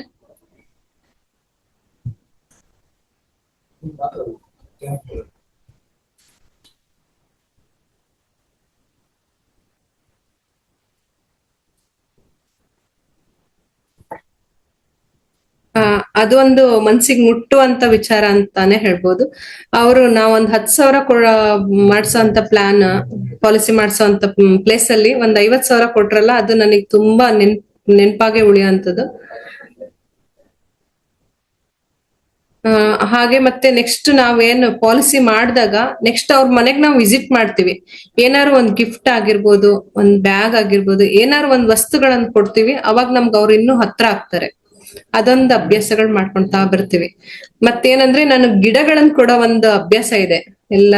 ಅದೊಂದು ಮನ್ಸಿಗೆ ಮುಟ್ಟುವಂತ ವಿಚಾರ ಅಂತಾನೆ ಹೇಳ್ಬೋದು. ಅವರು ನಾವೊಂದ್ 10,000 ಮಾಡ್ಸೋಂತ ಪ್ಲಾನ್, ಪಾಲಿಸಿ ಮಾಡ್ಸೋಂತ ಪ್ಲೇಸ್ ಅಲ್ಲಿ ಒಂದ್ 50,000 ಕೊಟ್ರಲ್ಲ, ಅದು ನನಗೆ ತುಂಬಾ ನೆನ್ಪಾಗೆ ಉಳಿಯುವಂಥದ್ದು. ಹಾಗೆ ಮತ್ತೆ ನೆಕ್ಸ್ಟ್ ನಾವೇನು ಪಾಲಿಸಿ ಮಾಡಿದಾಗ ನೆಕ್ಸ್ಟ್ ಅವ್ರ ಮನೆಗ್ ನಾವು ವಿಸಿಟ್ ಮಾಡ್ತೀವಿ. ಏನಾರು ಒಂದ್ ಗಿಫ್ಟ್ ಆಗಿರ್ಬೋದು, ಒಂದ್ ಬ್ಯಾಗ್ ಆಗಿರ್ಬೋದು, ಏನಾರು ಒಂದ್ ವಸ್ತುಗಳನ್ನ ಕೊಡ್ತೀವಿ. ಅವಾಗ ನಮ್ಗೆ ಅವ್ರು ಇನ್ನೂ ಹತ್ರ ಆಗ್ತಾರೆ. ಅದೊಂದು ಅಭ್ಯಾಸಗಳು ಮಾಡ್ಕೊಂತಾ ಬರ್ತೀವಿ. ಮತ್ತೇನಂದ್ರೆ ನನಗ್ ಗಿಡಗಳನ್ನ ಕೊಡೋ ಒಂದು ಅಭ್ಯಾಸ ಇದೆ. ಎಲ್ಲ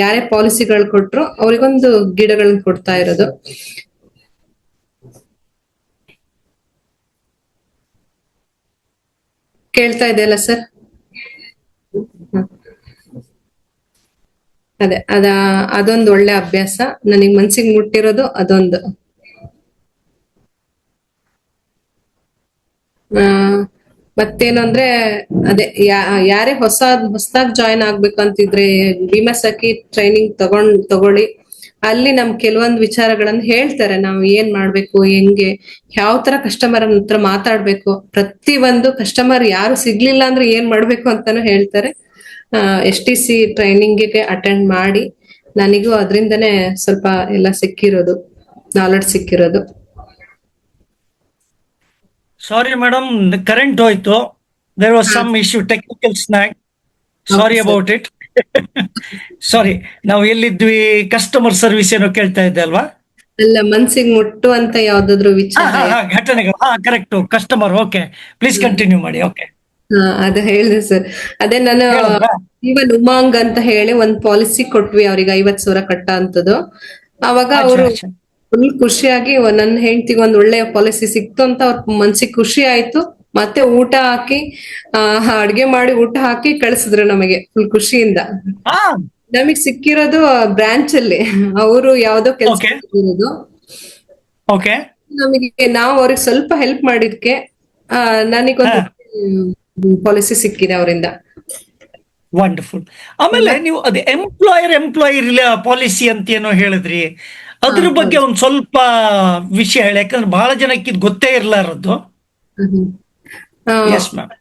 ಯಾರೇ ಪಾಲಿಸಿಗಳು ಕೊಟ್ರು ಅವ್ರಿಗೊಂದು ಗಿಡಗಳನ್ನ ಕೊಡ್ತಾ ಇರೋದು. ಕೇಳ್ತಾ ಇದೆಯಲ್ಲ ಸರ್? ಅದೇ ಅದೊಂದು ಒಳ್ಳೆ ಅಭ್ಯಾಸ ನನಗ್ ಮನ್ಸಿಗೆ ಮುಟ್ಟಿರೋದು ಅದೊಂದು. ಮತ್ತೇನು ಅಂದ್ರೆ ಅದೇ ಯಾರೇ ಹೊಸದಾಗಿ ಜಾಯಿನ್ ಆಗ್ಬೇಕು ಅಂತಿದ್ರೆ ಭೀಮಾಸಖಿ ಟ್ರೈನಿಂಗ್ ತಗೊಳ್ಳಿ. ಅಲ್ಲಿ ನಮ್ ಕೆಲವೊಂದು ವಿಚಾರಗಳನ್ನ ಹೇಳ್ತಾರೆ. ನಾವು ಏನ್ ಮಾಡ್ಬೇಕು, ಹೆಂಗೆ, ಯಾವ ತರ ಕಸ್ಟಮರ್ ಹತ್ರ ಮಾತಾಡ್ಬೇಕು, ಪ್ರತಿ ಒಂದು ಕಸ್ಟಮರ್ ಯಾರು ಸಿಗ್ಲಿಲ್ಲ ಅಂದ್ರೆ ಏನ್ ಮಾಡ್ಬೇಕು ಅಂತಾನು ಹೇಳ್ತಾರೆ. STC ಟ್ರೈನಿಂಗ್ಗೆ ಅಟೆಂಡ್ ಮಾಡಿ ನನಗೂ ಅದರಿಂದನೇ ಸ್ವಲ್ಪ ಎಲ್ಲ ಸಿಕ್ಕಿರೋದು, ನಾಲೆಡ್ಜ್ ಸಿಕ್ಕಿರೋದು. ಸಾರಿ ಮೇಡಮ್, ಕರೆಂಟ್ ಹೋಯ್ತು. There was some issue, technical snag. Sorry about it. Sorry. ನಾವು ಎಲ್ಲಿದ್ವಿ? ಕಸ್ಟಮರ್ ಸರ್ವಿಸ್ ಏನೋ ಕೇಳ್ತಾ ಇದ್ದೆ ಅಲ್ವಾ? ಅಲ್ಲ, ಮನ್ಸಿಗೆ ಮುಟ್ಟುವಂತ ಯಾವ್ದಾದ್ರು ವಿಚಾರ. ಘಟನೆಗಳು. Correct. Customer. Okay, please continue ಮಾಡಿ. ಓಕೆ, ಅದ ಹೇಳಿದೆ ಸರ್. ಅದೇ ನಾನು ಜೀವನ್ ಉಮಾಂಗ್ ಅಂತ ಹೇಳಿ ಒಂದ್ ಪಾಲಿಸಿ ಕೊಟ್ವಿ ಅವ್ರಿಗೆ 50,000 ಕಟ್ಟ ಅಂತದ್ದು. ಅವಾಗ ಅವರು ಫುಲ್ ಖುಷಿಯಾಗಿ ನನ್ನ ಹೆಂಡತಿಗೆ ಒಂದ್ ಒಳ್ಳೆ ಪಾಲಿಸಿ ಸಿಕ್ತು ಅಂತ ಅವ್ರ ಮನ್ಸಿಗೆ ಖುಷಿ ಆಯ್ತು. ಮತ್ತೆ ಊಟ ಹಾಕಿ ಅಡ್ಗೆ ಮಾಡಿ ಊಟ ಹಾಕಿ ಕಳ್ಸಿದ್ರು ನಮಗೆ ಫುಲ್ ಖುಷಿಯಿಂದ. ನಮಗ್ ಸಿಕ್ಕಿರೋದು ಬ್ರಾಂಚ್ ಅಲ್ಲಿ, ಅವರು ಯಾವ್ದೋ ಕೆಲಸ ಇರೋದು. ನಮಗೆ ನಾವು ಅವ್ರಿಗೆ ಸ್ವಲ್ಪ ಹೆಲ್ಪ್ ಮಾಡಿದ್ಕೆ ನನಗೊಂದು ಪಾಲಿಸಿ ಸಿಕ್ಕಿದೆ ಅವರಿಂದ. ವಂಡರ್ಫುಲ್. ಆಮೇಲೆ ನೀವು ಅದೇ ಎಂಪ್ಲಾಯಿ ಪಾಲಿಸಿ ಅಂತ ಏನೋ ಹೇಳಿದ್ರಿ, ಅದ್ರ ಬಗ್ಗೆ ಒಂದ್ ಸ್ವಲ್ಪ ವಿಷಯ ಹೇಳಿ. ಯಾಕಂದ್ರೆ ಬಹಳ ಜನಕ್ಕೆ ಇದು ಗೊತ್ತೇ ಇರ್ಲಾರದ್ದು. Yes ma'am.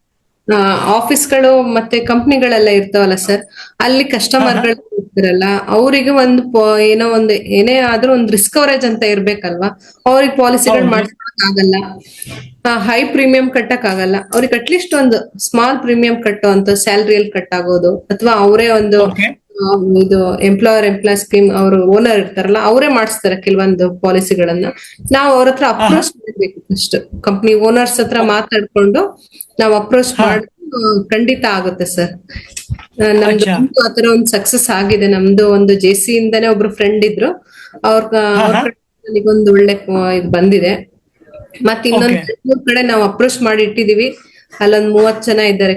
ಆಫೀಸ್ಗಳು ಮತ್ತೆ ಕಂಪ್ನಿಗಳೆಲ್ಲ ಇರ್ತಾವಲ್ಲ ಸರ್, ಅಲ್ಲಿ ಕಸ್ಟಮರ್ಗಳು ಇರ್ತಾರಲ್ಲ, ಅವರಿಗೆ ಒಂದು ಏನೇ ಆದ್ರೂ ಒಂದು ರಿಸ್ಕ್ ಕವರೇಜ್ ಅಂತ ಇರ್ಬೇಕಲ್ವಾ. ಅವ್ರಿಗೆ ಪಾಲಿಸಿಗಳು ಮಾಡ್ಕೊಳಕ್ ಆಗಲ್ಲ, ಹೈ ಪ್ರೀಮಿಯಂ ಕಟ್ಟಕ್ ಆಗಲ್ಲ. ಅವ್ರಿಗೆ ಅಟ್ಲೀಸ್ಟ್ ಒಂದು ಸ್ಮಾಲ್ ಪ್ರೀಮಿಯಂ ಕಟ್ಟೋ ಅಂತ ಸ್ಯಾಲರಿಯಲ್ಲಿ ಕಟ್ ಆಗೋದು, ಅಥವಾ ಅವರೇ ಒಂದು ಇದು ಎಂಪ್ಲಾಯ್ ಸ್ಕೀಮ್, ಅವರು ಓನರ್ ಇರ್ತಾರಲ್ಲ, ಅವರೇ ಮಾಡಿಸ್ತಾರೆ ಕೆಲವೊಂದು ಪಾಲಿಸಿಗಳನ್ನ. ನಾವು ಅವ್ರ ಹತ್ರ ಅಪ್ರೋಚ್ ಮಾಡ್ಬೇಕು. ಫಸ್ಟ್ ಕಂಪ್ನಿ ಓನರ್ಸ್ ಹತ್ರ ಮಾತಾಡ್ಕೊಂಡು ನಾವು ಅಪ್ರೋಚ್ ಮಾಡಿ ಖಂಡಿತ ಆಗುತ್ತೆ ಸರ್. ನಮ್ದು ಆತರ ಒಂದು ಸಕ್ಸಸ್ ಆಗಿದೆ. ನಮ್ದು ಒಂದು JC ಇಂದಾನೆ ಒಬ್ರು ಫ್ರೆಂಡ್ ಇದ್ರು, ನನಗೊಂದು ಒಳ್ಳೆ ಇದು ಬಂದಿದೆ. ಮತ್ತೆ ಇನ್ನೊಂದು 2-3 ಕಡೆ ನಾವು ಅಪ್ರೋಚ್ ಮಾಡಿ ಇಟ್ಟಿದೀವಿ. ಅಲ್ಲೊಂದ್ 30 ಜನ ಇದ್ದಾರೆ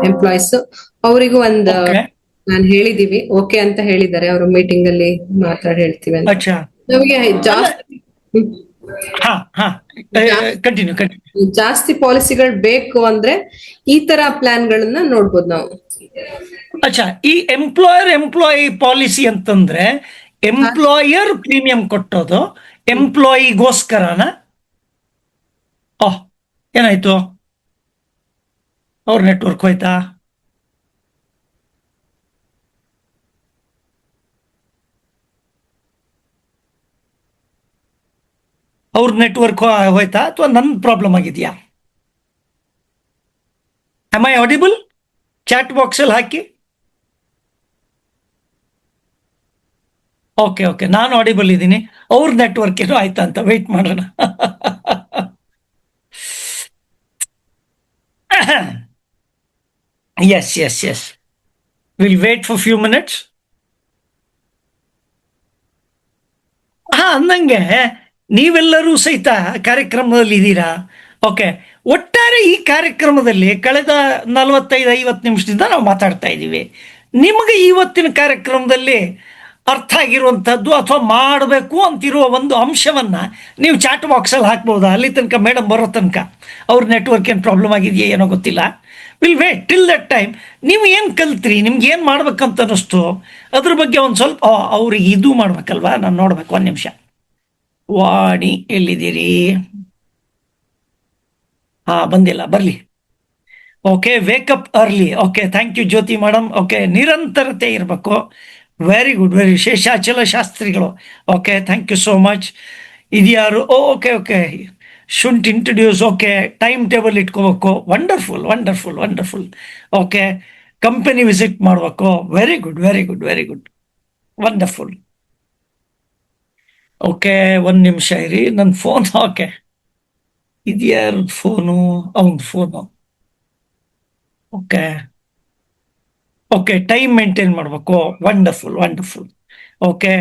ಎಂಪ್ಲಾಯೀಸ್. ಅವರಿಗೂ ನಾನ್ ಹೇಳಿದೀವಿ, ಓಕೆ ಅಂತ ಹೇಳಿದ್ದಾರೆ. ಅವರು ಮೀಟಿಂಗ್ ಅಲ್ಲಿ ಮಾತಾಡಿ ಹೇಳ್ತೀವಿ ಅಂತ. ನಮಗೆ ಜಾಸ್ತಿ ಪಾಲಿಸಿಗಳು ಬೇಕು ಅಂದ್ರೆ ಈ ತರ ಪ್ಲಾನ್ ಗಳನ್ನ ನೋಡ್ಬೋದು ನಾವು. ಈ ಎಂಪ್ಲಾಯಿ ಪಾಲಿಸಿ ಅಂತಂದ್ರೆ ಎಂಪ್ಲಾಯರ್ ಪ್ರೀಮಿಯಂ ಕೊಟ್ಟೋದು ಎಂಪ್ಲಾಯಿಗೋಸ್ಕರನ? ಏನಾಯ್ತು? ಅವ್ರ ನೆಟ್ವರ್ಕ್ ಹೋಯ್ತಾ? ಅವ್ರ ನೆಟ್ವರ್ಕ್ ಹೋಯ್ತಾ ಅಥವಾ ನನ್ನ ಪ್ರಾಬ್ಲಮ್ ಆಗಿದೆಯಾ? Am I audible? ಚಾಟ್ ಬಾಕ್ಸಲ್ಲಿ ಹಾಕಿ. ಓಕೆ ಓಕೆ, ನಾನು ಆಡಿಬಲ್ ಇದ್ದೀನಿ, ಅವ್ರ ನೆಟ್ವರ್ಕ್ ಏನೋ ಆಯ್ತಾ ಅಂತ ವೆಯ್ಟ್ ಮಾಡೋಣ. Yes yes yes, will wait for few minutes. ಅಂದಂಗೆ ನೀವೆಲ್ಲರೂ ಸಹಿತ ಕಾರ್ಯಕ್ರಮದಲ್ಲಿ ಇದ್ದೀರಾ. ಓಕೆ, ಒಟ್ಟಾರೆ ಈ ಕಾರ್ಯಕ್ರಮದಲ್ಲಿ ಕಳೆದ 45-50 ನಿಮಿಷದಿಂದ ನಾವು ಮಾತಾಡ್ತಾ ಇದ್ದೀವಿ. ನಿಮಗೆ ಇವತ್ತಿನ ಕಾರ್ಯಕ್ರಮದಲ್ಲಿ ಅರ್ಥ ಆಗಿರುವಂಥದ್ದು ಅಥವಾ ಮಾಡಬೇಕು ಅಂತಿರುವ ಒಂದು ಅಂಶವನ್ನು ನೀವು ಚಾಟ್ ಬಾಕ್ಸಲ್ಲಿ ಹಾಕ್ಬೋದಾ? ಅಲ್ಲಿ ತನಕ ಮೇಡಮ್ ಬರೋ ತನಕ ಅವ್ರ ನೆಟ್ವರ್ಕ್ ಏನು ಪ್ರಾಬ್ಲಮ್ ಆಗಿದೆಯಾ ಏನೋ ಗೊತ್ತಿಲ್ಲ. Will wait till that time. ನೀವು ಏನು ಕಲ್ತ್ರಿ, ನಿಮ್ಗೆ ಏನು ಮಾಡ್ಬೇಕಂತ ಅನ್ನಿಸ್ತು ಅದ್ರ ಬಗ್ಗೆ ಒಂದು ಸ್ವಲ್ಪ ಅವ್ರಿಗೆ ಇದು ಮಾಡ್ಬೇಕಲ್ವಾ, ನಾನು ನೋಡ್ಬೇಕು. ಒಂದು ನಿಮಿಷ. ವಾಣಿ ಎಲ್ಲಿದ್ದೀರಿ? ಬಂದಿಲ್ಲ, ಬರಲಿ. Okay, wake up early. Okay, thank you Jyothi madam. Okay, ನಿರಂತರತೆ ಇರಬೇಕು. Very good, very. ಶೇಷಾಚಲ ಶಾಸ್ತ್ರಿಗಳು. Okay, thank you so much. ಇದ್ಯಾರು? ಓಕೆ ಓಕೆ, ಶುಂಟ್ ಇಂಟ್ರಡ್ಯೂಸ್. ಓಕೆ, ಟೈಮ್ ಟೇಬಲ್ ಇಟ್ಕೋಬೇಕು. Wonderful wonderful wonderful. Okay, company visit ಮಾಡಬೇಕು. Very good very good very good, wonderful. Okay, ಒಂದು ನಿಮಿಷ ಇರಿ, ನನ್ನ ಫೋನ್. ಓಕೆ, ಇದ್ಯಾರ ಫೋನು? ಅವನ phone. Okay okay, time maintain ಮಾಡಬೇಕು. Wonderful wonderful. Okay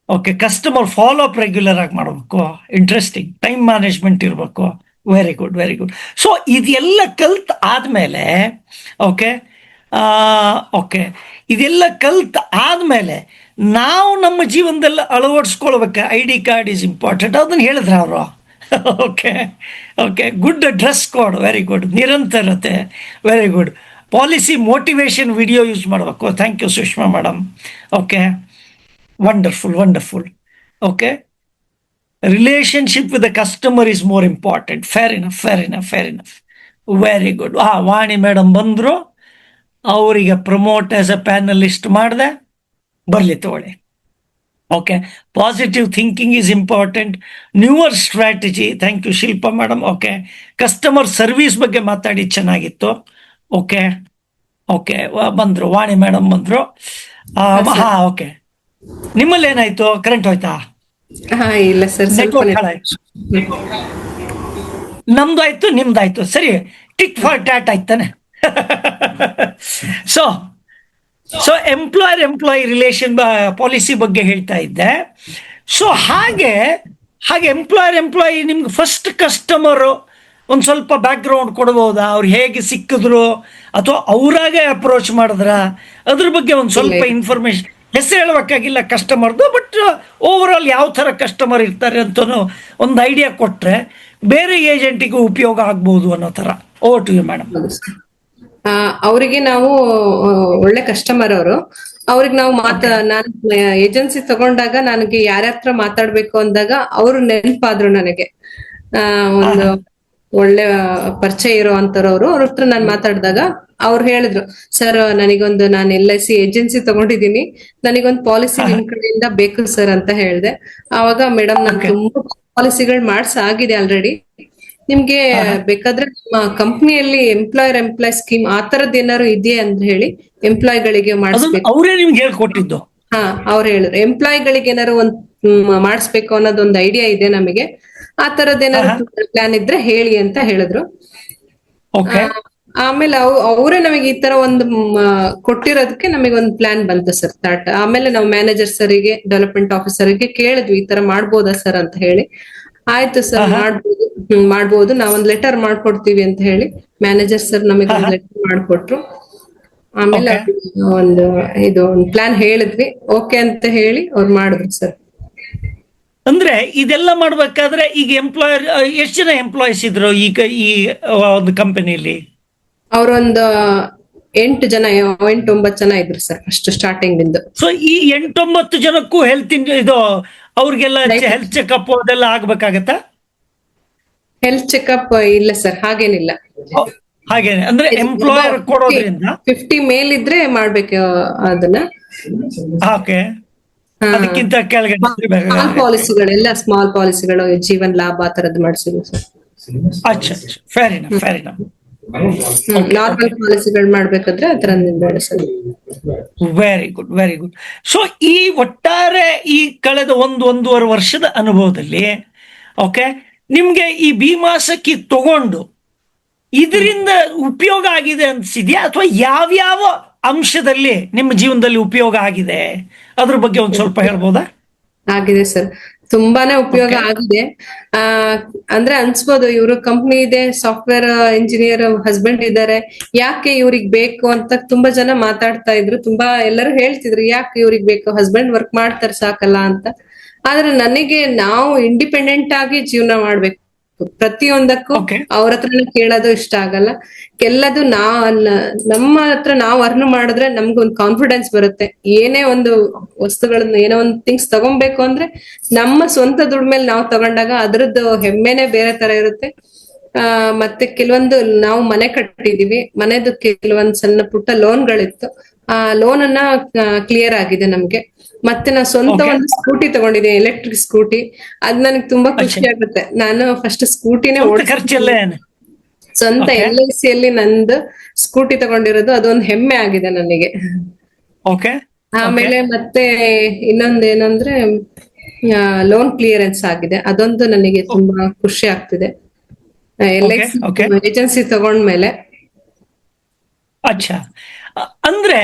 okay, customer follow up regular ಆಗಿ ಮಾಡಬೇಕು. ಇಂಟ್ರೆಸ್ಟಿಂಗ್. ಟೈಮ್ ಮ್ಯಾನೇಜ್ಮೆಂಟ್ ಇರಬೇಕು. Very good very good. So ಇದೆಲ್ಲ ಕಲ್ತ್ ಆದಮೇಲೆ, ಓಕೆ ಓಕೆ, ಇದೆಲ್ಲ ಕಲ್ತ್ ಆದಮೇಲೆ ನಾವು ನಮ್ಮ ಜೀವನದಲ್ಲಿ ಅಳವಡಿಸ್ಕೊಳ್ಬೇಕು. ID ಕಾರ್ಡ್ ಈಸ್ ಇಂಪಾರ್ಟೆಂಟ್, ಅದನ್ನು ಹೇಳಿದ್ರೆ ಅವರು. Okay okay, good dress code. Very good. ನಿರಂತರತೆ. Very good. Policy motivation video use ಮಾಡಬೇಕು. Thank you Sushma madam. Okay, wonderful wonderful. Okay, relationship with the customer is more important. Fair enough fair enough fair enough. Very good. Vani madam ಬಂದರು, ಅವರಿಗೆ promote as a panelist ಮಾಡಿದೆ. ಬರಲಿ ತಗೊಳ್ಳಿ. Okay, positive thinking is important. Newer strategy. Thank you Shilpa madam. Okay, customer service ಬಗ್ಗೆ ಮಾತಾಡಿ, ಚೆನ್ನಾಗಿತ್ತು. Okay okay, ಬಂದರು, ವಾಣಿ madam ಬಂದರು. ಓಕೆ, ನಿಮ್ಮಲ್ಲಿ ಏನಾಯ್ತು? ಕರೆಂಟ್ ಹೋಯ್ತಾ? ಇಲ್ಲ ಸರ್, ನೆಟ್ವರ್ಕ್ ಹಾಳಾಯ್ತು. ನಮ್ದಾಯ್ತು, ನಿಮ್ದಾಯ್ತು. ಸರಿ, ಟಿಕ್ ಫಾರ್ ಟ್ಯಾಟ್ ಆಯ್ತಾನೆ. ಸೊ ಎಂಪ್ಲಾಯಿ ರಿಲೇಷನ್ ಪಾಲಿಸಿ ಬಗ್ಗೆ ಹೇಳ್ತಾ ಇದ್ದೆ. ಸೊ ಹಾಗೆ ಎಂಪ್ಲಾಯಿ ನಿಮ್ಗೆ ಫಸ್ಟ್ ಕಸ್ಟಮರು ಒಂದು ಸ್ವಲ್ಪ ಬ್ಯಾಕ್ಗ್ರೌಂಡ್ ಕೊಡ್ಬೋದಾ? ಅವ್ರು ಹೇಗೆ ಸಿಕ್ಕಿದ್ರು ಅಥವಾ ಅವರಾಗೆ ಅಪ್ರೋಚ್ ಮಾಡಿದ್ರ? ಅದ್ರ ಬಗ್ಗೆ ಒಂದು ಸ್ವಲ್ಪ ಇನ್ಫಾರ್ಮೇಶನ್. ಹೆಸರು ಹೇಳಬೇಕಾಗಿಲ್ಲ ಕಸ್ಟಮರ್ದು, ಬಟ್ ಓವರ್ ಆಲ್ ಯಾವ ಥರ ಕಸ್ಟಮರ್ ಇರ್ತಾರೆ ಅಂತನೂ ಒಂದು ಐಡಿಯಾ ಕೊಟ್ಟರೆ ಬೇರೆ ಏಜೆಂಟಿಗೂ ಉಪಯೋಗ ಆಗ್ಬೋದು ಅನ್ನೋ ಥರ. Over to you madam. ಅವರಿಗೆ ನಾವು ಒಳ್ಳೆ ಕಸ್ಟಮರ್ ಅವರು. ಅವ್ರಿಗೆ ನಾವು ನಾನು ಏಜೆನ್ಸಿ ತಗೊಂಡಾಗ ನನಗೆ ಯಾರ ಹತ್ರ ಮಾತಾಡ್ಬೇಕು ಅಂದಾಗ ಅವರು ನೆನಪಾದ್ರು ನನಗೆ. ಒಂದು ಒಳ್ಳೆ ಪರಿಚಯ ಇರೋ ಅಂತವ್ರವ್ರು. ಅವ್ರ ಹತ್ರ ನಾನು ಮಾತಾಡಿದಾಗ ಅವ್ರು ಹೇಳಿದ್ರು, ಸರ್ ನನಗೊಂದು, ನಾನು LIC ಏಜೆನ್ಸಿ ತಗೊಂಡಿದ್ದೀನಿ, ನನಗೊಂದು ಪಾಲಿಸಿ ನಿಮ್ ಕಡೆಯಿಂದ ಬೇಕು ಸರ್ ಅಂತ ಹೇಳಿದೆ. ಆವಾಗ ಮೇಡಮ್, ನಾನು ತುಂಬಾ ಪಾಲಿಸಿಗಳು ಆಗಿದೆ ಆಲ್ರೆಡಿ. ನಿಮ್ಗೆ ಬೇಕಾದ್ರೆ ನಮ್ಮ ಕಂಪ್ನಿಯಲ್ಲಿ ಎಂಪ್ಲಾಯ್ ಸ್ಕೀಮ್ ಆ ತರದ್ ಏನಾದ್ರು ಇದೆಯಾ ಅಂತ ಹೇಳಿ ಎಂಪ್ಲಾಯ್ಗಳಿಗೆ ಮಾಡಿಸ್ಬೇಕು. ಅವರೇ ನಿಮ್ಗೆ ಹೇಳ್ಕೊಟ್ಟಿದ್ದು? ಅವ್ರು ಹೇಳಿದ್ರು, ಎಂಪ್ಲಾಯ್ಗಳಿಗೆ ಏನಾದ್ರು ಒಂದ್ ಮಾಡಿಸ್ಬೇಕು ಅನ್ನೋದೊಂದು ಐಡಿಯಾ ಇದೆ ನಮಗೆ, ಆ ತರದ್ ಏನಾದ್ರು ಪ್ಲಾನ್ ಇದ್ರೆ ಹೇಳಿ ಅಂತ ಹೇಳಿದ್ರು. ಆಮೇಲೆ ಅವರೇ ನಮಗೆ ಈ ತರ ಒಂದು ಕೊಟ್ಟಿರೋದಕ್ಕೆ ನಮಗೆ ಒಂದು ಪ್ಲಾನ್ ಬಂತು ಸರ್ ಸ್ಟಾರ್ಟ್. ಆಮೇಲೆ ನಾವು ಮ್ಯಾನೇಜರ್ ಸರಿಗೆ, ಡೆವಲಪ್ಮೆಂಟ್ ಆಫೀಸರ್ಗೆ ಕೇಳಿದ್ವಿ, ಈ ತರ ಮಾಡ್ಬೋದಾ ಸರ್ ಅಂತ ಹೇಳಿ. ಆಯ್ತು ಸರ್, ಮಾಡ್ಬೋದು, ನಾವೊಂದ್ ಲೆಟರ್ ಮಾಡ್ಕೊಡ್ತೀವಿ ಅಂತ ಹೇಳಿ ಮ್ಯಾನೇಜರ್ ಸರ್ ನಮಗೆ ಒಂದು ಲೆಟರ್ ಮಾಡ್ಕೊಟ್ರು. ಆಮೇಲೆ ಒಂದು ಪ್ಲಾನ್ ಹೇಳಿದ್ವಿ, ಓಕೆ ಅಂತ ಹೇಳಿ ಅವ್ರು ಮಾಡಿದ್ರು ಸರ್. ಅಂದ್ರೆ ಇದೆಲ್ಲ ಮಾಡ್ಬೇಕಾದ್ರೆ ಈಗ ಎಂಪ್ಲಾಯರ್ ಎಷ್ಟು ಜನ ಎಂಪ್ಲಾಯೀಸ್ ಇದ್ರು ಈಗ ಈ ಒಂದು ಕಂಪನಿಯಲ್ಲಿ? ಅವರೊಂದು 8 ಜನ 8-9 ಜನ ಇದ್ರು ಸರ್ ಫಸ್ಟ್ ಸ್ಟಾರ್ಟಿಂಗ್ ಇಂದ. ಸೊ ಈ 8-9 ಜನಕ್ಕೂ ಇದು ಅವ್ರಿಗೆಲ್ಲ ಹೆಲ್ತ್ ಚೆಕಪ್ ಅದೆಲ್ಲ ಆಗ್ಬೇಕಾಗತ್ತಾ? ಹೆಲ್ತ್ ಚೆಕಪ್ ಇಲ್ಲ ಸರ್, ಹಾಗೇನಿಲ್ಲ. ಹಾಗೇನೆ ಅಂದ್ರೆ ಎಂಪ್ಲಾಯರ್ ಕೊಡೋದ್ರಿಂದ 50 ಮೇಲಿದ್ರೆ ಮಾಡ್ಬೇಕು ಅದನ್ನ. ಓಕೆ, ಅದಕ್ಕಿಂತ ಕೆಳಗಡೆ ಪಾಲಿಸಿಗಳೆಲ್ಲ ಸ್ಮಾಲ್ ಪಾಲಿಸಿಗಳು, ಜೀವನ್ ಲಾಭ ಆ ತರದ್ದು ಮಾಡಿಸಿದ್ವಿ ಸರ್. ಅಚ್ಚಾ, fair enough fair enough. Normal ಪಾಲಿಸಿಗಳು ಮಾಡ್ಬೇಕಾದ್ರೆ ಆ ತರ ಬೇಡ sir. Very good, very good. So ಈ ಒಟ್ಟಾರೆ ಈ ಕಳೆದ ಒಂದೂವರೆ ವರ್ಷದ ಅನುಭವದಲ್ಲಿ ಓಕೆ ನಿಮ್ಗೆ ಈ ಭೀಮಾಸಕ್ತಿ ತಗೊಂಡು ಇದರಿಂದ ಉಪಯೋಗ ಆಗಿದೆ ಅನ್ಸಿದ್ಯಾ, ಅಥವಾ ಯಾವ್ಯಾವ ಅಂಶದಲ್ಲಿ ನಿಮ್ಮ ಜೀವನದಲ್ಲಿ ಉಪಯೋಗ ಆಗಿದೆ ಅದ್ರ ಬಗ್ಗೆ ಒಂದ್ ಸ್ವಲ್ಪ ಹೇಳ್ಬೋದಾ? ಆಗಿದೆ ಸರ್, ತುಂಬಾನೇ ಉಪಯೋಗ ಆಗಿದೆ. ಅಂದ್ರೆ ಅನ್ಸ್ಬೋದು ಇವ್ರು ಕಂಪ್ನಿ ಇದೆ, ಸಾಫ್ಟ್ವೇರ್ ಇಂಜಿನಿಯರ್ ಹಸ್ಬೆಂಡ್ ಇದ್ದಾರೆ, ಯಾಕೆ ಇವ್ರಿಗೆ ಬೇಕು ಅಂತ ತುಂಬಾ ಜನ ಮಾತಾಡ್ತಾ ಇದ್ರು. ತುಂಬಾ ಎಲ್ಲರೂ ಹೇಳ್ತಿದ್ರು ಯಾಕೆ ಇವ್ರಿಗೆ ಬೇಕು, ಹಸ್ಬೆಂಡ್ ವರ್ಕ್ ಮಾಡ್ತಾರೆ ಸಾಕಲ್ಲ ಅಂತ. ಆದ್ರೆ ನನಗೆ ನಾವು ಇಂಡಿಪೆಂಡೆಂಟ್ ಆಗಿ ಜೀವನ ಮಾಡ್ಬೇಕು, ಪ್ರತಿಯೊಂದಕ್ಕೂ ಅವ್ರ ಹತ್ರನೇ ಕೇಳೋದು ಇಷ್ಟ ಆಗಲ್ಲ. ಎಲ್ಲದು ನಮ್ಮ ಹತ್ರ ನಾವು ಅರ್ನ್ ಮಾಡಿದ್ರೆ ನಮ್ಗೊಂದು ಕಾನ್ಫಿಡೆನ್ಸ್ ಬರುತ್ತೆ. ಏನೇ ಒಂದು ವಸ್ತುಗಳನ್ನ ಏನೋ ಒಂದು ಥಿಂಗ್ಸ್ ತಗೊಬೇಕು ಅಂದ್ರೆ ನಮ್ಮ ಸ್ವಂತ ದುಡ್ಮೇಲೆ ನಾವು ತಗೊಂಡಾಗ ಅದ್ರದ್ದು ಹೆಮ್ಮೆನೆ ಬೇರೆ ತರ ಇರುತ್ತೆ. ಮತ್ತೆ ಕೆಲವೊಂದು ನಾವು ಮನೆ ಕಟ್ಟಿದೀವಿ, ಮನೆದು ಕೆಲವೊಂದ್ ಸಣ್ಣ ಪುಟ್ಟ ಲೋನ್ಗಳಿತ್ತು, ಆ ಲೋನ್ ಅನ್ನ ಕ್ಲಿಯರ್ ಆಗಿದೆ ನಮ್ಗೆ. ಮತ್ತೆ ನಾ ಸ್ವಂತ ಒಂದು ಸ್ಕೂಟಿ ತಗೊಂಡಿದ್ದೀನಿ, ಎಲೆಕ್ಟ್ರಿಕ್ ಸ್ಕೂಟಿ. ಅದ್ ನನಗೆ ತುಂಬಾ ಖುಷಿ ಆಗುತ್ತೆ. ನಾನು ಫಸ್ಟ್ ಸ್ಕೂಟಿನೇ ಸ್ವಂತ LIC ಅಲ್ಲಿ ನಂದು ಸ್ಕೂಟಿ ತಗೊಂಡಿರೋದು, ಅದೊಂದು ಹೆಮ್ಮೆ ಆಗಿದೆ ನನಗೆ. ಆಮೇಲೆ ಮತ್ತೆ ಇನ್ನೊಂದ್ ಏನಂದ್ರೆ ಲೋನ್ ಕ್ಲಿಯರೆನ್ಸ್ ಆಗಿದೆ, ಅದೊಂದು ನನಗೆ ತುಂಬಾ ಖುಷಿ ಆಗ್ತಿದೆ LIC ಏಜೆನ್ಸಿ ತಗೊಂಡ್ಮೇಲೆ. ಅಚ್ಚಾ, ಅಂದ್ರೆ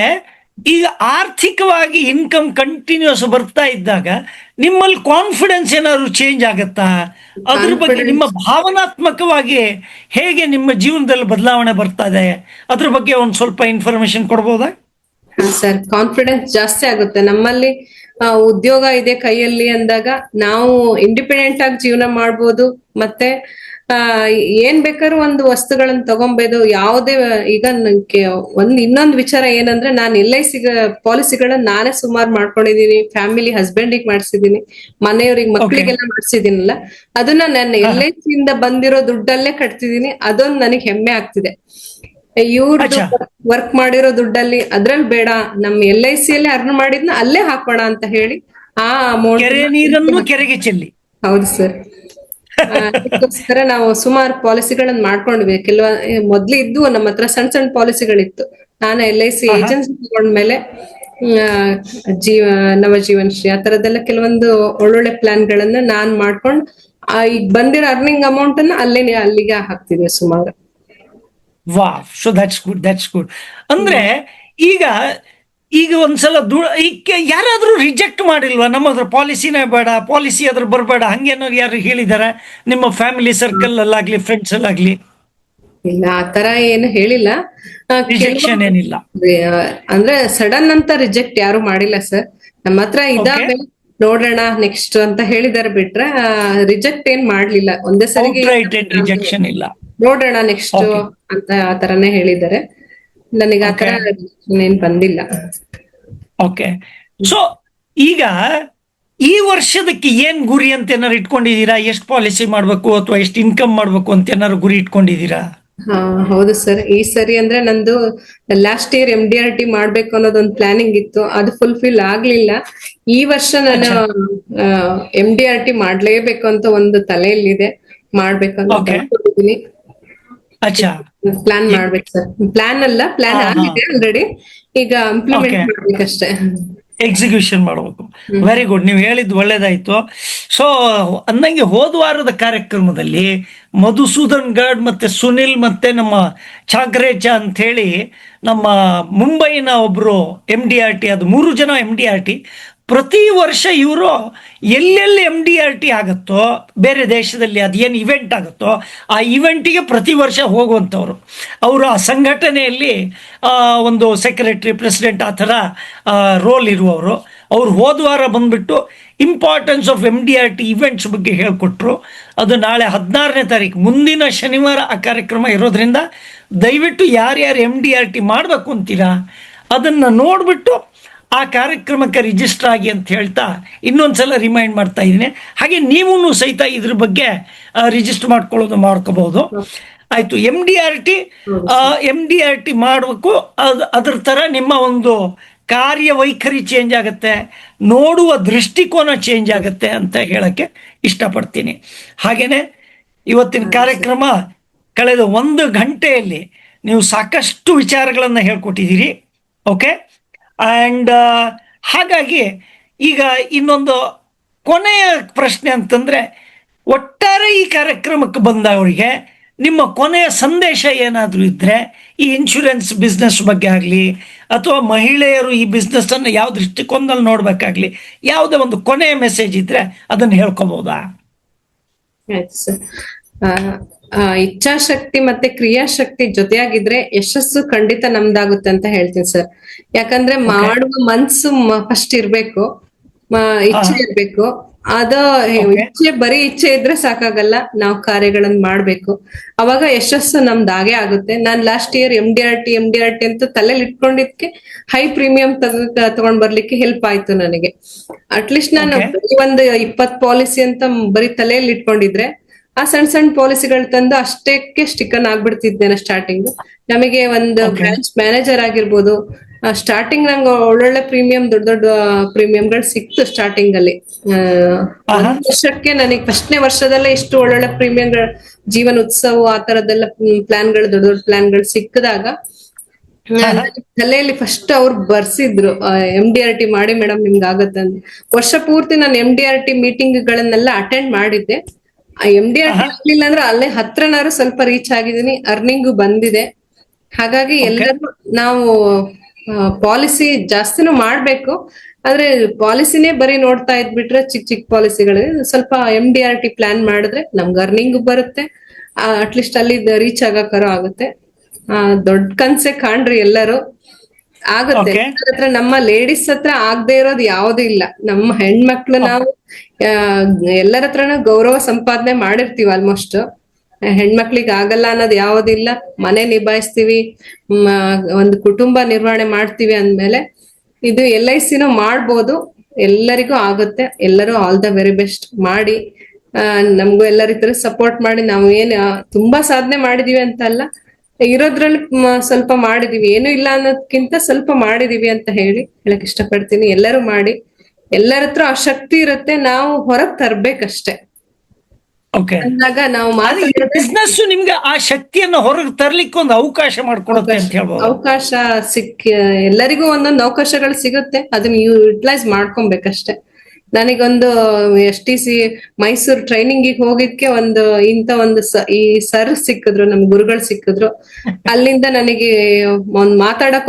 ಈಗ ಆರ್ಥಿಕವಾಗಿ ಇನ್ಕಮ್ ಕಂಟಿನ್ಯೂಸ್ ಬರ್ತಾ ಇದ್ದಾಗ ನಿಮ್ಮಲ್ಲಿ ಕಾನ್ಫಿಡೆನ್ಸ್ ಏನಾದ್ರು ಚೇಂಜ್ ಆಗತ್ತಾ? ಅದ್ರ ಬಗ್ಗೆ ನಿಮ್ಮ ಭಾವನಾತ್ಮಕವಾಗಿ ಹೇಗೆ ನಿಮ್ಮ ಜೀವನದಲ್ಲಿ ಬದಲಾವಣೆ ಬರ್ತಾ ಇದೆ ಅದ್ರ ಬಗ್ಗೆ ಒಂದ್ ಸ್ವಲ್ಪ ಇನ್ಫಾರ್ಮೇಶನ್ ಕೊಡ್ಬೋದಾ? ಸರ್, ಕಾನ್ಫಿಡೆನ್ಸ್ ಜಾಸ್ತಿ ಆಗುತ್ತೆ ನಮ್ಮಲ್ಲಿ. ಉದ್ಯೋಗ ಇದೆ ಕೈಯಲ್ಲಿ ಅಂದಾಗ ನಾವು ಇಂಡಿಪೆಂಡೆಂಟ್ ಆಗಿ ಜೀವನ ಮಾಡ್ಬೋದು. ಮತ್ತೆ ಏನ್ ಬೇಕಾದ್ರೂ ಒಂದು ವಸ್ತುಗಳನ್ನ ತಗೊಂಬೋದು. ಯಾವುದೇ ಈಗ ಇನ್ನೊಂದು ವಿಚಾರ ಏನಂದ್ರೆ, ನಾನು LIC ಪಾಲಿಸಿಗಳನ್ನ ನಾನೇ ಸುಮಾರು ಮಾಡ್ಕೊಂಡಿದೀನಿ. ಫ್ಯಾಮಿಲಿ ಹಸ್ಬೆಂಡಿಗೆ ಮಾಡ್ಸಿದೀನಿ, ಮನೆಯವ್ರಿಗೆ ಮಕ್ಳಿಗೆಲ್ಲ ಮಾಡ್ಸಿದೀನಲ್ಲ, ಅದನ್ನ ನನ್ನ LIC ಇಂದ ಬಂದಿರೋ ದುಡ್ಡಲ್ಲೇ ಕಟ್ತಿದೀನಿ. ಅದೊಂದು ನನಗೆ ಹೆಮ್ಮೆ ಆಗ್ತಿದೆ. ಇವ್ರದ್ದು ವರ್ಕ್ ಮಾಡಿರೋ ದುಡ್ಡಲ್ಲಿ ಅದ್ರಲ್ಲಿ ಬೇಡ, ನಮ್ LIC ಅಲ್ಲೇ ಅರ್ನ್ ಮಾಡಿದ್ನ ಅಲ್ಲೇ ಹಾಕೋಣ ಅಂತ ಹೇಳಿ ಆ ಅಮೌಂಟ್ ಕೆರೆಗೆ ಚೆಲ್ಲಿ. ಹೌದು ಸರ್, ಅದಕ್ಕೋಸ್ಕರ ನಾವು ಸುಮಾರು ಪಾಲಿಸಿಗಳನ್ನ ಮಾಡ್ಕೊಂಡ್ವಿ. ಮೊದ್ಲು ಇದ್ದು ನಮ್ಮ ಹತ್ರ ಸಣ್ಣ ಸಣ್ಣ ಪಾಲಿಸಿಗಳಿತ್ತು. ನಾನು LIC ಏಜೆನ್ಸಿ ತಗೊಂಡ್ಮೇಲೆ ನವ ಜೀವನ್ ಶ್ರೀ ಆ ತರದೆಲ್ಲ ಕೆಲವೊಂದು ಒಳ್ಳೊಳ್ಳೆ ಪ್ಲಾನ್ ಗಳನ್ನ ನಾನ್ ಮಾಡ್ಕೊಂಡ್ ಈಗ ಬಂದಿರೋ ಅರ್ನಿಂಗ್ ಅಮೌಂಟ್ ಅನ್ನ ಅಲ್ಲಿಗೆ ಹಾಕ್ತಿದ್ವಿ ಸುಮಾರು. Wow, so that's good, that's good. ಅಂದ್ರೆ ಈಗ ಒಂದ್ಸಲ ಯಾರಾದ್ರೂ ರಿಜೆಕ್ಟ್ ಮಾಡಿಲ್ವಾ? ನಮ್ಮ ಹತ್ರ ಪಾಲಿಸಿನೇ ಬೇಡ, ಪಾಲಿಸಿ ಅದ್ರ ಬರಬೇಡ ಹಂಗೇನಾದ್ರು ಯಾರು ಹೇಳಿದಾರ ನಿಮ್ಮ ಫ್ಯಾಮಿಲಿ ಸರ್ಕಲ್ ಅಲ್ಲಾಗ್ಲಿ ಫ್ರೆಂಡ್ಸ್ ಅಲ್ಲಾಗ್ಲಿ? ಇಲ್ಲ, ಆತರ ಏನು ಹೇಳಿಲ್ಲ. ರಿಜೆಕ್ಷನ್ ಏನಿಲ್ಲ ಅಂದ್ರೆ ಸಡನ್ ಅಂತ ರಿಜೆಕ್ಟ್ ಯಾರು ಮಾಡಿಲ್ಲ ಸರ್. ನಮ್ಮ ಹತ್ರ ಇದಾವೆ ನೋಡೋಣ ನೆಕ್ಸ್ಟ್ ಅಂತ ಹೇಳಿದಾರೆ ಬಿಟ್ರೆ ರಿಜೆಕ್ಟ್ ಏನ್ ಮಾಡ್ಲಿಲ್ಲ. ಒಂದೇ ಸರಿಗೆ ರಿಜೆಕ್ಷನ್ ಇಲ್ಲ, ನೋಡೋಣ ನೆಕ್ಸ್ಟ್ ಅಂತ ಆತರನೇ ಹೇಳಿದ್ದಾರೆ. ನನಗೆ ಆತರ ಏನ್ ಬಂದಿಲ್ಲ. ಓಕೆ, ಸೊ ಈಗ ಈ ವರ್ಷದಕ್ಕೆ ಏನ್ ಗುರಿ ಅಂತ ಏನಾರು ಇಟ್ಕೊಂಡಿದೀರಾ? ಎಷ್ಟು ಪಾಲಿಸಿ ಮಾಡ್ಬೇಕು ಅಥವಾ ಎಷ್ಟು ಇನ್ಕಮ್ ಮಾಡ್ಬೇಕು ಅಂತ ಏನಾರು ಗುರಿ ಇಟ್ಕೊಂಡಿದೀರಾ? ಹೌದು ಸರ್, ಈ ಸರಿ ಅಂದ್ರೆ ನಂದು ಲಾಸ್ಟ್ ಇಯರ್ MDRT ಮಾಡ್ಬೇಕು ಅನ್ನೋದೊಂದು ಪ್ಲಾನಿಂಗ್ ಇತ್ತು, ಅದು ಫುಲ್ಫಿಲ್ ಆಗ್ಲಿಲ್ಲ. ಈ ವರ್ಷ ನಾನು MDRT ಮಾಡ್ಲೇಬೇಕು ಅಂತ ಒಂದು ತಲೆಯಲ್ಲಿದೆ, ಮಾಡ್ಬೇಕು ಅಂತ ಅನ್ಕೊಂಡಿದೀನಿ. ಪ್ಲಾನ್ ಮಾಡ್ಬೇಕು ಸರ್. ಪ್ಲಾನ್ ಆಗಿದೆ ಆಲ್ರೆಡಿ, ಈಗ ಇಂಪ್ಲಿಮೆಂಟ್ ಮಾಡ್ಬೇಕಷ್ಟೇ, ಎಕ್ಸಿಕ್ಯೂಷನ್ ಮಾಡಬೇಕು. ವೆರಿ ಗುಡ್, ನೀವು ಹೇಳಿದ್ದು ಒಳ್ಳೇದಾಯ್ತು. ಸೊ ಅಂದಂಗೆ ಹೋದ ವಾರದ ಕಾರ್ಯಕ್ರಮದಲ್ಲಿ ಮಧುಸೂದನ್ ಗಡ್ ಮತ್ತೆ ಸುನಿಲ್ ಮತ್ತೆ ನಮ್ಮ ಚಾಗ್ರೇಚ ಅಂತ ಹೇಳಿ ನಮ್ಮ ಮುಂಬೈನ ಒಬ್ರು MDRT, ಅದು 3 ಜನ MDRT. ಪ್ರತಿ ವರ್ಷ ಇವರು ಎಲ್ಲೆಲ್ಲಿ MDRT ಆಗುತ್ತೋ ಬೇರೆ ದೇಶದಲ್ಲಿ ಅದೇನು ಇವೆಂಟ್ ಆಗುತ್ತೋ ಆ ಇವೆಂಟಿಗೆ ಪ್ರತಿ ವರ್ಷ ಹೋಗುವಂಥವ್ರು. ಅವರು ಆ ಸಂಘಟನೆಯಲ್ಲಿ ಒಂದು ಸೆಕ್ರೆಟರಿ, ಪ್ರೆಸಿಡೆಂಟ್ ಆ ಥರ ರೋಲ್ ಇರುವವರು. ಅವ್ರು ಹೋದ ವಾರ ಬಂದ್ಬಿಟ್ಟು ಇಂಪಾರ್ಟೆನ್ಸ್ ಆಫ್ MDRT ಇವೆಂಟ್ಸ್ ಬಗ್ಗೆ ಹೇಳಿಕೊಟ್ರು. ಅದು ನಾಳೆ 16ನೇ ತಾರೀಕು ಮುಂದಿನ ಶನಿವಾರ ಆ ಕಾರ್ಯಕ್ರಮ ಇರೋದ್ರಿಂದ ದಯವಿಟ್ಟು ಯಾರ್ಯಾರು MDRT ಮಾಡಬೇಕು ಅಂತೀರಾ ಅದನ್ನು ನೋಡಿಬಿಟ್ಟು ಆ ಕಾರ್ಯಕ್ರಮಕ್ಕೆ ರಿಜಿಸ್ಟರ್ ಆಗಿ ಅಂತ ಹೇಳ್ತಾ ಇನ್ನೊಂದ್ಸಲ ರಿಮೈಂಡ್ ಮಾಡ್ತಾ ಇದ್ದೀನಿ. ಹಾಗೆ ನೀವು ಸಹಿತ ಇದ್ರ ಬಗ್ಗೆ ರಿಜಿಸ್ಟರ್ ಮಾಡ್ಕೋಬಹುದು. ಆಯ್ತು, MDRT ಮಾಡಬೇಕು. ಅದ್ರ ತರ ನಿಮ್ಮ ಒಂದು ಕಾರ್ಯವೈಖರಿ ಚೇಂಜ್ ಆಗುತ್ತೆ, ನೋಡುವ ದೃಷ್ಟಿಕೋನ ಚೇಂಜ್ ಆಗುತ್ತೆ ಅಂತ ಹೇಳಕ್ಕೆ ಇಷ್ಟಪಡ್ತೀನಿ. ಹಾಗೇನೆ ಇವತ್ತಿನ ಕಳೆದ 1 ಗಂಟೆಯಲ್ಲಿ ನೀವು ಸಾಕಷ್ಟು ವಿಚಾರಗಳನ್ನು ಹೇಳ್ಕೊಟ್ಟಿದ್ದೀರಿ. ಓಕೆ, ಆ್ಯಂಡ್ ಹಾಗಾಗಿ ಈಗ ಇನ್ನೊಂದು ಕೊನೆಯ ಪ್ರಶ್ನೆ ಅಂತಂದರೆ, ಒಟ್ಟಾರೆ ಈ ಕಾರ್ಯಕ್ರಮಕ್ಕೆ ಬಂದವರಿಗೆ ನಿಮ್ಮ ಕೊನೆಯ ಸಂದೇಶ ಏನಾದರೂ ಇದ್ದರೆ, ಈ ಇನ್ಶೂರೆನ್ಸ್ ಬಿಸ್ನೆಸ್ ಬಗ್ಗೆ ಆಗಲಿ ಅಥವಾ ಮಹಿಳೆಯರು ಈ ಬಿಸ್ನೆಸ್ಸನ್ನು ಯಾವ ದೃಷ್ಟಿಕೋನದಲ್ಲಿ ನೋಡಬೇಕಾಗ್ಲಿ, ಯಾವುದೇ ಒಂದು ಕೊನೆಯ ಮೆಸೇಜ್ ಇದ್ದರೆ ಅದನ್ನು ಹೇಳ್ಕೊಬೋದಾ? ಆಯ್ತು ಸರ್. ಇಚ್ಛಾಶಕ್ತಿ ಮತ್ತೆ ಕ್ರಿಯಾಶಕ್ತಿ ಜೊತೆಯಾಗಿದ್ರೆ ಯಶಸ್ಸು ಖಂಡಿತ ನಮ್ದಾಗುತ್ತೆ ಅಂತ ಹೇಳ್ತೀನಿ ಸರ್. ಯಾಕಂದ್ರೆ ಮಾಡುವ ಮನ್ಸು ಫಸ್ಟ್ ಇರ್ಬೇಕು, ಇಚ್ಛೆ ಇರ್ಬೇಕು. ಅದ ಇಚ್ಛೆ, ಬರೀ ಇಚ್ಛೆ ಇದ್ರೆ ಸಾಕಾಗಲ್ಲ, ನಾವು ಕಾರ್ಯಗಳನ್ನ ಮಾಡ್ಬೇಕು. ಅವಾಗ ಯಶಸ್ಸು ನಮ್ದಾಗೆ ಆಗುತ್ತೆ. ನಾನ್ ಲಾಸ್ಟ್ ಇಯರ್ MDRT ಅಂತ ತಲೆಯಲ್ಲಿ ಇಟ್ಕೊಂಡಿದ್ಕೆ ಹೈ ಪ್ರೀಮಿಯಂ ತಗೊಂಡ್ ಬರ್ಲಿಕ್ಕೆ ಹೆಲ್ಪ್ ಆಯ್ತು ನನಗೆ. ಅಟ್ಲೀಸ್ಟ್ ನಾನು ಬರೀ ಒಂದು 20 ಪಾಲಿಸಿ ಅಂತ ಬರೀ ತಲೆಯಲ್ಲಿ ಇಟ್ಕೊಂಡಿದ್ರೆ ಆ ಸಣ್ಣ ಪಾಲಿಸಿಗಳು ತಂದು ಅಷ್ಟಕ್ಕೆ ಸ್ಟಿಕನ್ ಆಗ್ಬಿಡ್ತಿದ್ದೇನೆ ಸ್ಟಾರ್ಟಿಂಗ್. ನಮಗೆ ಒಂದು ಬ್ರಾಂಚ್ ಮ್ಯಾನೇಜರ್ ಆಗಿರ್ಬೋದು, ಸ್ಟಾರ್ಟಿಂಗ್ ನಂಗೆ ಒಳ್ಳೊಳ್ಳೆ ಪ್ರೀಮಿಯಂ, ದೊಡ್ಡ ಪ್ರೀಮಿಯಂಗಳು ಸಿಕ್ತು ಸ್ಟಾರ್ಟಿಂಗ್ ಅಲ್ಲಿ. ವರ್ಷಕ್ಕೆ ನನಗೆ ಫಸ್ಟ್ನೇ ವರ್ಷದಲ್ಲೇ ಇಷ್ಟು ಒಳ್ಳೊಳ್ಳೆ ಪ್ರೀಮಿಯಂಗಳು, ಜೀವನ ಉತ್ಸವ ಆ ತರದೆಲ್ಲ ಪ್ಲಾನ್ಗಳು, ದೊಡ್ಡ ಪ್ಲಾನ್ಗಳು ಸಿಕ್ಕಿದಾಗ ತಲೆಯಲ್ಲಿ ಫಸ್ಟ್ ಅವ್ರು ಬರ್ಸಿದ್ರು, MDRT ಮಾಡಿ ಮೇಡಮ್ ನಿಮ್ಗೆ ಆಗತ್ತಂದ್. ವರ್ಷ ಪೂರ್ತಿ ನಾನು MDRT ಮೀಟಿಂಗ್ಗಳನ್ನೆಲ್ಲ ಅಟೆಂಡ್ ಮಾಡಿದ್ದೆ. MDRT ಆಗ್ಲಿಲ್ಲ ಅಂದ್ರೆ ಅಲ್ಲೇ ಹತ್ರನಾರು ಸ್ವಲ್ಪ ರೀಚ್ ಆಗಿದ್ದೀನಿ, ಅರ್ನಿಂಗು ಬಂದಿದೆ. ಹಾಗಾಗಿ ಎಲ್ಲರೂ ನಾವು ಪಾಲಿಸಿ ಜಾಸ್ತಿನೂ ಮಾಡ್ಬೇಕು. ಆದ್ರೆ ಪಾಲಿಸಿನೇ ಬರೀ ನೋಡ್ತಾ ಇದ್ಬಿಟ್ರೆ ಚಿಕ್ಕ ಪಾಲಿಸಿಗಳು, ಸ್ವಲ್ಪ MDRT ಪ್ಲಾನ್ ಮಾಡಿದ್ರೆ ನಮ್ಗೆ ಅರ್ನಿಂಗ್ ಬರುತ್ತೆ, ಅಟ್ಲೀಸ್ಟ್ ಅಲ್ಲಿ ರೀಚ್ ಆಗಕ್ಕಾರು ಆಗುತ್ತೆ. ದೊಡ್ಡ ಕನ್ಸೆ ಕಾಣ್ರಿ ಎಲ್ಲರೂ, ಆಗುತ್ತೆ. ಹತ್ರ ನಮ್ಮ ಲೇಡೀಸ್ ಹತ್ರ ಆಗದೆ ಇರೋದು ಯಾವ್ದು ಇಲ್ಲ. ನಮ್ಮ ಹೆಣ್ಮಕ್ಳು ನಾವು ಎಲ್ಲರ ಹತ್ರನೂ ಗೌರವ ಸಂಪಾದನೆ ಮಾಡಿರ್ತೀವಿ ಆಲ್ಮೋಸ್ಟ್. ಹೆಣ್ಮಕ್ಳಿಗೆ ಆಗಲ್ಲ ಅನ್ನೋದು ಯಾವುದಿಲ್ಲ. ಮನೆ ನಿಭಾಯಿಸ್ತೀವಿ, ಒಂದು ಕುಟುಂಬ ನಿರ್ವಹಣೆ ಮಾಡ್ತೀವಿ ಅಂದ್ಮೇಲೆ ಇದು LICನೂ ಮಾಡ್ಬೋದು, ಎಲ್ಲರಿಗೂ ಆಗುತ್ತೆ. ಎಲ್ಲರೂ ಆಲ್ ದ ವೆರಿ ಬೆಸ್ಟ್ ಮಾಡಿ. ನಮ್ಗೂ ಎಲ್ಲರಿದ್ರು ಸಪೋರ್ಟ್ ಮಾಡಿ. ನಾವು ಏನ್ ತುಂಬಾ ಸಾಧನೆ ಮಾಡಿದೀವಿ ಅಂತ ಅಲ್ಲ, ಇರೋದ್ರಲ್ಲಿ ಸ್ವಲ್ಪ ಮಾಡಿದೀವಿ, ಏನು ಇಲ್ಲ ಅನ್ನೋದ್ಕಿಂತ ಸ್ವಲ್ಪ ಮಾಡಿದೀವಿ ಅಂತ ಹೇಳಕ್ ಇಷ್ಟಪಡ್ತೀನಿ. ಎಲ್ಲರೂ ಮಾಡಿ, ಎಲ್ಲರ ಹತ್ರ ಆ ಶಕ್ತಿ ಇರುತ್ತೆ, ನಾವು ಹೊರಗ್ ತರ್ಬೇಕಷ್ಟೆ. ಅಂದಾಗ ನಾವು ಬಿಸ್ನೆಸ್ ನಿಮ್ಗೆ ಆ ಶಕ್ತಿಯನ್ನು ಹೊರಗೆ ತರ್ಲಿಕ್ಕೆ ಒಂದು ಅವಕಾಶ ಮಾಡ್ಕೊಡುತ್ತೆ ಅಂತ ಹೇಳ್ಬೋದು. ಅವಕಾಶ ಎಲ್ಲರಿಗೂ ಒಂದೊಂದು ಅವಕಾಶಗಳು ಸಿಗುತ್ತೆ, ಅದನ್ನ ಯುಟಿಲೈಸ್ ಮಾಡ್ಕೊಬೇಕಷ್ಟೆ. ನನಗೊಂದು STC ಮೈಸೂರು ಟ್ರೈನಿಂಗಿಗೆ ಹೋಗಿದ್ಕೆ ಈ ಸರ್ ಸಿಕ್ಕಿದ್ರು, ನಮ್ ಗುರುಗಳು ಸಿಕ್ಕಿದ್ರು. ಅಲ್ಲಿಂದ ನನಗೆ ಮಾತಾಡಕ್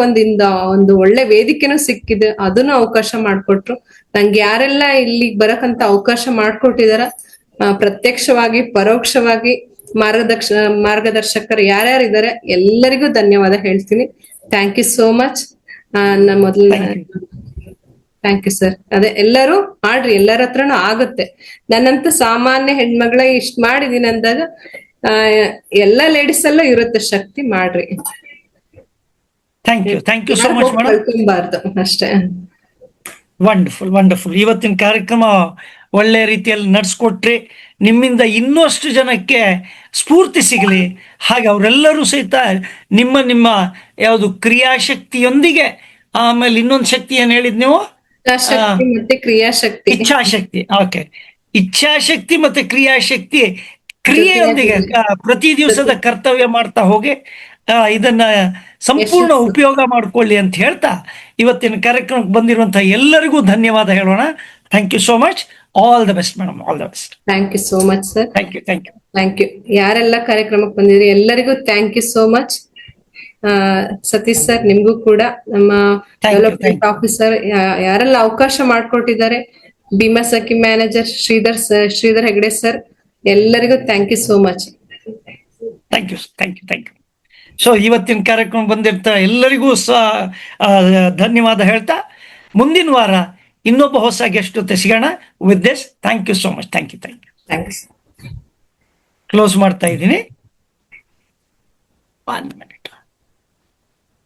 ಒಂದು ಒಳ್ಳೆ ವೇದಿಕೆನೂ ಸಿಕ್ಕಿದೆ, ಅದನ್ನು ಅವಕಾಶ ಮಾಡ್ಕೊಟ್ರು. ನಂಗೆ ಯಾರೆಲ್ಲ ಇಲ್ಲಿಗೆ ಬರಕಂತ ಅವಕಾಶ ಮಾಡ್ಕೊಟ್ಟಿದಾರ, ಪ್ರತ್ಯಕ್ಷವಾಗಿ ಪರೋಕ್ಷವಾಗಿ ಮಾರ್ಗದರ್ಶಕರು ಯಾರ್ಯಾರಿದ್ದಾರೆ ಎಲ್ಲರಿಗೂ ಧನ್ಯವಾದ ಹೇಳ್ತೀನಿ. Thank you so much. Thank you sir. ಅದೇ ಎಲ್ಲರೂ ಮಾಡ್ರಿ, ಎಲ್ಲರ ಹತ್ರನೂ ಆಗುತ್ತೆ. ನನ್ನಂತ ಸಾಮಾನ್ಯ ಹೆಣ್ಮಗಳ ಇಷ್ಟ ಮಾಡಿದೀನಿ ಅಂದಾಗ ಎಲ್ಲಾ ಲೇಡೀಸ್ ಅಲ್ಲೂ ಇರುತ್ತೆ ಶಕ್ತಿ, ಮಾಡ್ರಿ. Thank you so much madam. ಕಳ್ಕೊಬಾರ್ದು ಅಷ್ಟೇ. ವಂಡರ್ಫುಲ್. ಇವತ್ತಿನ ಕಾರ್ಯಕ್ರಮ ಒಳ್ಳೆ ರೀತಿಯಲ್ಲಿ ನಡೆಸ್ಕೊಟ್ರಿ. ನಿಮ್ಮಿಂದ ಇನ್ನಷ್ಟು ಜನಕ್ಕೆ ಸ್ಫೂರ್ತಿ ಸಿಗಲಿ, ಹಾಗೆ ಅವರೆಲ್ಲರೂ ಸಹಿತ ನಿಮ್ಮ ಯಾವುದು ಕ್ರಿಯಾಶಕ್ತಿಯೊಂದಿಗೆ, ಆಮೇಲೆ ಇನ್ನೊಂದು ಶಕ್ತಿ ಏನ್ ಹೇಳಿದ್ ನೀವು? ಕ್ರಿಯಾಶಕ್ತಿ, ಇಚ್ಛಾಶಕ್ತಿ. ಓಕೆ, ಇಚ್ಛಾಶಕ್ತಿ ಮತ್ತೆ ಕ್ರಿಯಾಶಕ್ತಿ ಕ್ರಿಯೆಯೊಂದಿಗೆ ಪ್ರತಿ ದಿವಸದ ಕರ್ತವ್ಯ ಮಾಡ್ತಾ ಹೋಗಿ ಇದನ್ನ ಸಂಪೂರ್ಣ ಉಪಯೋಗ ಮಾಡ್ಕೊಳ್ಳಿ ಅಂತ ಹೇಳ್ತಾ ಇವತ್ತಿನ ಕಾರ್ಯಕ್ರಮಕ್ಕೆ ಬಂದಿರುವಂತಹ ಎಲ್ಲರಿಗೂ ಧನ್ಯವಾದ ಹೇಳೋಣ. Thank you so much. All the best madam, all the best. Thank you so much sir. Thank you. ಯಾರೆಲ್ಲ ಕಾರ್ಯಕ್ರಮಕ್ಕೆ ಬಂದಿರಿ ಎಲ್ಲರಿಗೂ thank you so much. Satish sir, ನಿಮ್ಗೂ ಕೂಡ, ನಮ್ಮ ಡೆವಲಪ್ಮೆಂಟ್ ಆಫೀಸರ್ ಯಾರೆಲ್ಲ ಅವಕಾಶ ಮಾಡ್ಕೊಟ್ಟಿದ್ದಾರೆ, ಭೀಮಾ ಸಖಿ ಮ್ಯಾನೇಜರ್ ಶ್ರೀಧರ್ ಹೆಗ್ಡೆ ಸರ್, ಎಲ್ಲರಿಗೂ thank you so much. Thank you. So ಇವತ್ತಿನ ಕಾರ್ಯಕ್ರಮ ಬಂದಿರ್ತ ಎಲ್ಲರಿಗೂ ಧನ್ಯವಾದ ಹೇಳ್ತಾ ಮುಂದಿನ ವಾರ ಇನ್ನೊಬ್ಬ ಹೊಸ ಗೆಸ್ಟ್ ಜೊತೆ ಸಿಗೋಣ. With this, thank you so much. Thank you. Close ಮಾಡ್ತಾ ಇದ್ದೀನಿ. 1 minute.